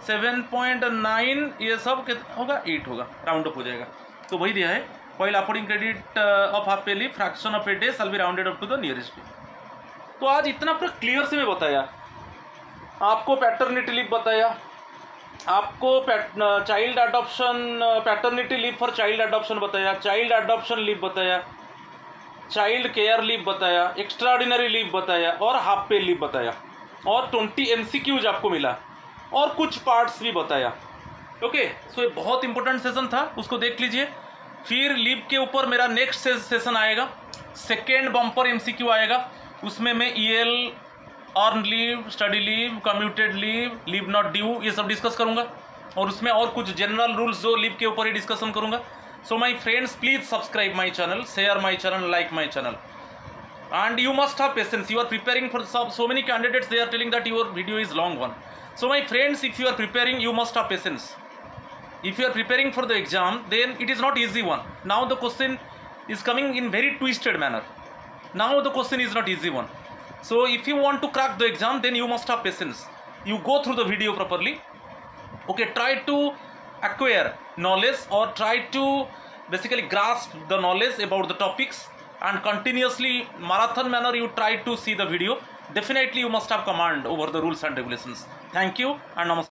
7.9 ये सब होगा 8 होगा, राउंड अप हो जाएगा। तो वही दिया है, while affording credit of half pay leave fraction of a day shall be rounded up to the nearest day. तो आज इतना पूरा क्लियर से मैं बताया आपको, पैटर्निटी लीव बताया आपको, child adoption paternity leave for child adoption बताया, चाइल्ड अडॉप्शन लीव बताया, चाइल्ड केयर लीव बताया, एक्स्ट्राऑर्डिनरी लीव बताया और हाफ पे लीव बताया, और 20 MCQs आपको मिला और कुछ पार्ट्स भी बताया। ओके, सो ये बहुत इंपॉर्टेंट सेशन था, उसको देख लीजिए। फिर लीव के ऊपर मेरा नेक्स्ट सेशन आएगा, सेकेंड बम्पर MCQ आएगा, उसमें मैं EL, earn leave, study leave, commuted leave, leave not due, ये सब डिस्कस करूंगा, और उसमें और कुछ जनरल रूल्स जो लीव के ऊपर ही डिस्कशन करूंगा। So my friends, please subscribe my channel, share my channel, like my channel, and you must have patience. You are preparing for so many candidates, they are telling that your video is long one. So my friends, if you are preparing, you must have patience. If you are preparing for the exam, then it is not easy one. Now the question is coming in very twisted manner. Now the question is not easy one. So if you want to crack the exam, then you must have patience. You go through the video properly. Okay, try to acquire knowledge or try to basically grasp the knowledge about the topics, and continuously marathon manner you try to see the video. Definitely you must have command over the rules and regulations. Thank you and namaskar.